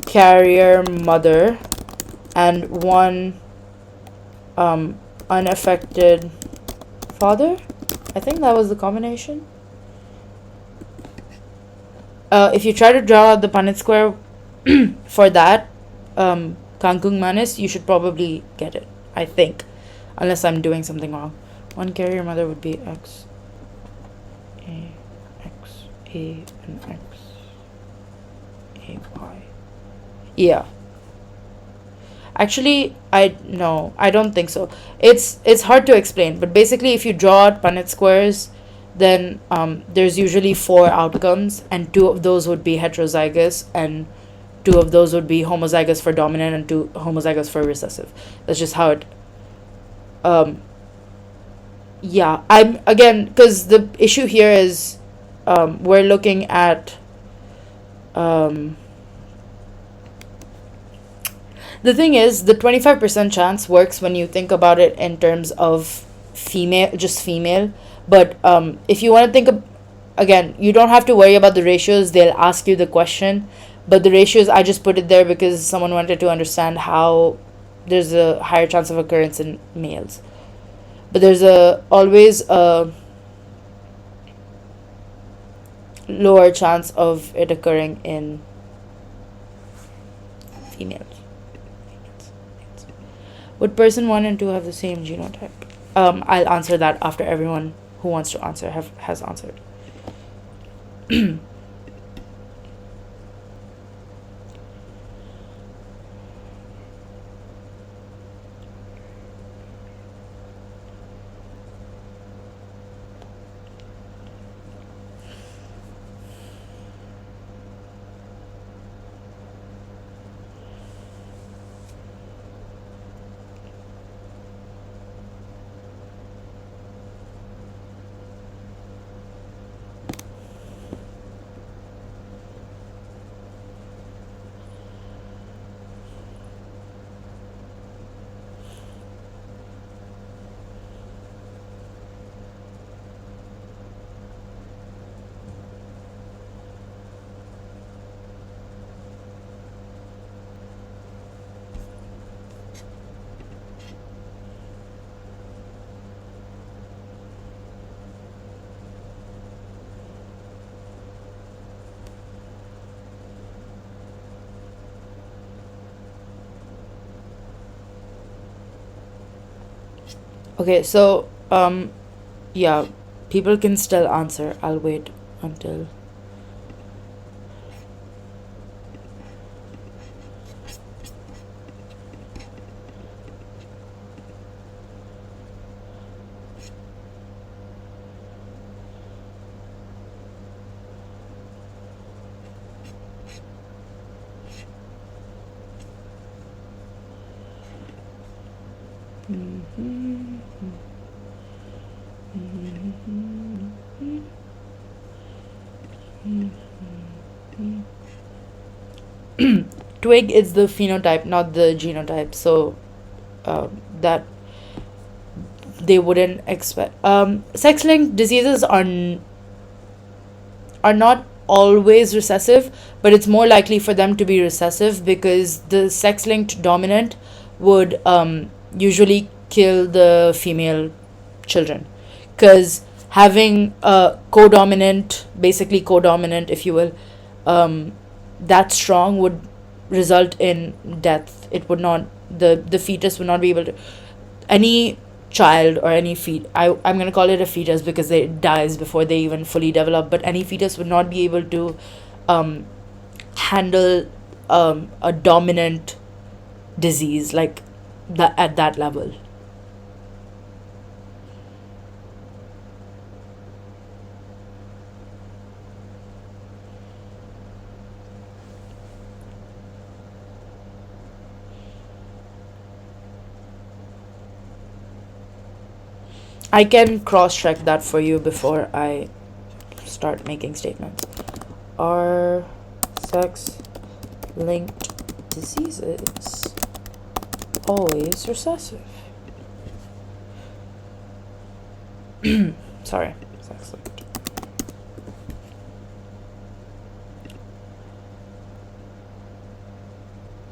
carrier mother and one unaffected father, I think that was the combination. If you try to draw out the Punnett square for that Kangkung Manis, you should probably get it, I think, unless I'm doing something wrong. One carrier mother would be X A, and X A Y. Yeah. Actually, I don't think so. It's hard to explain, but basically, if you draw out Punnett squares, then there's usually 4 outcomes, and 2 of those would be heterozygous, and 2 of those would be homozygous for dominant, and 2 homozygous for recessive. That's just how it. Yeah, I'm again, because the issue here is we're looking at the thing is, the 25% chance works when you think about it in terms of female. But if you want to think of, again, you don't have to worry about the ratios. They'll ask you the question. But the ratios, I just put it there because someone wanted to understand how there's a higher chance of occurrence in males. But there's always a lower chance of it occurring in females. Would person 1 and 2 have the same genotype? I'll answer that after everyone who wants to answer has answered. Okay, so yeah, people can still answer. I'll wait until. Twig is the phenotype, not the genotype, so that they wouldn't expect. Sex-linked diseases are not always recessive, but it's more likely for them to be recessive because the sex-linked dominant would usually kill the female children, because having a co-dominant, basically co-dominant, if you will, that strong would result in death. It would not, the fetus would not be able to, any child or any I'm going to call it a fetus because it dies before they even fully develop, but any fetus would not be able to um, handle a dominant disease like that at that level. I can cross check that for you before I start making statements. Are sex linked diseases always recessive? Sorry, sex linked.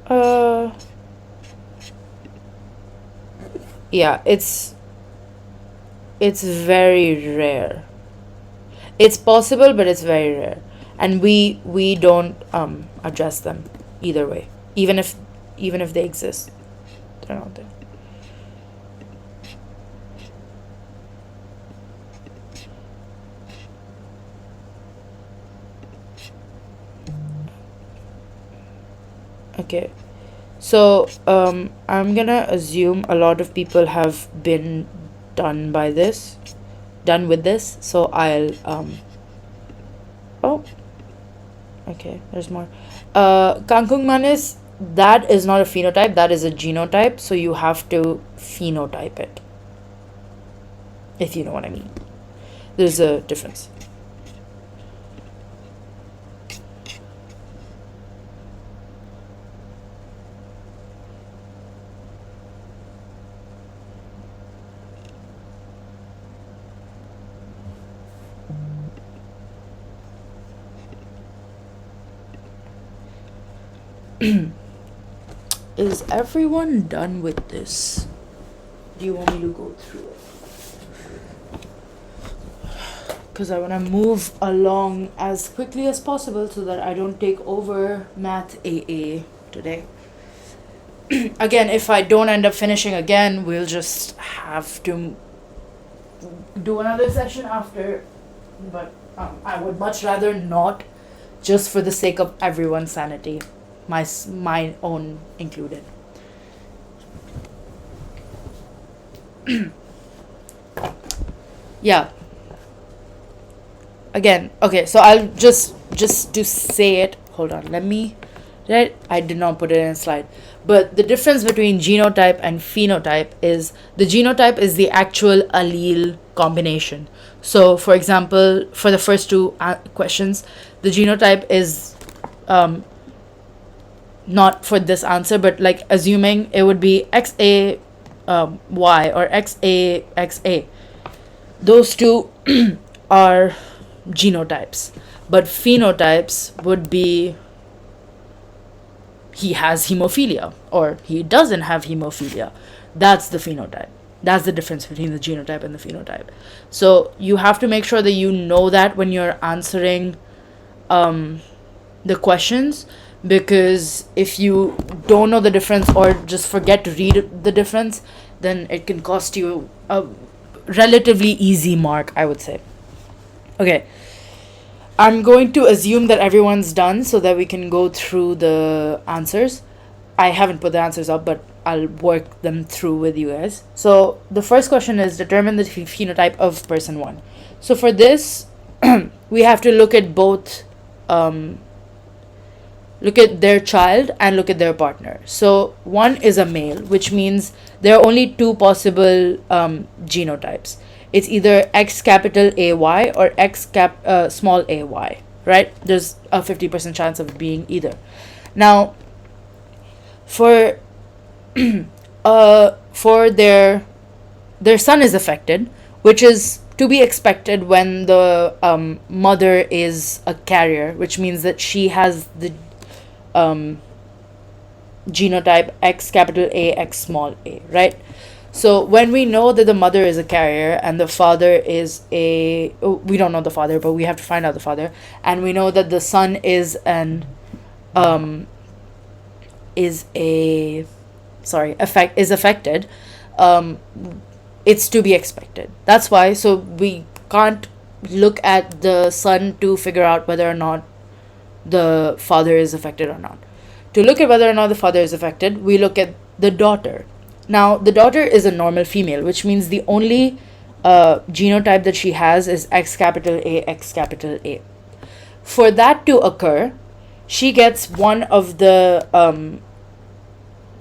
Uh, yeah, it's very rare. It's possible, but it's very rare, and we don't address them either way. Even if they exist, they're not there. Okay, so I'm gonna assume a lot of people have been done by this, done with this. So I'll oh, okay, there's more. Kangkung manis, that is not a phenotype, that is a genotype, so you have to phenotype it, if you know what I mean. There's a difference. Is everyone done with this? Do you want me to go through it? Because I want to move along as quickly as possible so that I don't take over math AA today. Again, if I don't end up finishing again, we'll just have to do another session after, but I would much rather not, just for the sake of everyone's sanity, my own included. Yeah. Again, okay, so I'll just to say it. Hold on, let me. Right, I did not put it in a slide. But the difference between genotype and phenotype is the genotype is the actual allele combination. So, for example, for the first two questions, the genotype is not for this answer, but like assuming it would be XA Y or XA XA. Those two are genotypes, but phenotypes would be he has hemophilia or he doesn't have hemophilia. That's the phenotype. That's the difference between the genotype and the phenotype. So you have to make sure that you know that when you're answering the questions, because if you don't know the difference or just forget to read the difference, then it can cost you a relatively easy mark, I would say. Okay. I'm going to assume that everyone's done so that we can go through the answers. I haven't put the answers up, but I'll work them through with you guys. So the first question is determine the phenotype of person 1. So for this, we have to look at both, look at their child and look at their partner. So 1 is a male, which means there are only 2 possible genotypes. It's either X capital AY or X small AY, right? There's a 50% chance of it being either. Now, for their son is affected, which is to be expected when the mother is a carrier, which means that she has the genotype X capital A, X small a, right? So when we know that the mother is a carrier and the father is we don't know the father, but we have to find out the father, and we know that the son is affected, it's to be expected. That's why, so we can't look at the son to figure out whether or not the father is affected or not. To look at whether or not the father is affected, we look at the daughter. Now, the daughter is a normal female, which means the only genotype that she has is X capital A, X capital A. For that to occur, she gets one of the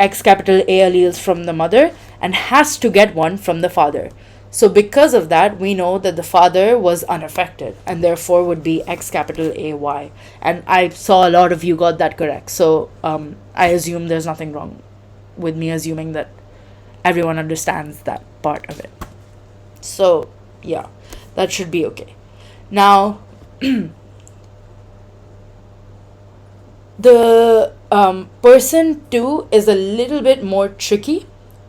X capital A alleles from the mother and has to get one from the father. So because of that, we know that the father was unaffected and therefore would be X capital AY. And I saw a lot of you got that correct. So I assume there's nothing wrong with me assuming that everyone understands that part of it. So yeah, that should be okay. Now, the person 2 is a little bit more tricky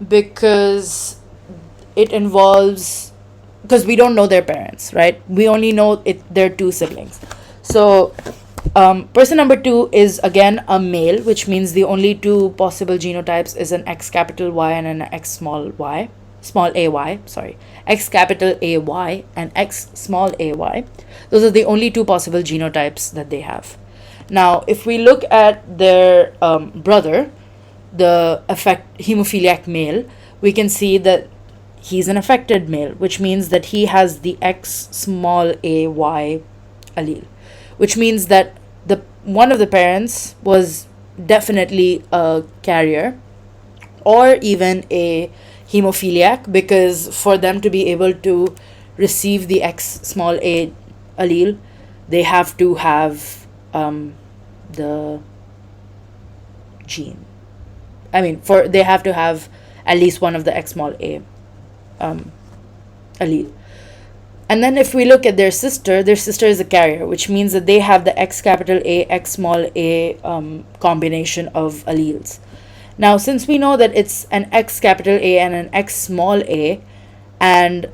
because it involves, because we don't know their parents, right? We only know they're 2 siblings. So person number 2 is again a male, which means the only 2 possible genotypes is an X capital Y and an X small ay, sorry. X capital AY and X small ay. Those are the only 2 possible genotypes that they have. Now, if we look at their brother, the hemophiliac male, we can see that he's an affected male, which means that he has the X small ay allele, which means that one of the parents was definitely a carrier or even a hemophiliac, because for them to be able to receive the X small a allele, they have to have the gene. I mean, they have to have at least one of the X small a allele. And then if we look at their sister is a carrier, which means that they have the X capital A, X small a combination of alleles. Now, since we know that it's an X capital A and an X small a, and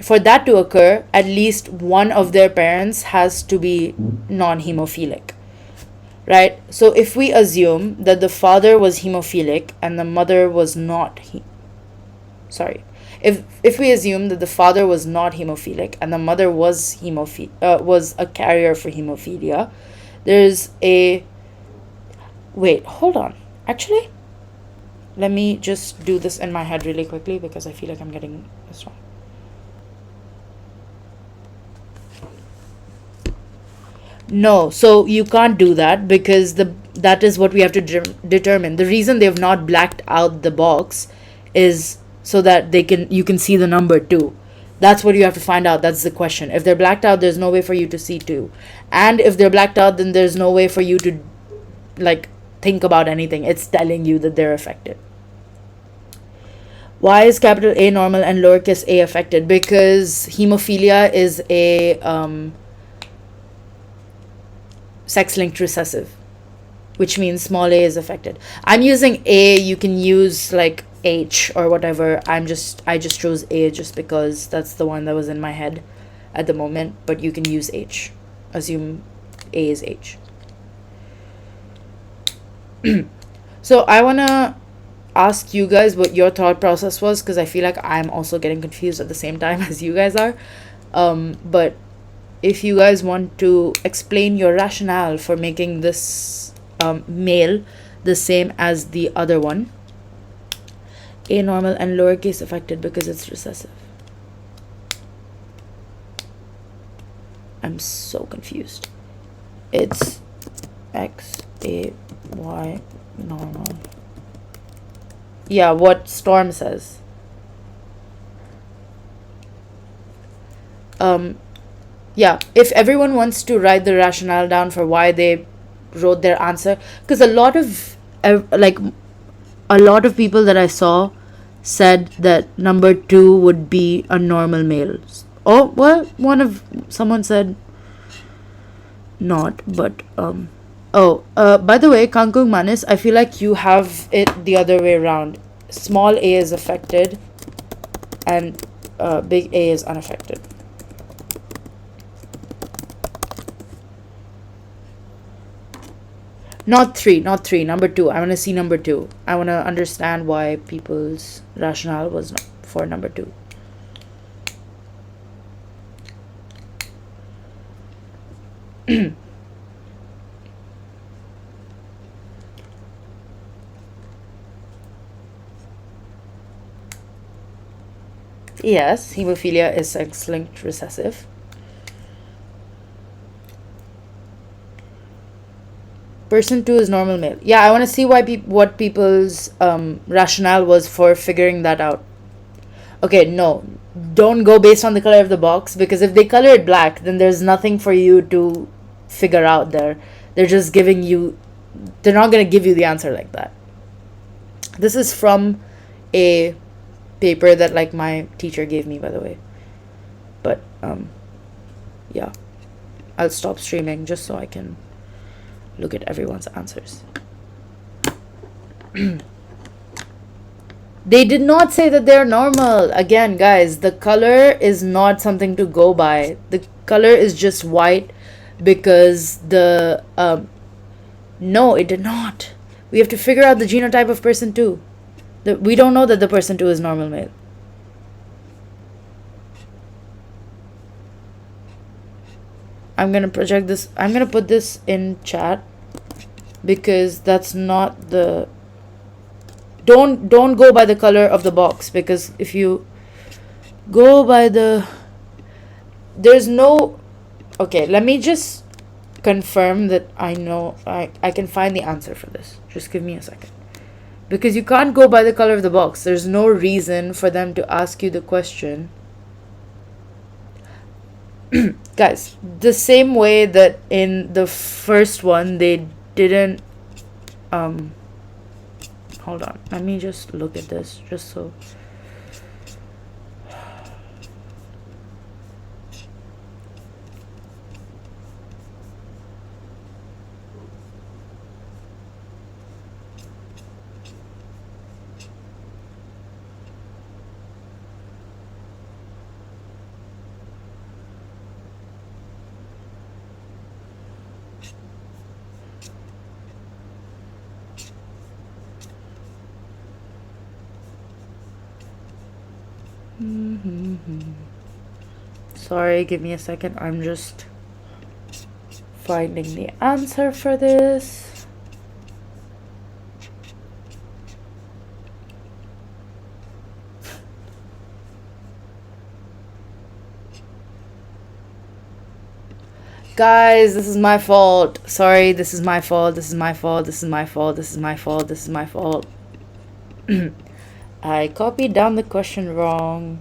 for that to occur, at least one of their parents has to be non-hemophilic, right? So if we assume that the father was hemophilic and the mother was not, If we assume that the father was not hemophilic and the mother was a carrier for hemophilia, there's a wait, hold on. Actually, let me just do this in my head really quickly because I feel like I'm getting this wrong. No, so you can't do that because that is what we have to determine. The reason they've not blacked out the box is so that you can see the number 2. That's what you have to find out. That's the question. If they're blacked out, there's no way for you to see 2. And if they're blacked out, then there's no way for you to like think about anything. It's telling you that they're affected. Why is capital A normal and lowercase a affected? Because hemophilia is a sex-linked recessive, which means small a is affected. I'm using A, you can use like H or whatever. I just chose A just because that's the one that was in my head at the moment, but you can use H. Assume A is H. So I want to ask you guys what your thought process was, because I feel like I'm also getting confused at the same time as you guys are. But if you guys want to explain your rationale for making this male the same as the other one, A normal and lowercase affected because it's recessive. I'm so confused. It's X, A, Y, normal. Yeah, what Storm says. Yeah, if everyone wants to write the rationale down for why they wrote their answer, because a lot of people that I saw said that number 2 would be a normal male. Oh, well, someone said not, but by the way, Kangkung Manis, I feel like you have it the other way around. Small a is affected and big A is unaffected. Not three, number 2. I want to see number 2. I want to understand why people's rationale was for number 2. Yes, hemophilia is X-linked recessive. Person 2 is normal male. Yeah, I want to see what people's rationale was for figuring that out. Okay, no. Don't go based on the color of the box, because if they color it black, then there's nothing for you to figure out there. They're just giving you... They're not going to give you the answer like that. This is from a paper that like my teacher gave me, by the way. But, yeah. I'll stop streaming just so I can look at everyone's answers. They did not say that they're normal. Again, guys, the color is not something to go by. The color is just white because the... no, it did not. We have to figure out the genotype of person 2. We don't know that the person 2 is normal male. I'm going to project this. I'm going to put this in chat because that's not the... Don't go by the color of the box, because if you go by the... There's no... Okay, let me just confirm that I know I can find the answer for this. Just give me a second. Because you can't go by the color of the box. There's no reason for them to ask you the question. Guys, the same way that in the first one they didn't... Hold on. Let me just look at this just so... Sorry, give me a second. I'm just finding the answer for this. Guys, this is my fault. Sorry, this is my fault. This is my fault. This is my fault. This is my fault. This is my fault. I copied down the question wrong.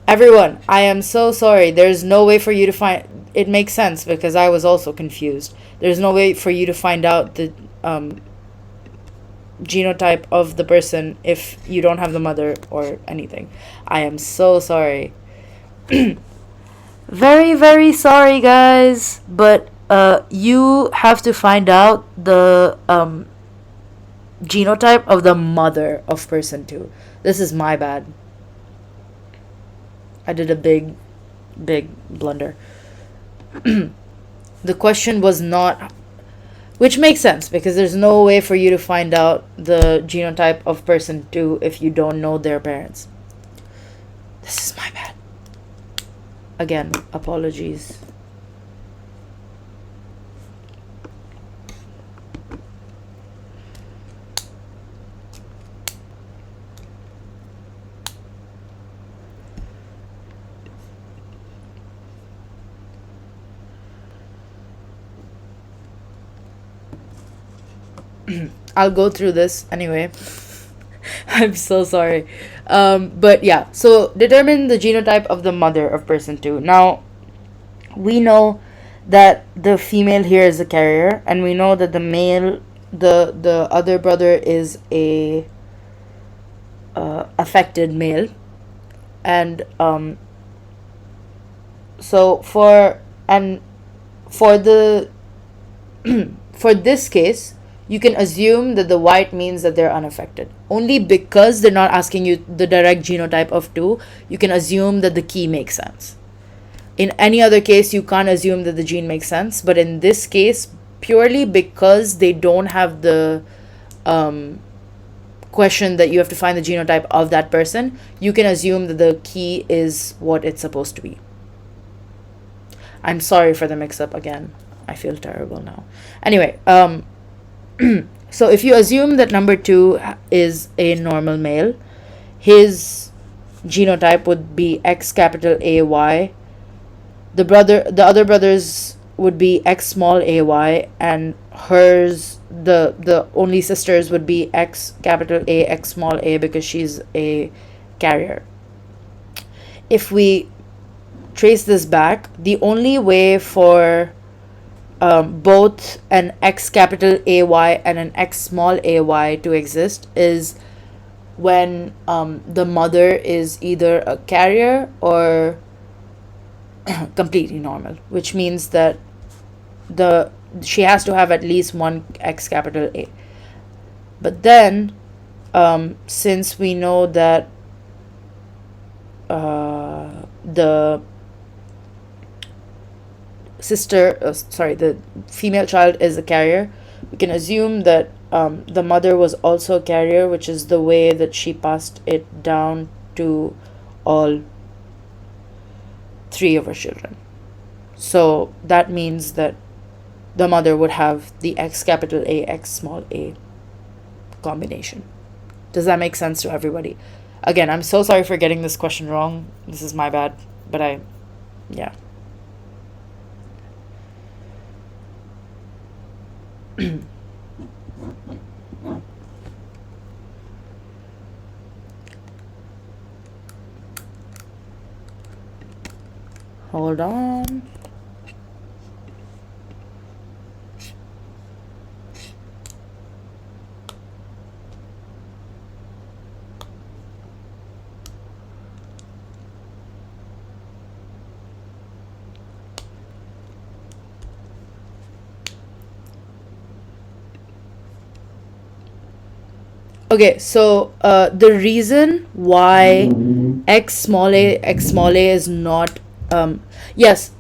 Everyone, I am so sorry. There's no way for you to find... It makes sense because I was also confused. There's no way for you to find out the genotype of the person if you don't have the mother or anything. I am so sorry. Very, very sorry, guys. But you have to find out the genotype of the mother of person 2. This is my bad. I did a big blunder. The question was not... Which makes sense, because there's no way for you to find out the genotype of person 2 if you don't know their parents. This is my bad. Again, apologies. I'll go through this anyway. I'm so sorry. But yeah, so determine the genotype of the mother of person 2. Now, we know that the female here is a carrier, and we know that the male, the other brother is a affected male. And so for the for this case, you can assume that the white means that they're unaffected. Only because they're not asking you the direct genotype of 2, you can assume that the key makes sense. In any other case, you can't assume that the gene makes sense. But in this case, purely because they don't have the question that you have to find the genotype of that person, you can assume that the key is what it's supposed to be. I'm sorry for the mix-up again. I feel terrible now. Anyway, so if you assume that number 2 is a normal male, his genotype would be X capital AY. The other brother's would be X small ay, and hers, the only sister's, would be X capital A, X small a, because she's a carrier. If we trace this back, the only way for both an X capital AY and an X small ay to exist is when the mother is either a carrier or completely normal, which means that she has to have at least one X capital A. But then, since we know that the female child is a carrier, we can assume that the mother was also a carrier, which is the way that she passed it down to all 3 of her children. So that means that the mother would have the X capital A, X small a combination. Does that make sense to everybody? Again, I'm so sorry for getting this question wrong. This is my bad, but yeah. Hold on. Okay, so the reason why X small a is not Yes,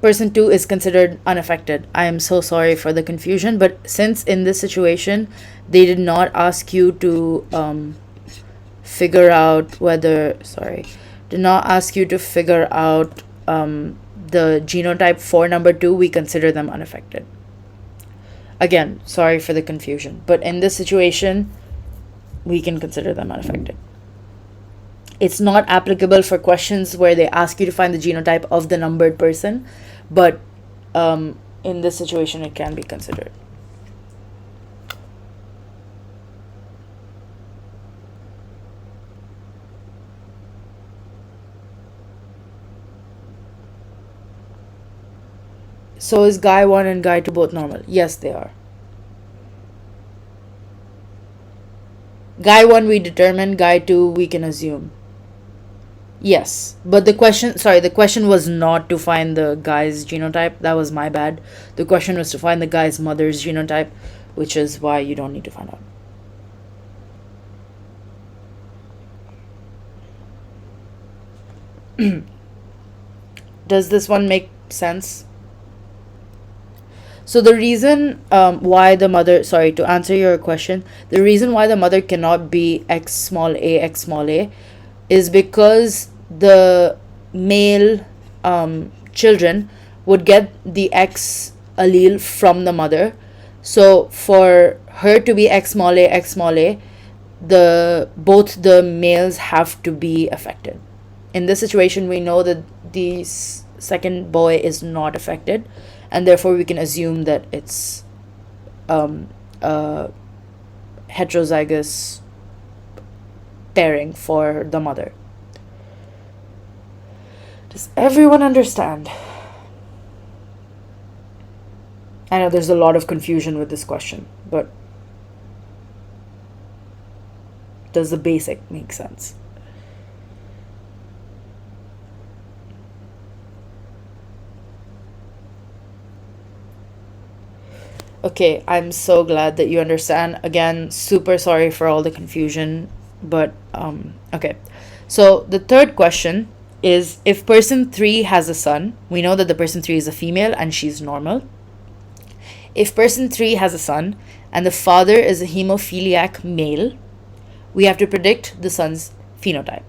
person 2 is considered unaffected. I am so sorry for the confusion, but since in this situation they did not ask you to figure out whether, sorry, did not ask you to figure out the genotype for number 2, we consider them unaffected. Again, sorry for the confusion, but in this situation we can consider them unaffected. It's not applicable for questions where they ask you to find the genotype of the numbered person, but in this situation it can be considered. So is guy 1 and guy 2 both normal? Yes, they are. Guy 1 we determine, guy 2 we can assume. Yes, but the question was not to find the guy's genotype. That was my bad. The question was to find the guy's mother's genotype, which is why you don't need to find out. Does this one make sense? So the reason why the mother, sorry, to answer your question, the reason why the mother cannot be X small a is because the male children would get the X allele from the mother. So for her to be X small a, both the males have to be affected. In this situation, we know that the second boy is not affected, and therefore we can assume that it's heterozygous pairing for the mother. Does everyone understand? I know there's a lot of confusion with this question, but does the basic make sense? Okay, I'm so glad that you understand. Again, super sorry for all the confusion, but okay. So the third question is, if person 3 has a son, we know that the person 3 is a female and she's normal. If person 3 has a son and the father is a hemophiliac male, we have to predict the son's phenotype.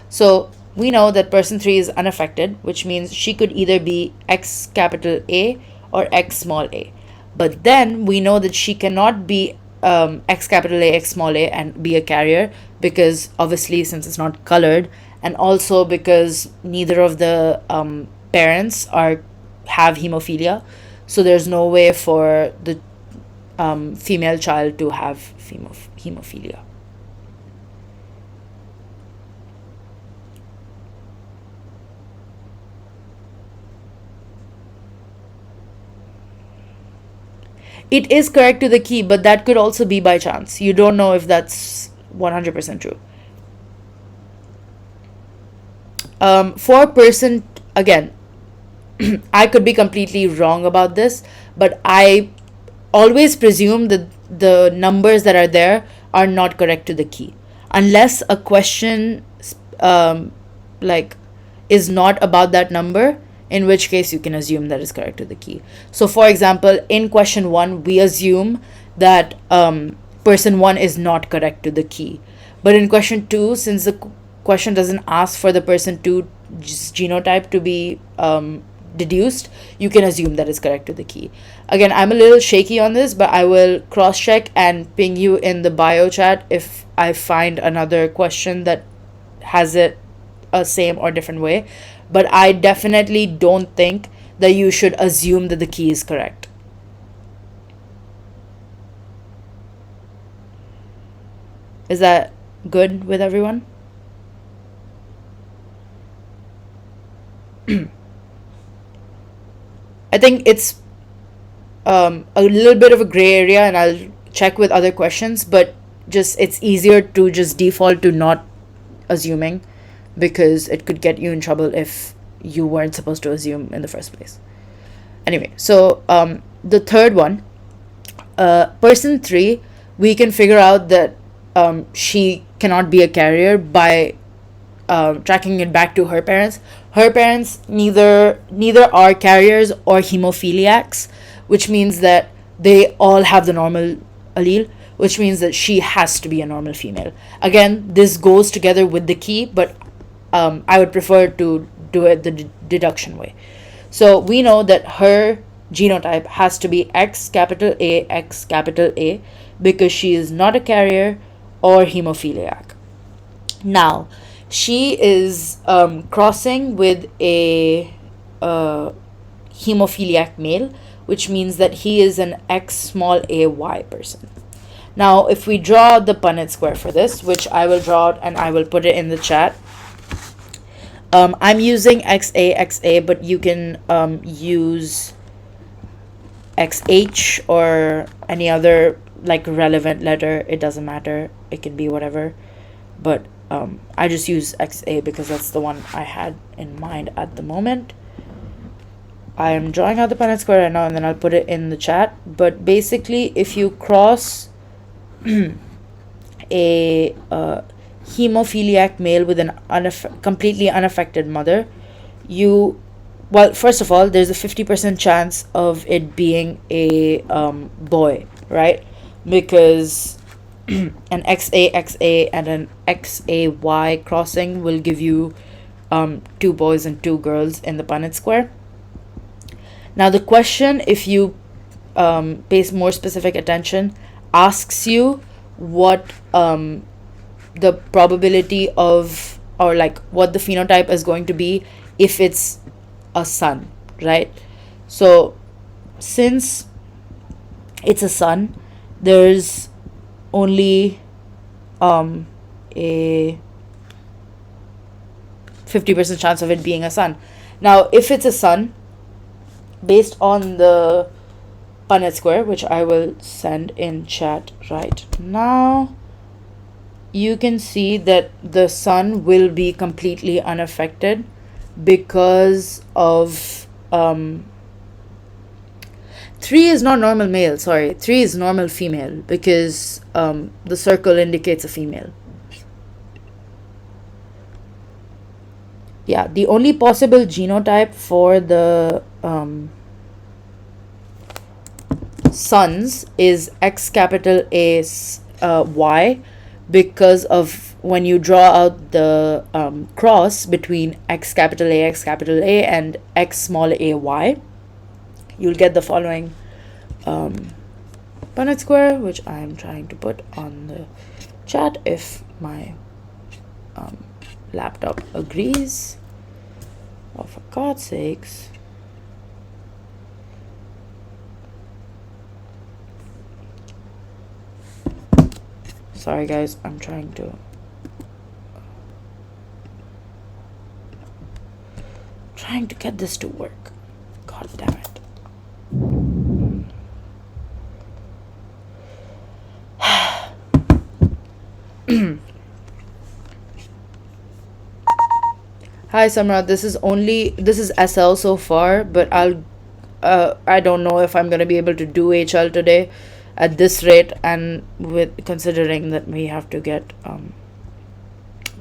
So we know that person 3 is unaffected, which means she could either be X capital A or X small a. But then we know that she cannot be X capital A, X small a and be a carrier, because obviously since it's not colored, and also because neither of the parents have hemophilia, so there's no way for the female child to have hemophilia. It is correct to the key, but that could also be by chance. You don't know if that's 100% true. For person, again, I could be completely wrong about this, but I always presume that the numbers that are there are not correct to the key, unless a question is not about that number, in which case you can assume that is correct to the key. So for example, in question 1 we assume that person 1 is not correct to the key, but in question 2, since the question doesn't ask for the person 2 genotype to be deduced, you can assume that is correct to the key. Again, I'm a little shaky on this, but I will cross check and ping you in the bio chat if I find another question that has it a same or different way. But I definitely don't think that you should assume that the key is correct. Is that good with everyone? I think it's a little bit of a gray area, and I'll check with other questions, but just it's easier to just default to not assuming, because it could get you in trouble if you weren't supposed to assume in the first place. Anyway, so the third one, person 3, we can figure out that she cannot be a carrier by tracking it back to her parents. Her parents neither are carriers or hemophiliacs, which means that they all have the normal allele, which means that she has to be a normal female. Again, this goes together with the key, but I would prefer to do it the deduction way. So we know that her genotype has to be X capital A because she is not a carrier or hemophiliac. Now, she is crossing with a hemophiliac male, which means that he is an X small a y person. Now, if we draw the Punnett square for this, which I will draw out and I will put it in the chat. I'm using XA, but you can use XH or any other like relevant letter. It doesn't matter. It can be whatever. But I just use XA because that's the one I had in mind at the moment. I am drawing out the Punnett square right now and then I'll put it in the chat. But basically, if you cross a hemophiliac male with an completely unaffected mother, first of all, there's a 50% chance of it being a boy, right? Because an XA and an XAY crossing will give you 2 boys and 2 girls in the Punnett square. Now the question, if you pay more specific attention, asks you what the probability of, or like what the phenotype is going to be if it's a son, right? So since it's a son, there's only a 50% chance of it being a son. Now if it's a son, based on the Punnett square, which I will send in chat right now, you can see that the son will be completely unaffected because of 3 is not normal male, 3 is normal female because the circle indicates a female. Yeah, the only possible genotype for the sons is X capital A Y, because of when you draw out the cross between X capital A and X small a y, you'll get the following Punnett square, which I'm trying to put on the chat if my laptop agrees. Oh, for God's sakes. Sorry guys, I'm trying to get this to work. God damn it. Hi Samrat, this is SL so far, but I don't know if I'm gonna be able to do HL today at this rate, and with considering that we have to get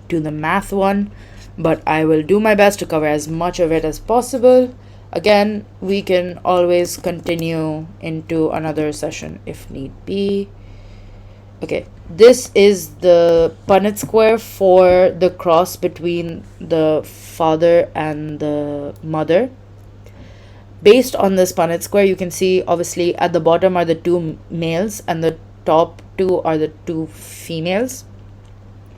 to the math one, but I will do my best to cover as much of it as possible. Again, we can always continue into another session if need be. Okay, this is the Punnett square for the cross between the father and the mother. Based on this Punnett square, you can see obviously at the bottom are the 2 males and the top 2 are the 2 females.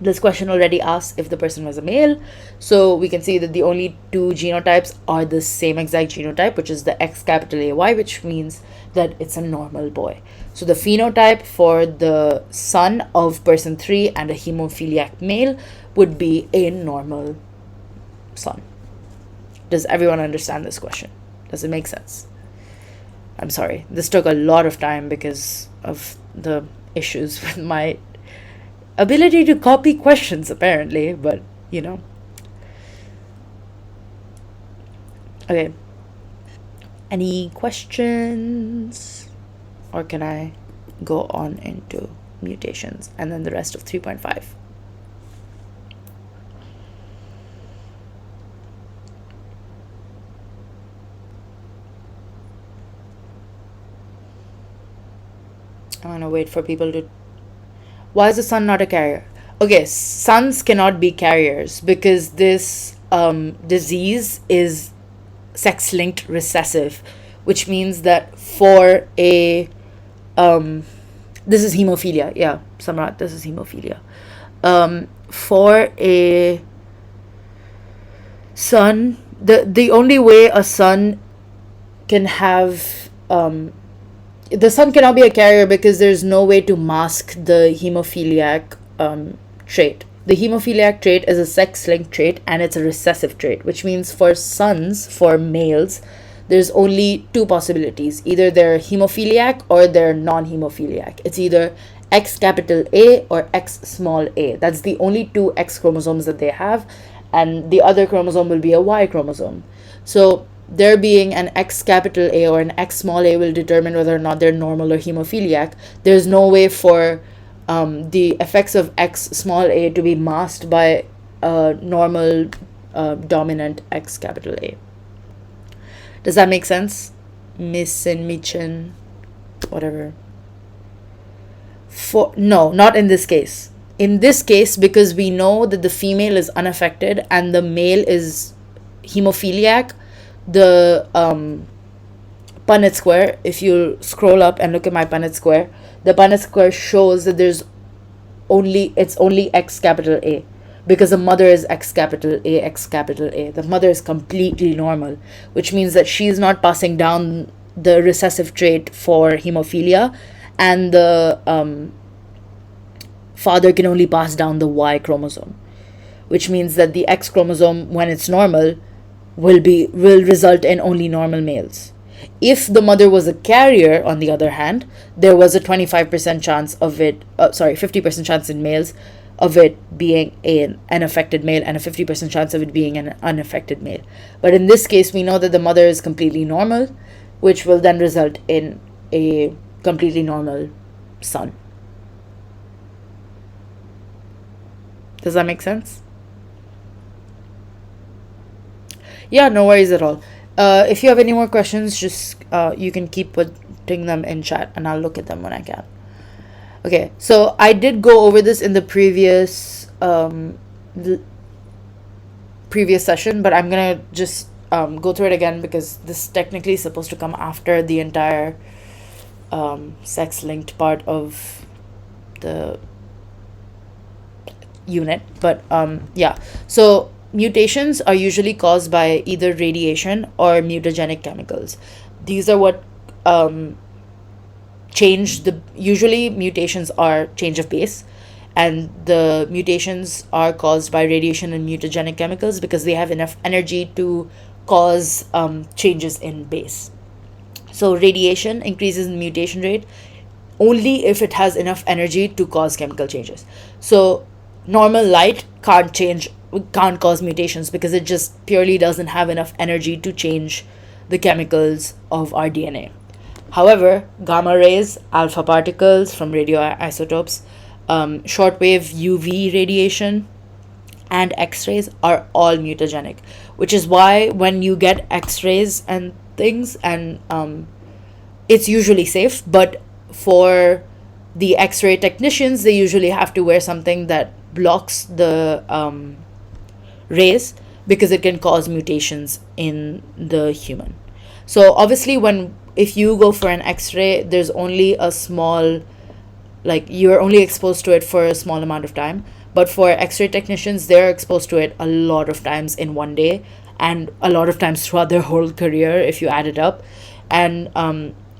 This question already asks if the person was a male, so we can see that the only 2 genotypes are the same exact genotype, which is the X capital AY, which means that it's a normal boy. So the phenotype for the son of person 3 and a hemophiliac male would be a normal son. Does everyone understand this question? Does it make sense? I'm sorry. This took a lot of time because of the issues with my ability to copy questions, apparently, but you know. Okay. Any questions? Or can I go on into mutations and then the rest of 3.5? I'm gonna wait for people to. Why is the sun not a carrier? Okay, suns cannot be carriers because this disease is sex linked recessive, which means that for a. This is hemophilia. Yeah, Samrat, this is hemophilia. For a son, the only way a son can have the son cannot be a carrier because there's no way to mask the hemophiliac trait. The hemophiliac trait is a sex linked trait and it's a recessive trait, which means for sons, for males, there's only two possibilities. Either they're hemophiliac or they're non hemophiliac. It's either X capital A or X small a. That's the only two X chromosomes that they have, and the other chromosome will be a Y chromosome. So there being an X capital A or an X small a will determine whether or not they're normal or hemophiliac. There's no way for the effects of X small a to be masked by a normal dominant X capital A. Does that make sense? Miss and Michin, whatever. No, not in this case. In this case, because we know that the female is unaffected and the male is hemophiliac, the Punnett square, if you scroll up and look at my Punnett square, the Punnett square shows that it's only X capital A, because the mother is X capital A, X capital A. The mother is completely normal, which means that she's not passing down the recessive trait for hemophilia, and the father can only pass down the Y chromosome, which means that the X chromosome, when it's normal, will result in only normal males. If the mother was a carrier, on the other hand, there was a 25% chance of it, 50% chance in males of it being an affected male and a 50% chance of it being an unaffected male. But in this case, we know that the mother is completely normal, which will then result in a completely normal son. Does that make sense? Yeah, no worries at all. If you have any more questions, just you can keep putting them in chat and I'll look at them when I can. Okay, so I did go over this in the previous previous session, but I'm gonna just go through it again because this technically is supposed to come after the entire sex linked part of the unit. But yeah, so mutations are usually caused by either radiation or mutagenic chemicals. These are what usually mutations are change of base, and the mutations are caused by radiation and mutagenic chemicals because they have enough energy to cause changes in base. So radiation increases the mutation rate only if it has enough energy to cause chemical changes. So normal light can't cause mutations because it just purely doesn't have enough energy to change the chemicals of our DNA. However, gamma rays, alpha particles from radioisotopes, shortwave UV radiation, and X-rays are all mutagenic, which is why when you get X-rays and things, and it's usually safe, but for the X-ray technicians, they usually have to wear something that blocks the rays because it can cause mutations in the human. So obviously if you go for an X-ray, there's only a small, you're only exposed to it for a small amount of time. But for X-ray technicians, they're exposed to it a lot of times in one day and a lot of times throughout their whole career if you add it up. And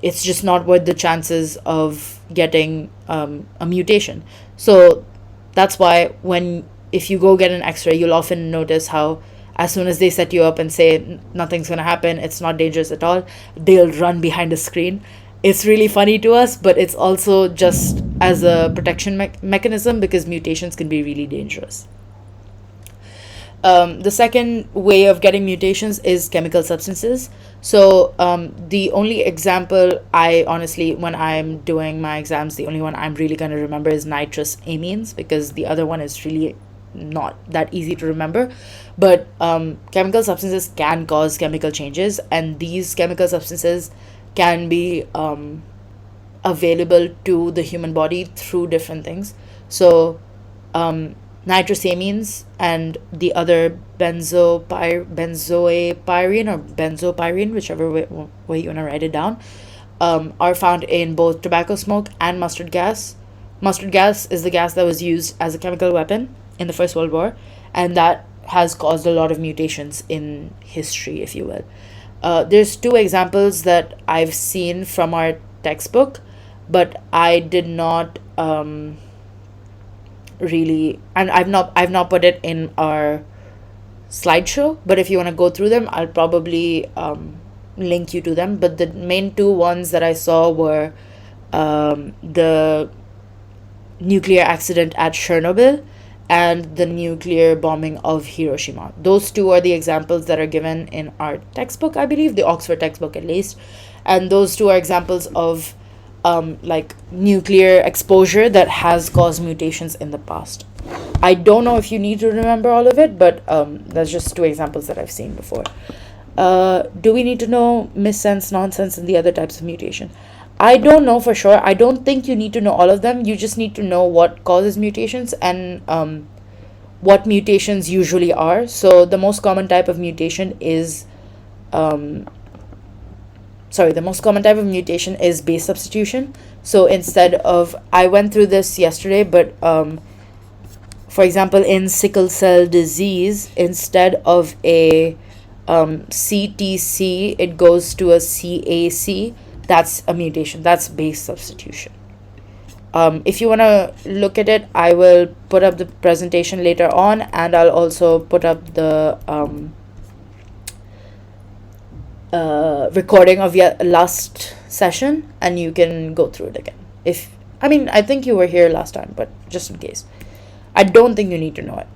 it's just not worth the chances of getting a mutation. So that's why if you go get an X-ray, you'll often notice how as soon as they set you up and say nothing's going to happen, it's not dangerous at all, they'll run behind a screen. It's really funny to us, but it's also just as a protection mechanism because mutations can be really dangerous. The second way of getting mutations is chemical substances. So the only example when I'm doing my exams, the only one I'm really going to remember is nitrous amines, because the other one is really not that easy to remember. But chemical substances can cause chemical changes, and these chemical substances can be available to the human body through different things. So nitrosamines and the other benzoapyrene or benzopyrene, whichever way you want to write it down, are found in both tobacco smoke and mustard gas. Mustard gas is the gas that was used as a chemical weapon in the First World War, and that has caused a lot of mutations in history, if you will. There's two examples that I've seen from our textbook, but I did not really, and I've not put it in our slideshow. But if you want to go through them, I'll probably link you to them. But the main two ones that I saw were the nuclear accident at Chernobyl and the nuclear bombing of Hiroshima. Those two are the examples that are given in our textbook, I believe, the Oxford textbook at least. And those two are examples of like nuclear exposure that has caused mutations in the past. I don't know if you need to remember all of it, but that's just two examples that I've seen before. Do we need to know missense, nonsense, and the other types of mutation? I don't know for sure. I don't think you need to know all of them. You just need to know what causes mutations and what mutations usually are. So the most common type of mutation is the most common type of mutation is base substitution. So instead of, I went through this yesterday, but for example, in sickle cell disease, instead of a CTC, it goes to a CAC. That's a mutation. That's base substitution. If you want to look at it, I will put up the presentation later on, and I'll also put up the recording of your last session, and you can go through it again. I think you were here last time, but just in case. I don't think you need to know it,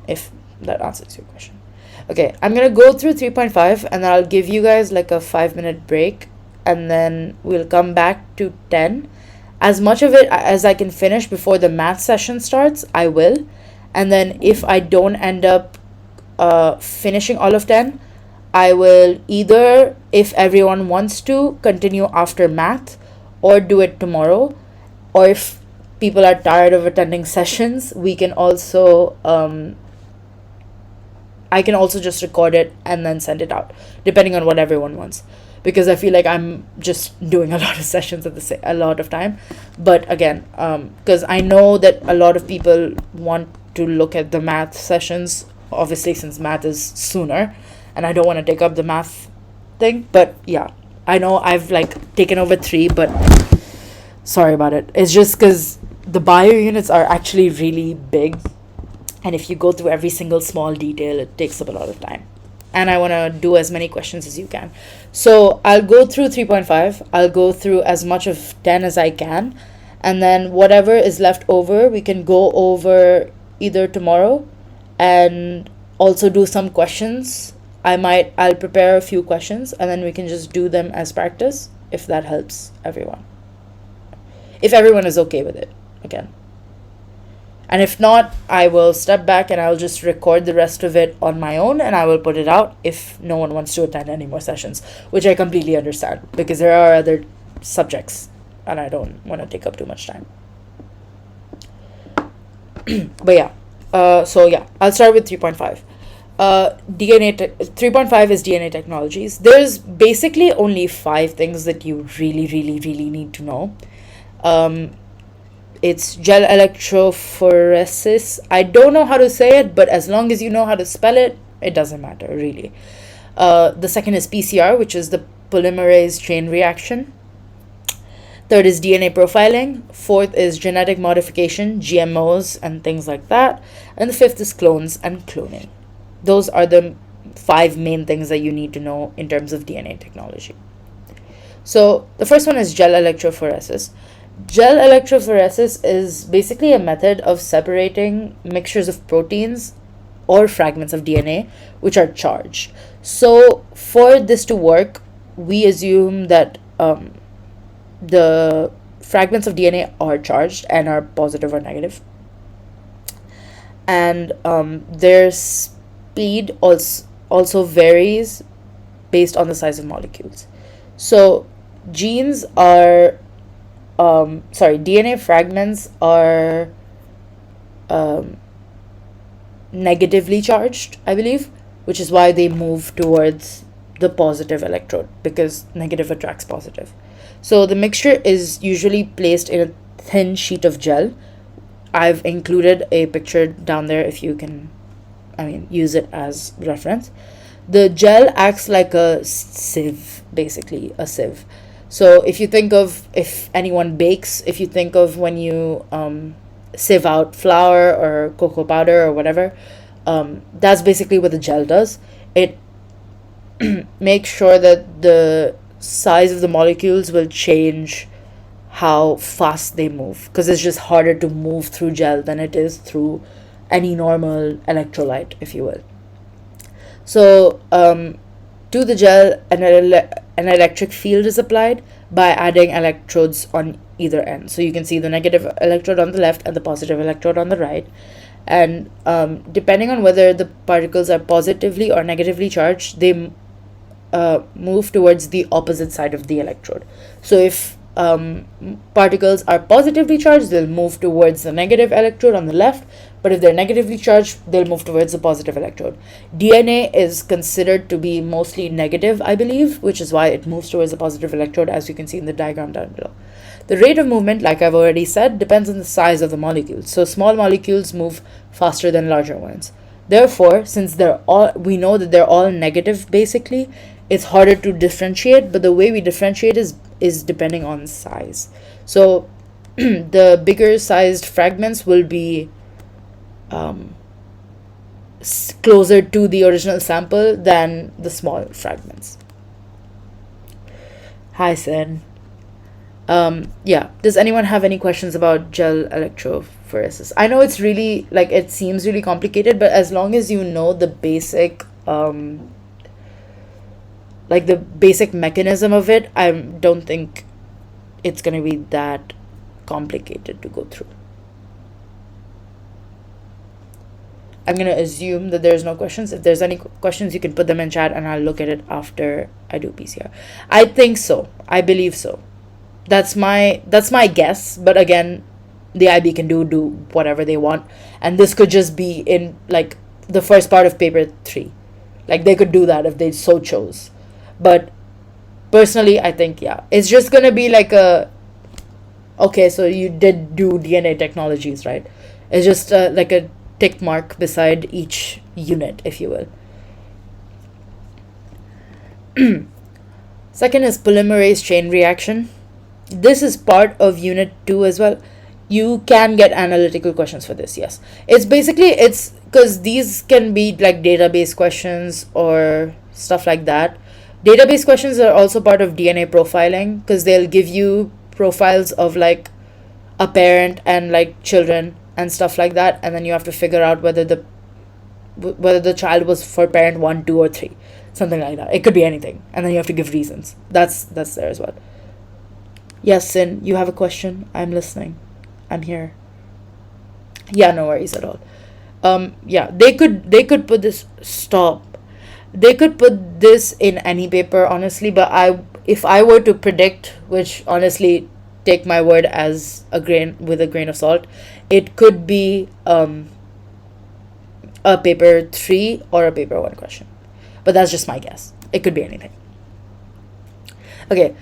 if that answers your question. Okay, I'm going to go through 3.5, and then I'll give you guys like a 5-minute break, and then we'll come back to 10. As much of it as I can finish before the math session starts, I will. And then if I don't end up finishing all of 10, I will either, if everyone wants to, continue after math or do it tomorrow. Or if people are tired of attending sessions, we can also, I can also just record it and then send it out, depending on what everyone wants. Because I feel like I'm just doing a lot of sessions at a lot of time. But again, because I know that a lot of people want to look at the math sessions, obviously since math is sooner, and I don't want to take up the math thing. But yeah, I know I've like taken over 3, but sorry about it. It's just because the bio units are actually really big, and if you go through every single small detail, it takes up a lot of time. And I want to do as many questions as you can. So I'll go through 3.5. I'll go through as much of 10 as I can. And then whatever is left over, we can go over either tomorrow and also do some questions. I'll prepare a few questions, and then we can just do them as practice, if that helps everyone. If everyone is okay with it, again. And if not, I will step back and I'll just record the rest of it on my own, and I will put it out if no one wants to attend any more sessions, which I completely understand because there are other subjects and I don't want to take up too much time. But yeah, I'll start with 3.5. 3.5 is DNA technologies. There's basically only 5 things that you really, really, really need to know. It's gel electrophoresis. I don't know how to say it, but as long as you know how to spell it, it doesn't matter, really. The second is PCR, which is the polymerase chain reaction. Third is DNA profiling. Fourth is genetic modification, GMOs, and things like that. And the fifth is clones and cloning. Those are the 5 main things that you need to know in terms of DNA technology. So the first one is gel electrophoresis. Gel electrophoresis is basically a method of separating mixtures of proteins or fragments of DNA which are charged. So for this to work, we assume that the fragments of DNA are charged and are positive or negative. And their speed also varies based on the size of molecules. So genes are DNA fragments are um, negatively charged, I believe, which is why they move towards the positive electrode, because negative attracts positive. So the mixture is usually placed in a thin sheet of gel. I've included a picture down there if you can, use it as reference. The gel acts like a sieve, basically, a sieve. So if anyone bakes, if you think of when you sieve out flour or cocoa powder or whatever, that's basically what the gel does. It makes sure that the size of the molecules will change how fast they move, because it's just harder to move through gel than it is through any normal electrolyte, if you will. So to the gel, an electric field is applied by adding electrodes on either end. So you can see the negative electrode on the left and the positive electrode on the right. And depending on whether the particles are positively or negatively charged, they move towards the opposite side of the electrode. So if particles are positively charged, they'll move towards the negative electrode on the left, but if they're negatively charged, they'll move towards the positive electrode. DNA is considered to be mostly negative, I believe, which is why it moves towards the positive electrode, as you can see in the diagram down below. The rate of movement, like I've already said, depends on the size of the molecules. So small molecules move faster than larger ones. Therefore, since we know that they're all negative, basically, it's harder to differentiate, but the way we differentiate is depending on size. So the bigger sized fragments will be closer to the original sample than the small fragments. Hi, Sin. Does anyone have any questions about gel electrophoresis? I know it's really, it seems really complicated, but as long as you know the basic the basic mechanism of it, I don't think it's going to be that complicated to go through. I'm going to assume that there's no questions. If there's any questions, you can put them in chat and I'll look at it after I do PCR. I think so. I believe so. That's my guess. But again, the IB can do whatever they want. And this could just be in the first part of paper 3. They could do that if they so chose. But personally, I think, it's just going to be okay, so you did do DNA technologies, right? It's just like a tick mark beside each unit, if you will. Second is polymerase chain reaction. This is part of unit 2 as well. You can get analytical questions for this, yes. It's because these can be database questions or stuff like that. Database questions are also part of DNA profiling, because they'll give you profiles of a parent and children and stuff like that, and then you have to figure out whether the child was for parent 1, 2, or 3, something like that. It could be anything, and then you have to give reasons. That's there as well. Yes, Sin, you have a question? I'm listening. I'm here. Yeah, no worries at all. They could put this stop. They could put this in any paper, honestly, but if I were to predict, which honestly, take my word with a grain of salt, it could be a paper 3 or a paper 1 question. But that's just my guess. It could be anything. Okay.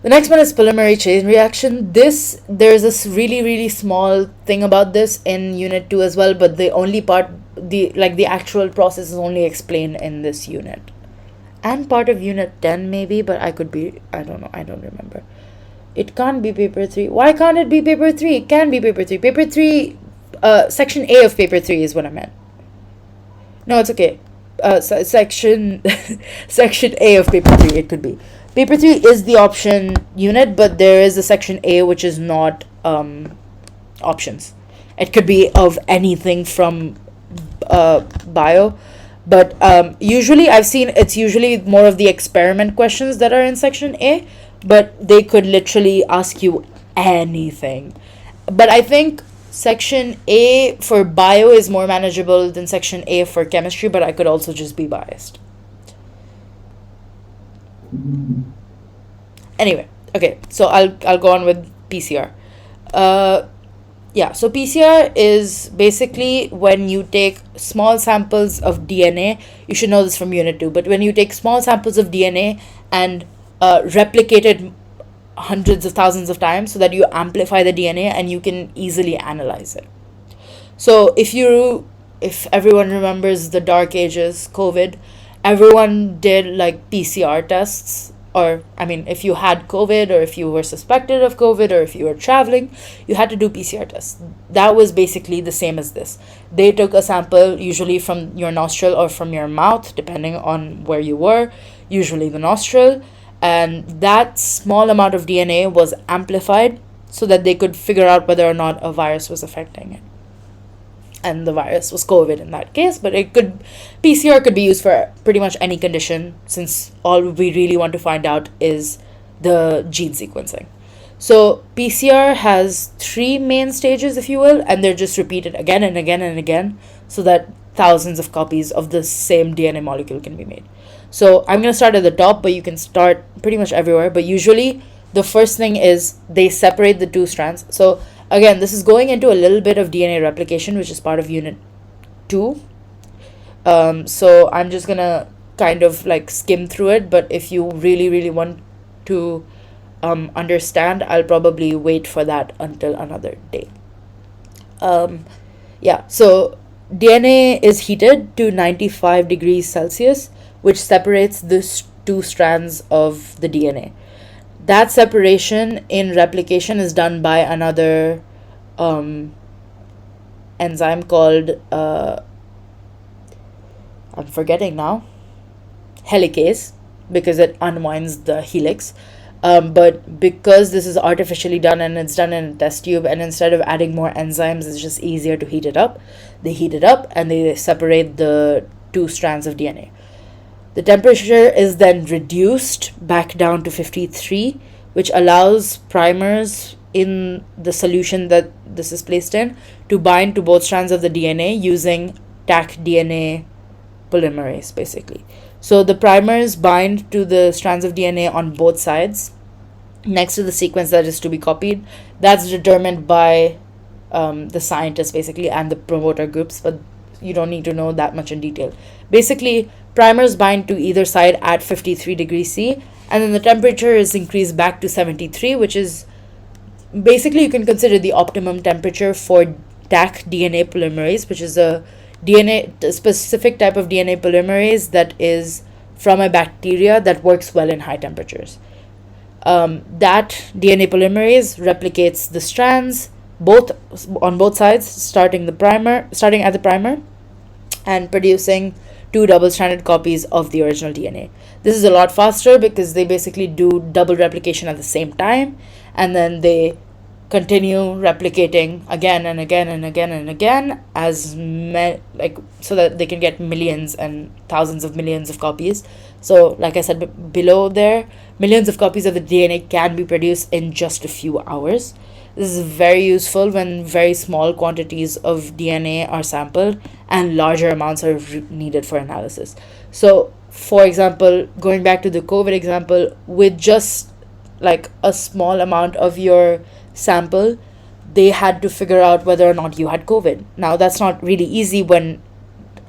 The next one is polymerase chain reaction. There's this really, really small thing about this in unit 2 as well, but the only part, the actual process is only explained in this unit. And part of unit 10 maybe, but I don't know, I don't remember. It can't be paper 3. Why can't it be paper 3? It can be paper 3. Paper 3, section A of paper 3 is what I meant. No, it's okay. Section A of paper 3, it could be. Paper 3 is the option unit, but there is a section A which is not options. It could be of anything from bio, but usually I've seen it's usually more of the experiment questions that are in section A, but they could literally ask you anything. But I think section A for bio is more manageable than section A for chemistry, but I could also just be biased. Anyway, okay, so I'll go on with PCR. Uh, yeah, so PCR is basically when you take small samples of DNA. You should know this from Unit 2, but when you take small samples of DNA and replicate it hundreds of thousands of times so that you amplify the DNA and you can easily analyze it. So if everyone remembers the dark ages, COVID, everyone did like PCR tests. Or, I mean, if you had COVID or if you were suspected of COVID or if you were traveling, you had to do PCR tests. That was basically the same as this. They took a sample, usually from your nostril or from your mouth, depending on where you were, usually the nostril. And that small amount of DNA was amplified so that they could figure out whether or not a virus was affecting it. And the virus was COVID in that case, but PCR could be used for pretty much any condition, since all we really want to find out is the gene sequencing. So PCR has three main stages, if you will, and they're just repeated again and again and again so that thousands of copies of the same DNA molecule can be made. So I'm going to start at the top, but you can start pretty much everywhere. But usually the first thing is they separate the two strands. So again, this is going into a little bit of DNA replication, which is part of Unit 2. So I'm just going to kind of like skim through it. But if you really, really want to understand, I'll probably wait for that until another day. Yeah, so DNA is heated to 95 degrees Celsius, which separates the two strands of the DNA. That separation in replication is done by another enzyme called, I'm forgetting now, helicase, because it unwinds the helix. But because this is artificially done and it's done in a test tube, and instead of adding more enzymes, it's just easier to heat it up. They heat it up and they separate the two strands of DNA. The temperature is then reduced back down to 53, which allows primers in the solution that this is placed in to bind to both strands of the DNA using taq-DNA polymerase, basically. So the primers bind to the strands of DNA on both sides next to the sequence that is to be copied. That's determined by the scientists, basically, and the promoter groups, but you don't need to know that much in detail. Basically, primers bind to either side at 53 degrees C, and then the temperature is increased back to 73, which is basically, you can consider the optimum temperature for taq-DNA polymerase, which is a specific type of DNA polymerase that is from a bacteria that works well in high temperatures. That DNA polymerase replicates the strands on both sides, starting at the primer, and producing two double-stranded copies of the original DNA. This is a lot faster because they basically do double replication at the same time, and then they continue replicating again and again and again and again so that they can get millions and thousands of millions of copies. So like I said below there, millions of copies of the DNA can be produced in just a few hours. This is very useful when very small quantities of DNA are sampled and larger amounts are needed for analysis. So, for example, going back to the COVID example, with just like a small amount of your sample, they had to figure out whether or not you had COVID. Now, that's not really easy when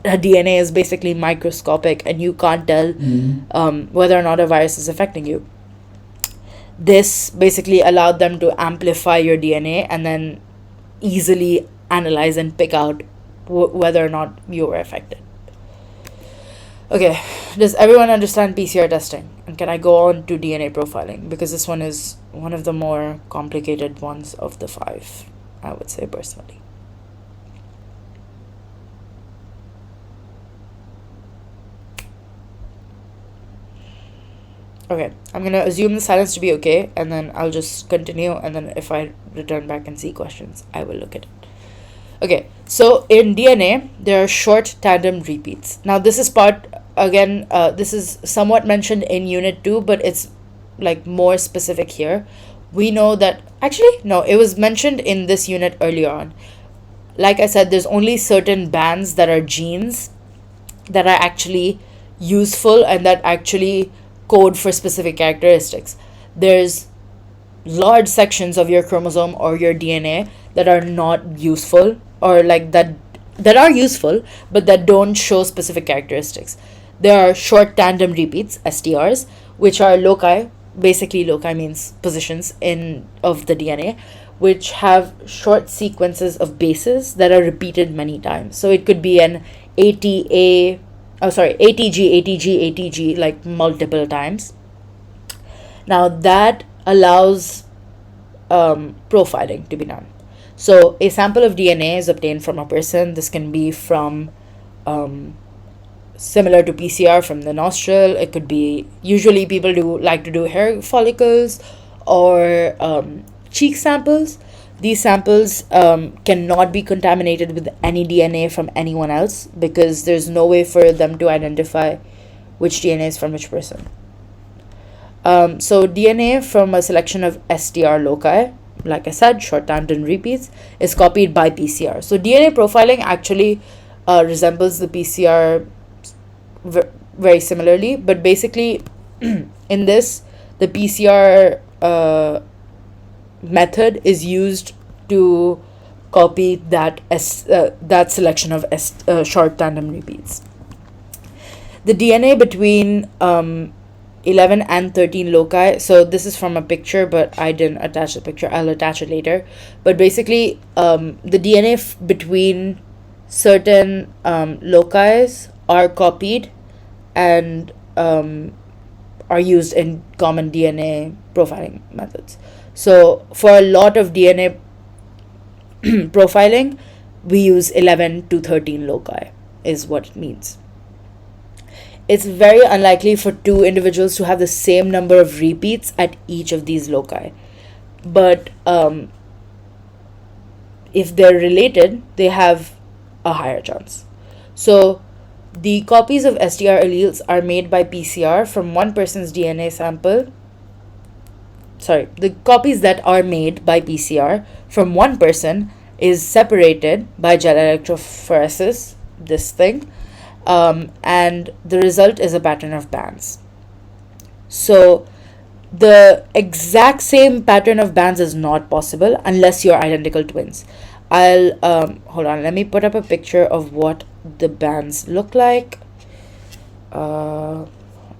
DNA is basically microscopic and you can't tell whether or not a virus is affecting you. This basically allowed them to amplify your DNA and then easily analyze and pick out whether or not you were affected. Okay, does everyone understand PCR testing? And can I go on to DNA profiling? Because this one is one of the more complicated ones of the 5, I would say personally. Okay, I'm going to assume the silence to be okay, and then I'll just continue, and then if I return back and see questions, I will look at it. Okay, so in DNA, there are short tandem repeats. Now, this is this is somewhat mentioned in Unit 2, but it's like more specific here. We know that, it was mentioned in this unit earlier on. Like I said, there's only certain bands that are genes that are actually useful and that actually code for specific characteristics. There's large sections of your chromosome or your DNA that are not useful, or like that are useful but that don't show specific characteristics. There are short tandem repeats, STRs, which are loci. Basically, loci means positions in of the DNA, which have short sequences of bases that are repeated many times. So it could be an ATA, oh sorry, ATG, ATG, ATG, like multiple times. Now that allows profiling to be done. So a sample of DNA is obtained from a person. This can be from similar to PCR from the nostril. It could be, usually people do like to do hair follicles or cheek samples. These samples cannot be contaminated with any DNA from anyone else because there's no way for them to identify which DNA is from which person. So DNA from a selection of STR loci, like I said, short tandem repeats, is copied by PCR. So DNA profiling actually resembles the PCR very similarly, but basically in this, the PCR method is used to copy that that selection of short tandem repeats. The DNA between 11 and 13 loci. So this is from a picture, but I didn't attach the picture. I'll attach it later. But basically, the DNA between certain loci are copied and are used in common DNA profiling methods. So for a lot of DNA profiling, we use 11 to 13 loci is what it means. It's very unlikely for two individuals to have the same number of repeats at each of these loci. But if they're related, they have a higher chance. So the copies of STR alleles are made by PCR from one person's DNA sample. Sorry, the copies that are made by PCR from one person is separated by gel electrophoresis, this thing, and the result is a pattern of bands. So the exact same pattern of bands is not possible unless you're identical twins. I'll hold on, let me put up a picture of what the bands look like. Hold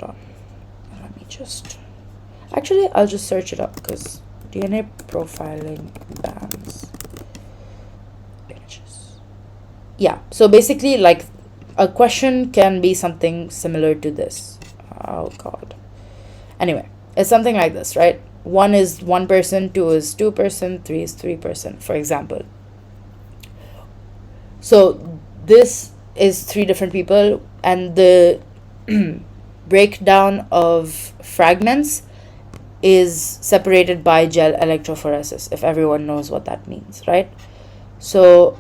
on, let me just, actually I'll just search it up because DNA profiling bands images. Yeah, so basically, like, a question can be something similar to this. Oh god. Anyway, it's something like this, right? 1 is 1 person, 2 is 2 person, 3 is 3 person, for example. So this is 3 different people, and the breakdown of fragments is separated by gel electrophoresis, if everyone knows what that means, right? So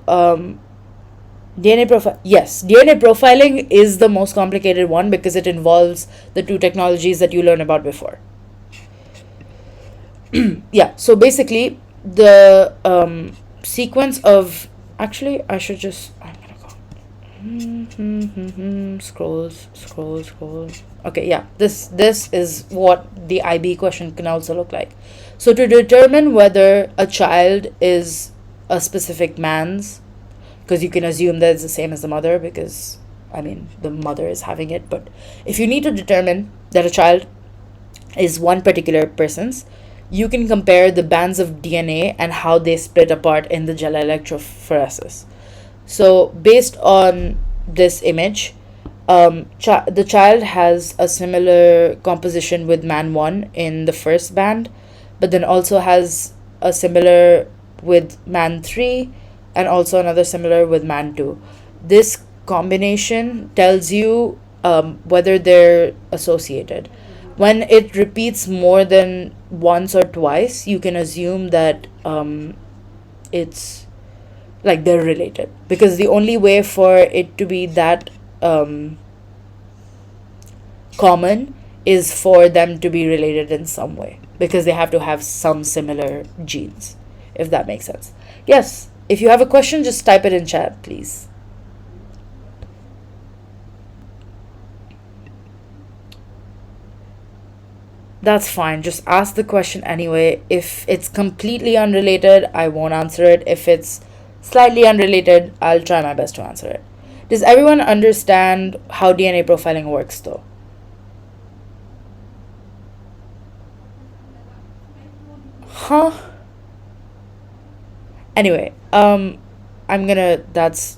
DNA profiling is the most complicated one because it involves the 2 technologies that you learned about before. Yeah, so basically the sequence of, actually I should just, I'm gonna go scroll. Okay, yeah, this is what the IB question can also look like. So to determine whether a child is a specific man's, because you can assume that it's the same as the mother because, I mean, the mother is having it, but if you need to determine that a child is one particular person's, you can compare the bands of DNA and how they split apart in the gel electrophoresis. So based on this image, the child has a similar composition with man 1 in the first band, but then also has a similar with man 3 and also another similar with man 2. This combination tells you whether they're associated. When it repeats more than once or twice, you can assume that it's like they're related, because the only way for it to be that common is for them to be related in some way, because they have to have some similar genes, if that makes sense. Yes, if you have a question, just type it in chat, please. That's fine. Just ask the question anyway. If it's completely unrelated, I won't answer it. If it's slightly unrelated, I'll try my best to answer it. Does everyone understand how DNA profiling works though? Huh? Anyway, that's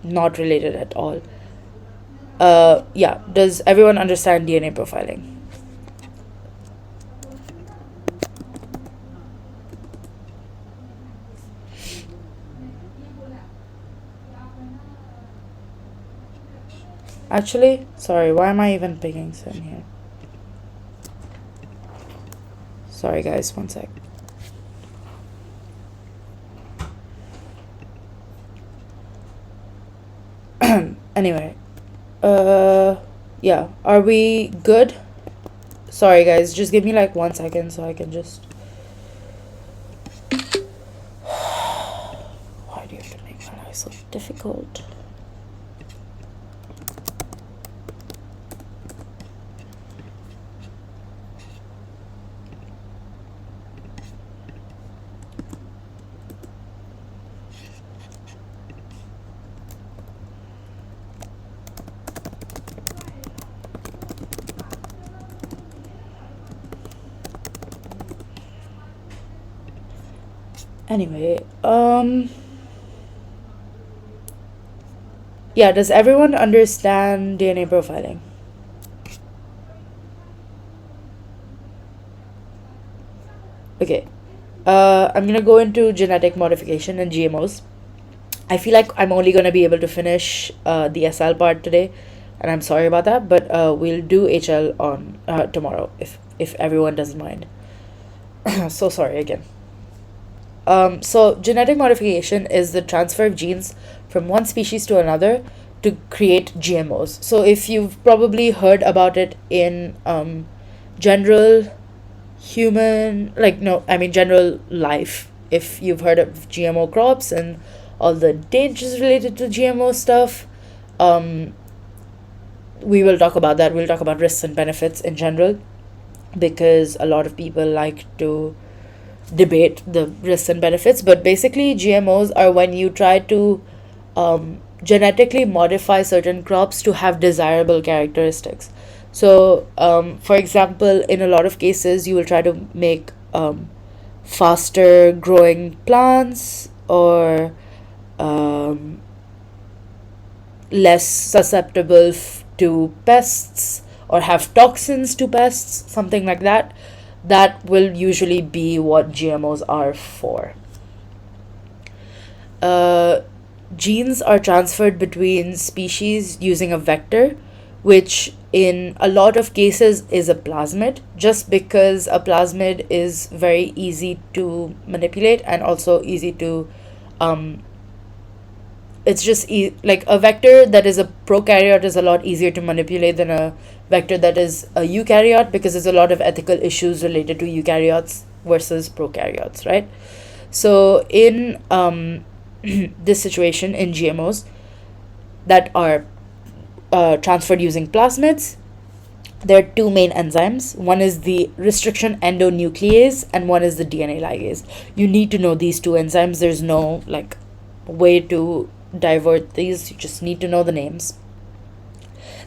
not related at all. Yeah, does everyone understand DNA profiling? Actually, sorry, why am I even picking Sin here? Sorry guys, one sec. Anyway, uh, yeah, are we good? Sorry guys, just give me like 1 second so I can just. Why do you have to make my life so difficult? Anyway, yeah, does everyone understand DNA profiling? Okay. I'm gonna go into genetic modification and GMOs. I feel like I'm only gonna be able to finish the SL part today, and I'm sorry about that. But we'll do HL on tomorrow if everyone doesn't mind. So sorry again. So genetic modification is the transfer of genes from one species to another to create GMOs. So if you've probably heard about it in general human, like, no, I mean general life, if you've heard of GMO crops and all the dangers related to GMO stuff, um, we will talk about that. We'll talk about risks and benefits in general because a lot of people like to debate the risks and benefits. But basically, GMOs are when you try to genetically modify certain crops to have desirable characteristics. So, for example, in a lot of cases, you will try to make faster growing plants or um, less susceptible to pests or have toxins to pests, something like that. That will usually be what GMOs are for. Uh, Genes are transferred between species using a vector, which in a lot of cases is a plasmid, just because a plasmid is very easy to manipulate and also easy to um, it's just like a vector that is a prokaryote is a lot easier to manipulate than a vector that is a eukaryote, because there's a lot of ethical issues related to eukaryotes versus prokaryotes, right? So in this situation, in GMOs that are transferred using plasmids, there are two main enzymes. One is the restriction endonuclease and one is the DNA ligase. You need to know these two enzymes. There's no like way to divert these. You just need to know the names.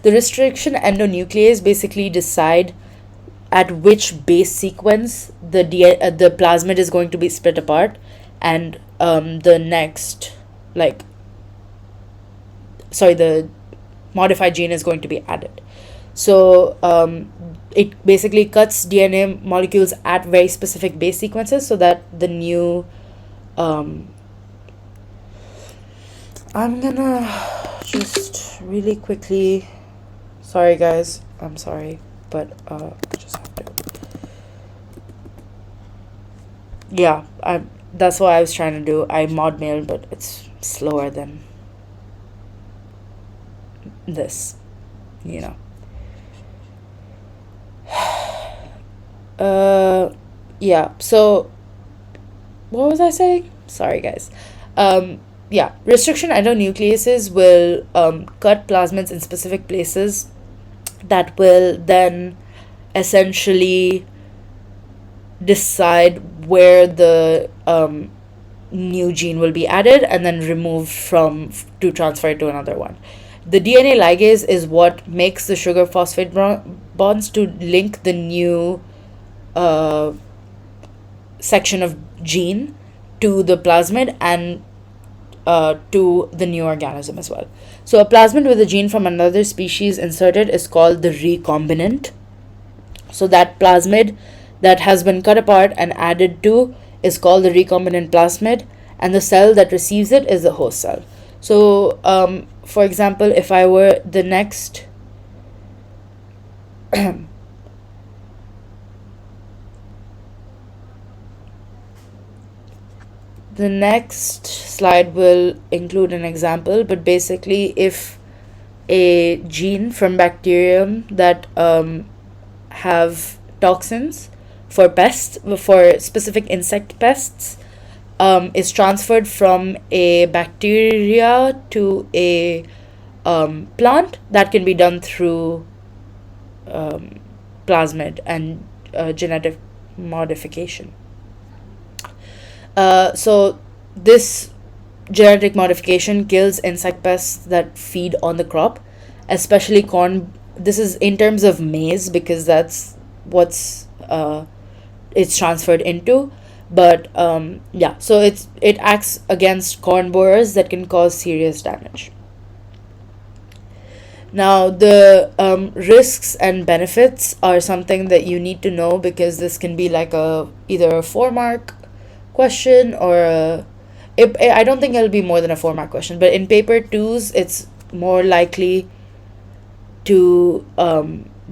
The restriction endonuclease basically decide at which base sequence the plasmid is going to be split apart, and the next, like, sorry, the modified gene is going to be added. So it basically cuts DNA molecules at very specific base sequences so that the new I'm gonna just really quickly, sorry guys, I'm sorry, but I just have to, yeah, that's what I was trying to do. I mod mail, but it's slower than this, you know. Yeah, so what was I saying? Sorry guys. Yeah, restriction endonucleases will cut plasmids in specific places that will then essentially decide where the new gene will be added and then removed from to transfer it to another one. The DNA ligase is what makes the sugar phosphate bonds to link the new uh, section of gene to the plasmid and to the new organism as well. So a plasmid with a gene from another species inserted is called the recombinant. So that plasmid that has been cut apart and added to is called the recombinant plasmid, and the cell that receives it is the host cell. So, for example, if I were the next the next slide will include an example, but basically, if a gene from bacterium that have toxins for pests, for specific insect pests, is transferred from a bacteria to a plant, that can be done through plasmid and genetic modification. So this genetic modification kills insect pests that feed on the crop, especially corn. This is in terms of maize because that's what's it's transferred into. But yeah, so it acts against corn borers that can cause serious damage. Now, the risks and benefits are something that you need to know because this can be like either a 4 mark question or I don't think it'll be more than a 4 mark question, but in paper twos, it's more likely to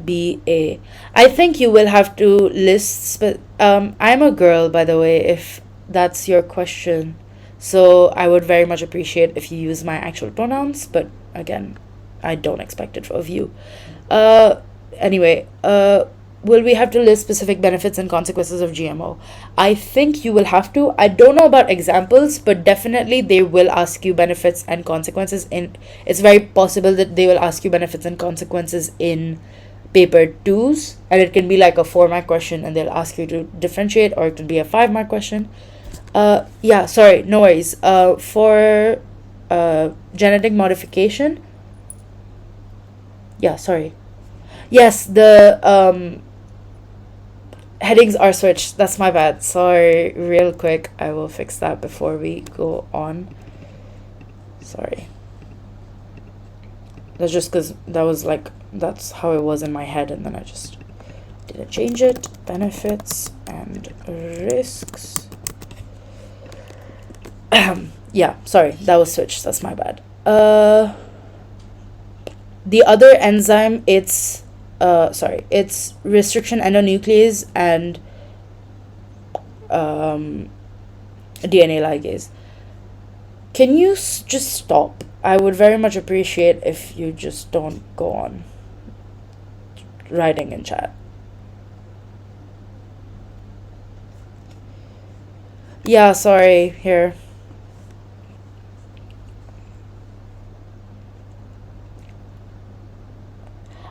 be a. I think you will have to list. I'm a girl, by the way, if that's your question. So I would very much appreciate if you use my actual pronouns, but again, I don't expect it of you. Anyway, will we have to list specific benefits and consequences of GMO? I think you will have to. I don't know about examples, but definitely they will ask you benefits and consequences. It's very possible that they will ask you benefits and consequences in paper twos, and it can be like a 4 mark question, and they'll ask you to differentiate, or it could be a 5 mark question. Yeah, sorry, no worries. For genetic modification. Yeah, sorry. Yes, the headings are switched. That's my bad. Sorry, real quick. I will fix that before we go on. Sorry. That's just because that's how it was in my head, and then I just didn't change it. Benefits and risks. Yeah, sorry, that was switched. That's my bad. The other enzyme, it's restriction endonuclease and DNA ligase. Can you just stop? I would very much appreciate if you just don't go on writing in chat. Yeah, sorry, here.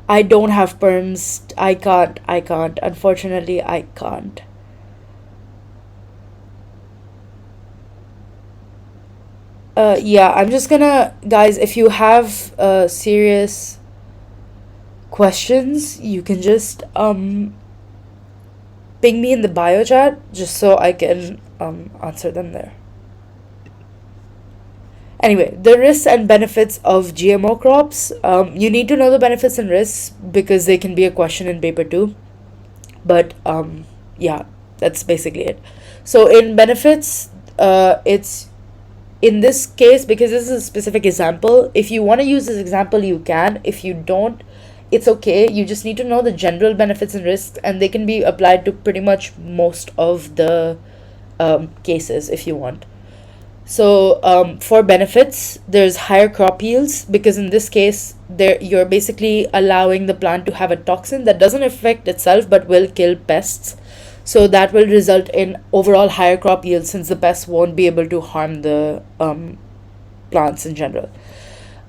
I don't have perms. I can't. Unfortunately, I can't. Yeah, I'm just gonna, guys, if you have serious questions, you can just ping me in the bio chat just so I can answer them there. Anyway, the risks and benefits of GMO crops. You need to know the benefits and risks because they can be a question in paper too. But yeah, that's basically it. So in benefits, it's in this case, because this is a specific example, if you want to use this example, you can. If you don't, it's okay. You just need to know the general benefits and risks, and they can be applied to pretty much most of the cases if you want. So for benefits, there's higher crop yields because in this case, you're basically allowing the plant to have a toxin that doesn't affect itself but will kill pests. So that will result in overall higher crop yields since the pests won't be able to harm the plants in general.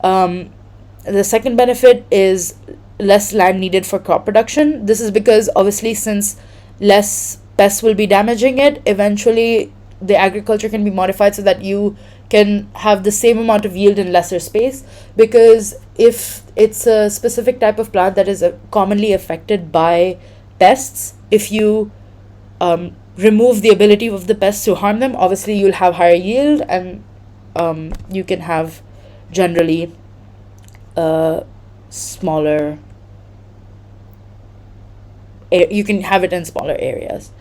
The second benefit is less land needed for crop production. This is because obviously, since less pests will be damaging it, eventually the agriculture can be modified so that you can have the same amount of yield in lesser space. Because if it's a specific type of plant that is commonly affected by pests, if you remove the ability of the pests to harm them, obviously you'll have higher yield, and you can have generally smaller you can have it in smaller areas.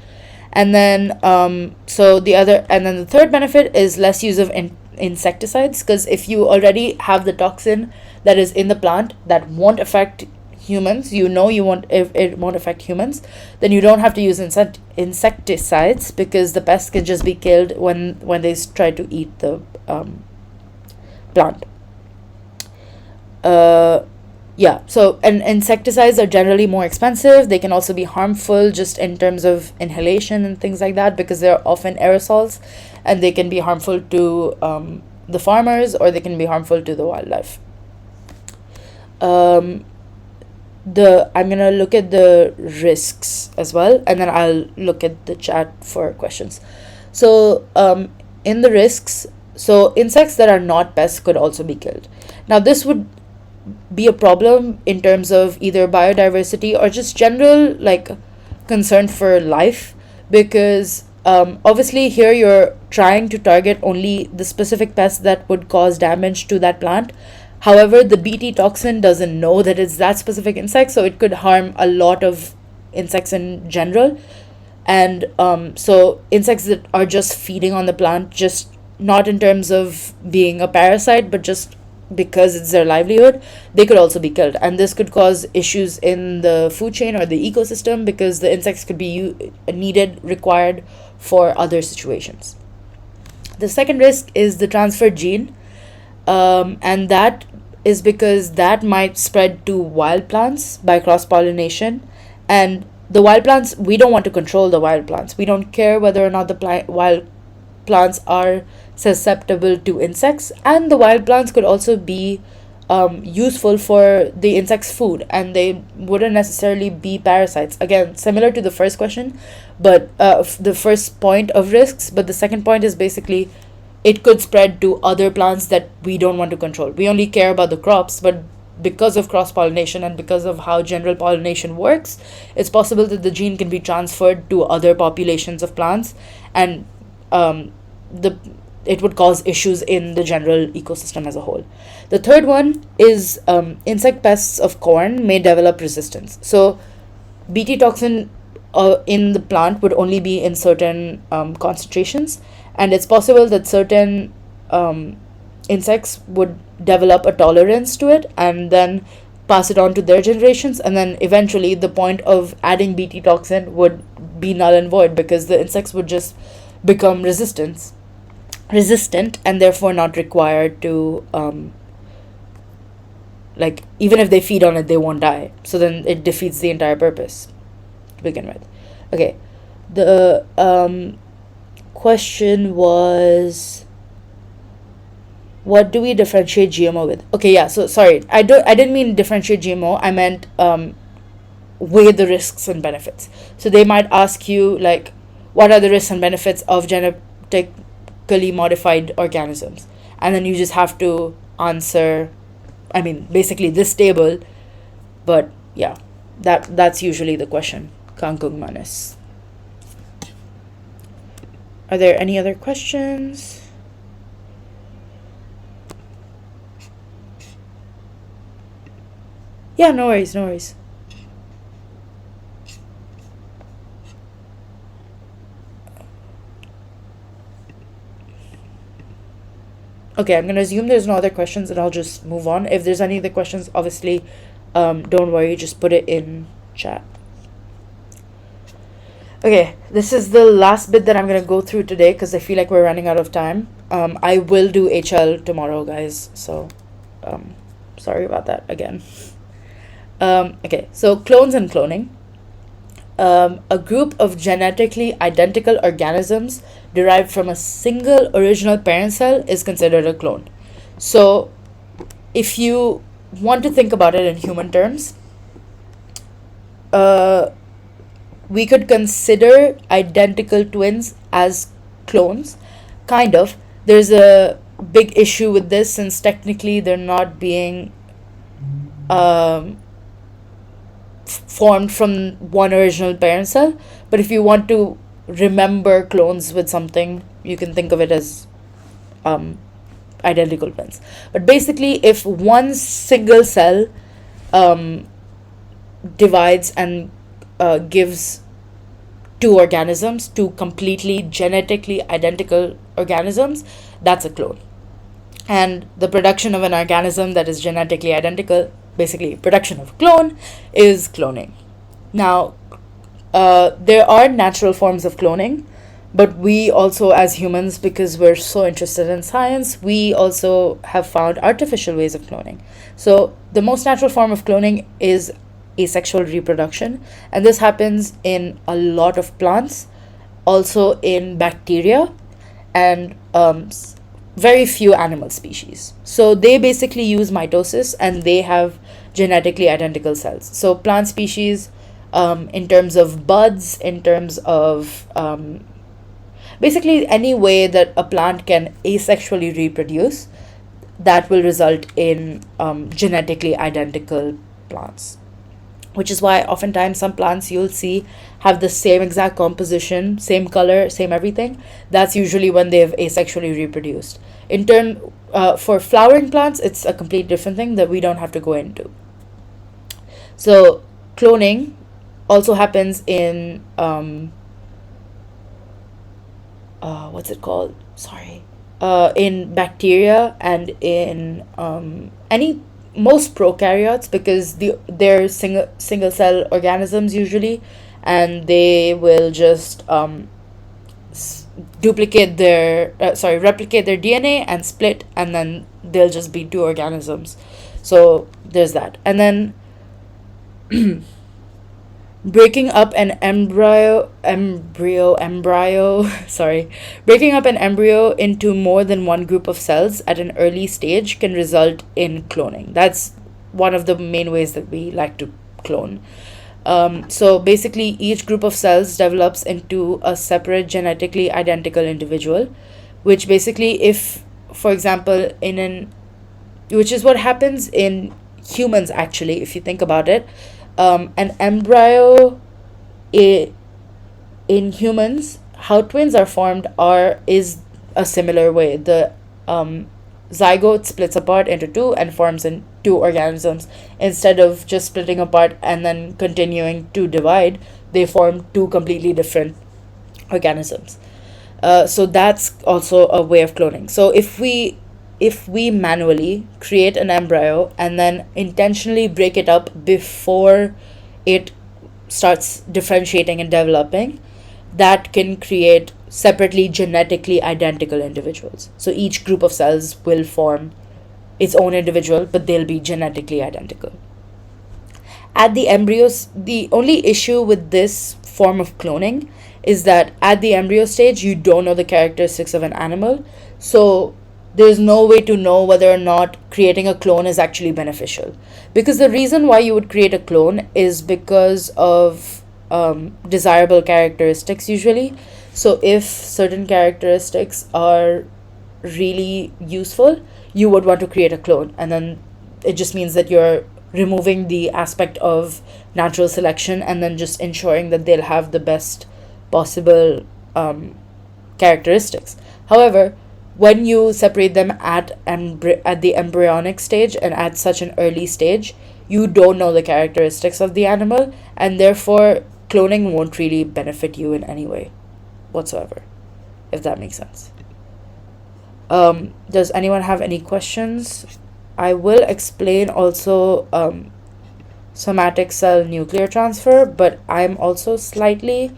And then the third benefit is less use of insecticides, because if you already have the toxin that is in the plant that won't affect humans, you won't, if it won't affect humans, then you don't have to use insecticides, because the pests can just be killed when they try to eat the plant. And insecticides are generally more expensive. They can also be harmful just in terms of inhalation and things like that, because they're often aerosols, and they can be harmful to the farmers, or they can be harmful to the wildlife. I'm gonna look at the risks as well, and then I'll look at the chat for questions. So in the risks, so insects that are not pests could also be killed. Now this would be a problem in terms of either biodiversity or just general concern for life, because obviously here you're trying to target only the specific pests that would cause damage to that plant. However, the Bt toxin doesn't know that it's that specific insect, so it could harm a lot of insects in general. And so insects that are just feeding on the plant, just not in terms of being a parasite, but just because it's their livelihood, they could also be killed. And this could cause issues in the food chain or the ecosystem, because the insects could be required for other situations. The second risk is the transferred gene, and that is because that might spread to wild plants by cross-pollination. And the wild plants, we don't want to control the wild plants. We don't care whether or not the wild plants are susceptible to insects, and the wild plants could also be useful for the insects' food, and they wouldn't necessarily be parasites. Again, similar to the first question, but the first point of risks, but the second point is basically it could spread to other plants that we don't want to control. We only care about the crops, but because of cross-pollination and because of how general pollination works, it's possible that the gene can be transferred to other populations of plants, and it would cause issues in the general ecosystem as a whole. The third one is insect pests of corn may develop resistance. So Bt toxin in the plant would only be in certain concentrations, and it's possible that certain insects would develop a tolerance to it and then pass it on to their generations, and then eventually the point of adding Bt toxin would be null and void, because the insects would just become resistant and therefore not required to even if they feed on it, they won't die. So then it defeats the entire purpose to begin with. Okay, the question was, what do we differentiate GMO with? Okay, yeah, so sorry, I didn't mean differentiate GMO, I meant weigh the risks and benefits. So they might ask you what are the risks and benefits of genetically modified organisms, and then you just have to answer, basically this table. But yeah, that's usually the question. Kangkung Manis. Are there any other questions? Yeah, no worries. Okay, I'm gonna assume there's no other questions, and I'll just move on. If there's any other questions, obviously, don't worry, just put it in chat. Okay, this is the last bit that I'm gonna go through today, because I feel like we're running out of time. I will do HL tomorrow, guys, so sorry about that again. Okay, so clones and cloning. A group of genetically identical organisms derived from a single original parent cell is considered a clone. So if you want to think about it in human terms, uh, we could consider identical twins as clones, kind of. There's a big issue with this since technically they're not being um, formed from one original parent cell. But if you want to remember clones with something, you can think of it as um, identical twins. But basically, if one single cell um, divides and gives two organisms, two completely genetically identical organisms, that's a clone. And the production of an organism that is genetically identical, basically production of a clone, is cloning. Now, there are natural forms of cloning, but we also, as humans, because we're so interested in science, we also have found artificial ways of cloning. So the most natural form of cloning is asexual reproduction, and this happens in a lot of plants, also in bacteria, and very few animal species. So they basically use mitosis, and they have genetically identical cells. So plant species, in terms of buds, in terms of basically any way that a plant can asexually reproduce, that will result in genetically identical plants. Which is why oftentimes some plants you'll see have the same exact composition, same color, same everything. That's usually when they've asexually reproduced. In turn, for flowering plants, it's a complete different thing that we don't have to go into. So cloning also happens in what's it called? Sorry. In bacteria and in any most prokaryotes, because they're single cell organisms usually, and they will just replicate their DNA and split, and then they'll just be two organisms. So there's that. And then breaking up an embryo sorry, breaking up an embryo into more than one group of cells at an early stage can result in cloning. That's one of the main ways that we like to clone. So basically, each group of cells develops into a separate genetically identical individual, which basically, if, for example, which is what happens in humans actually, if you think about it. An embryo in humans, how twins are formed is a similar way. The zygote splits apart into two and forms in two organisms. Instead of just splitting apart and then continuing to divide, they form two completely different organisms. So that's also a way of cloning. So if we manually create an embryo and then intentionally break it up before it starts differentiating and developing, that can create separately genetically identical individuals. So each group of cells will form its own individual, but they'll be genetically identical. At the embryos, the only issue with this form of cloning is that at the embryo stage, you don't know the characteristics of an animal. So there's no way to know whether or not creating a clone is actually beneficial. Because the reason why you would create a clone is because of desirable characteristics, usually. So if certain characteristics are really useful, you would want to create a clone. And then it just means that you're removing the aspect of natural selection and then just ensuring that they'll have the best possible characteristics. However, when you separate them at the embryonic stage and at such an early stage, you don't know the characteristics of the animal, and therefore cloning won't really benefit you in any way whatsoever, if that makes sense. Does anyone have any questions? I will explain also somatic cell nuclear transfer, but I'm also slightly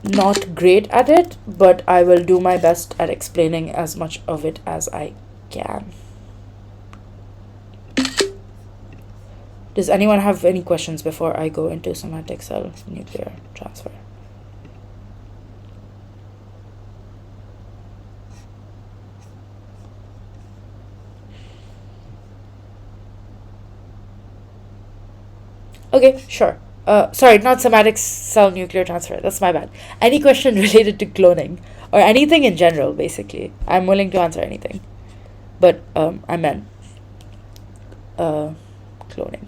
not great at it, but I will do my best at explaining as much of it as I can. Does anyone have any questions before I go into somatic cell nuclear transfer? Okay, sure. Sorry, not somatic cell nuclear transfer. That's my bad. Any question related to cloning or anything in general, basically. I'm willing to answer anything. But I meant cloning.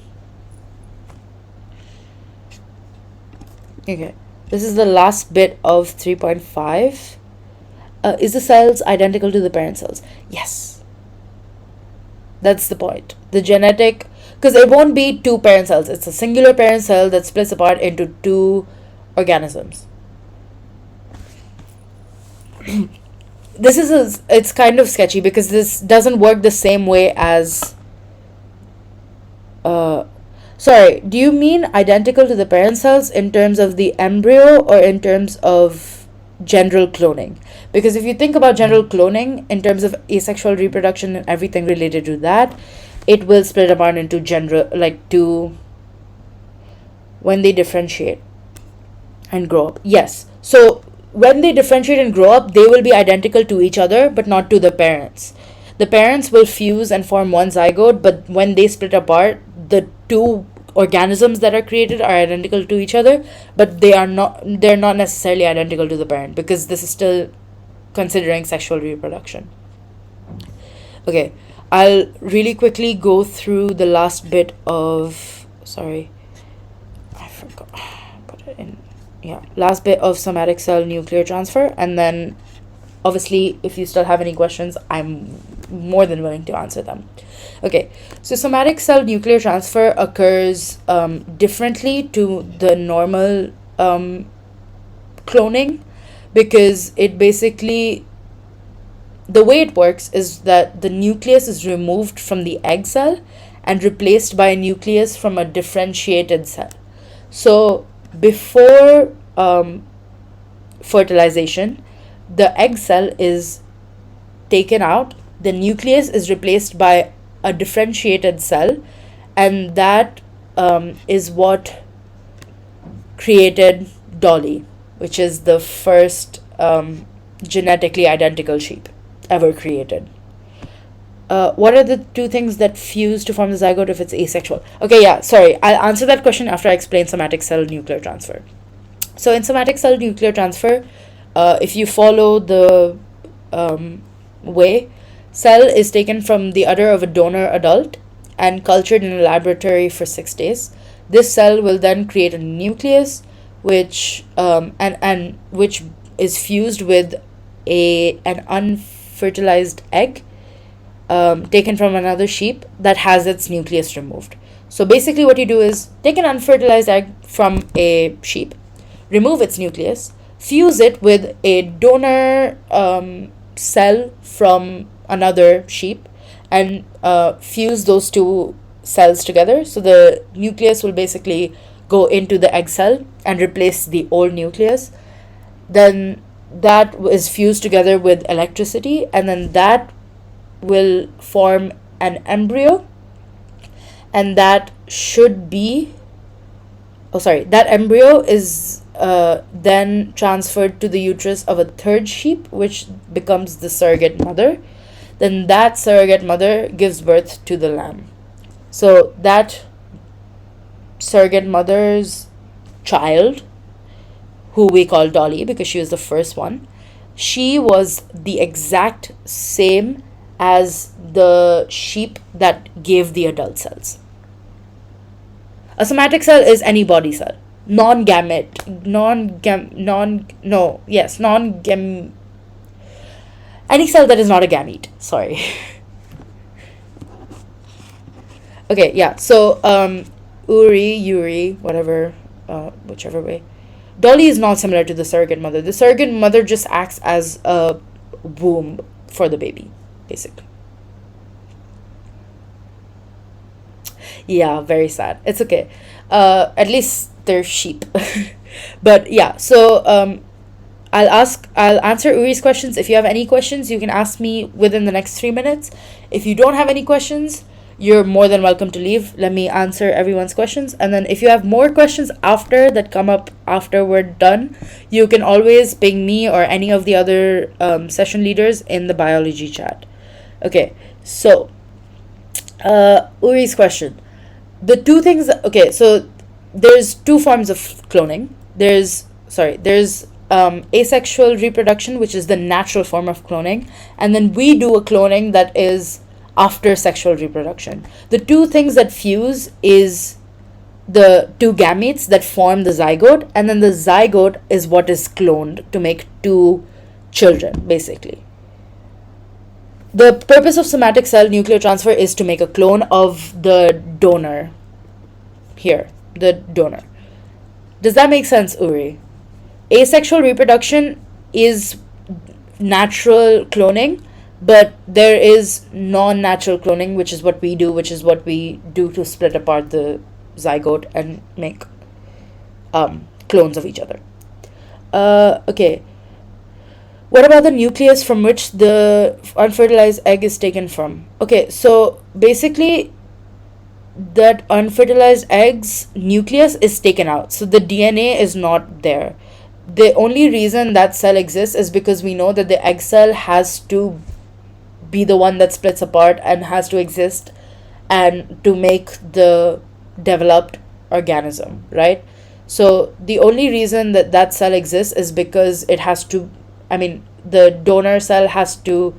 Okay. This is the last bit of 3.5. Is the cells identical to the parent cells? Yes. That's the point. The genetic, because it won't be two parent cells. It's a singular parent cell that splits apart into two organisms. It's kind of sketchy because this doesn't work the same way as sorry, do you mean identical to the parent cells in terms of the embryo or in terms of general cloning? Because if you think about general cloning in terms of asexual reproduction and everything related to that, it will split apart into two when they differentiate and grow up. Yes. So when they differentiate and grow up, they will be identical to each other, but not to the parents. The parents will fuse and form one zygote, but when they split apart, the two organisms that are created are identical to each other, but they're not necessarily identical to the parent because this is still considering sexual reproduction. Okay, I'll really quickly go through the last bit of sorry, I forgot put it in. Yeah, last bit of somatic cell nuclear transfer, and then obviously if you still have any questions, I'm more than willing to answer them. Okay, so somatic cell nuclear transfer occurs differently to the normal cloning because it basically, the way it works is that the nucleus is removed from the egg cell and replaced by a nucleus from a differentiated cell. So before fertilization, the egg cell is taken out, the nucleus is replaced by a differentiated cell, and that is what created Dolly, which is the first genetically identical sheep ever created. What are the two things that fuse to form the zygote if it's asexual? Okay, yeah, sorry. I'll answer that question after I explain somatic cell nuclear transfer. So in somatic cell nuclear transfer, if you follow the way, cell is taken from the udder of a donor adult and cultured in a laboratory for 6 days. This cell will then create a nucleus, which which is fused with an unfertilized egg taken from another sheep that has its nucleus removed. So basically, what you do is take an unfertilized egg from a sheep, remove its nucleus, fuse it with a donor cell from another sheep, and fuse those two cells together. So the nucleus will basically go into the egg cell and replace the old nucleus. Then that is fused together with electricity, and then that will form an embryo, and that embryo is then transferred to the uterus of a third sheep, which becomes the surrogate mother. Then that surrogate mother gives birth to the lamb. So that surrogate mother's child, who we call Dolly because she was the first one, she was the exact same as the sheep that gave the adult cells. A somatic cell is any body cell, any cell that is not a gamete. Sorry. Okay, yeah. So Yuri, whatever, whichever way. Dolly is not similar to the surrogate mother. The surrogate mother just acts as a womb for the baby, basically. Yeah, very sad. It's okay. At least they're sheep. But yeah, so I'll answer Uri's questions. If you have any questions, you can ask me within the next 3 minutes. If you don't have any questions, you're more than welcome to leave. Let me answer everyone's questions. And then if you have more questions after that come up after we're done, you can always ping me or any of the other session leaders in the biology chat. Okay, so Uri's question. The two things, okay, so there's two forms of cloning. There's asexual reproduction, which is the natural form of cloning, and then we do a cloning that is after sexual reproduction. The two things that fuse is the two gametes that form the zygote, and then the zygote is what is cloned to make two children, basically. The purpose of somatic cell nuclear transfer is to make a clone of the donor. Here, the donor. Does that make sense, Uri? Asexual reproduction is natural cloning, but there is non-natural cloning, which is what we do to split apart the zygote and make clones of each other. Okay. What about the nucleus from which the unfertilized egg is taken from? Okay, so basically that unfertilized egg's nucleus is taken out. So the DNA is not there. The only reason that cell exists is because we know that the egg cell has to be the one that splits apart and has to exist and to make the developed organism, right? So the only reason that that cell exists is because it has to, the donor cell has to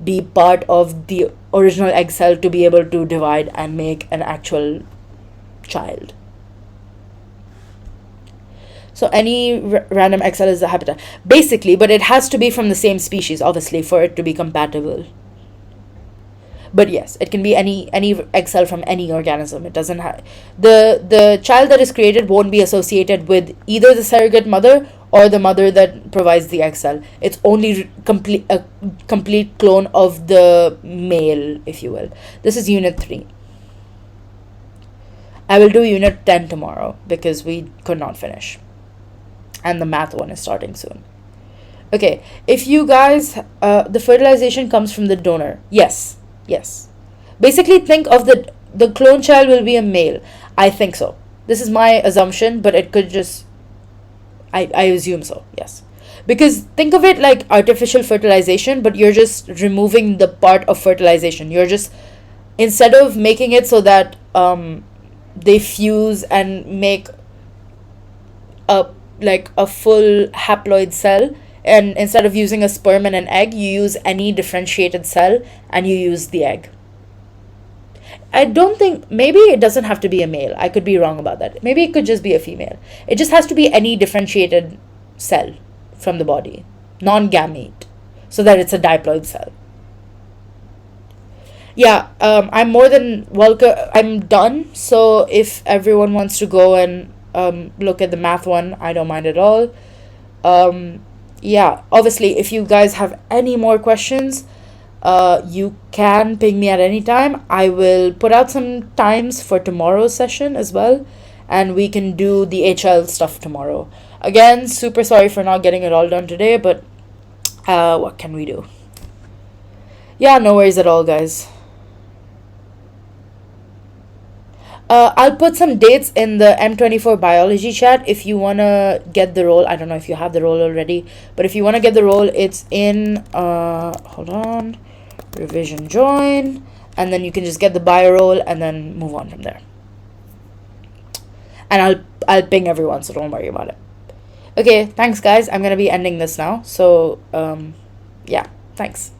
be part of the original egg cell to be able to divide and make an actual child. So any random egg cell is the habitat, basically, but it has to be from the same species, obviously, for it to be compatible. But yes, it can be any egg cell from any organism. It doesn't have the child that is created won't be associated with either the surrogate mother or the mother that provides the egg cell. It's only a complete clone of the male, if you will. This is unit 3. I will do unit 10 tomorrow because we could not finish, and the math one is starting soon. Okay, if you guys, the fertilization comes from the donor. Yes. Basically, think of the clone child will be a male. I think so. This is my assumption, but it could just, I assume so, yes. Because think of it like artificial fertilization, but you're just removing the part of fertilization. You're just, instead of making it so that they fuse and make a full haploid cell, and instead of using a sperm and an egg, you use any differentiated cell and you use the egg. I don't think, maybe it doesn't have to be a male. I could be wrong about that. Maybe it could just be a female. It just has to be any differentiated cell from the body, non-gamete, so that it's a diploid cell. Yeah, I'm more than welcome. I'm done. So if everyone wants to go and look at the math one, I don't mind at all. Yeah, obviously, if you guys have any more questions, you can ping me at any time. I will put out some times for tomorrow's session as well, and we can do the HL stuff tomorrow. Again, super sorry for not getting it all done today, but what can we do? Yeah, no worries at all, guys. I'll put some dates in the M24 biology chat if you want to get the role. I don't know if you have the role already, but if you want to get the role, it's in, hold on, revision join, and then you can just get the bio role and then move on from there. And I'll ping everyone, so don't worry about it. Okay, thanks guys. I'm going to be ending this now. So, yeah, thanks.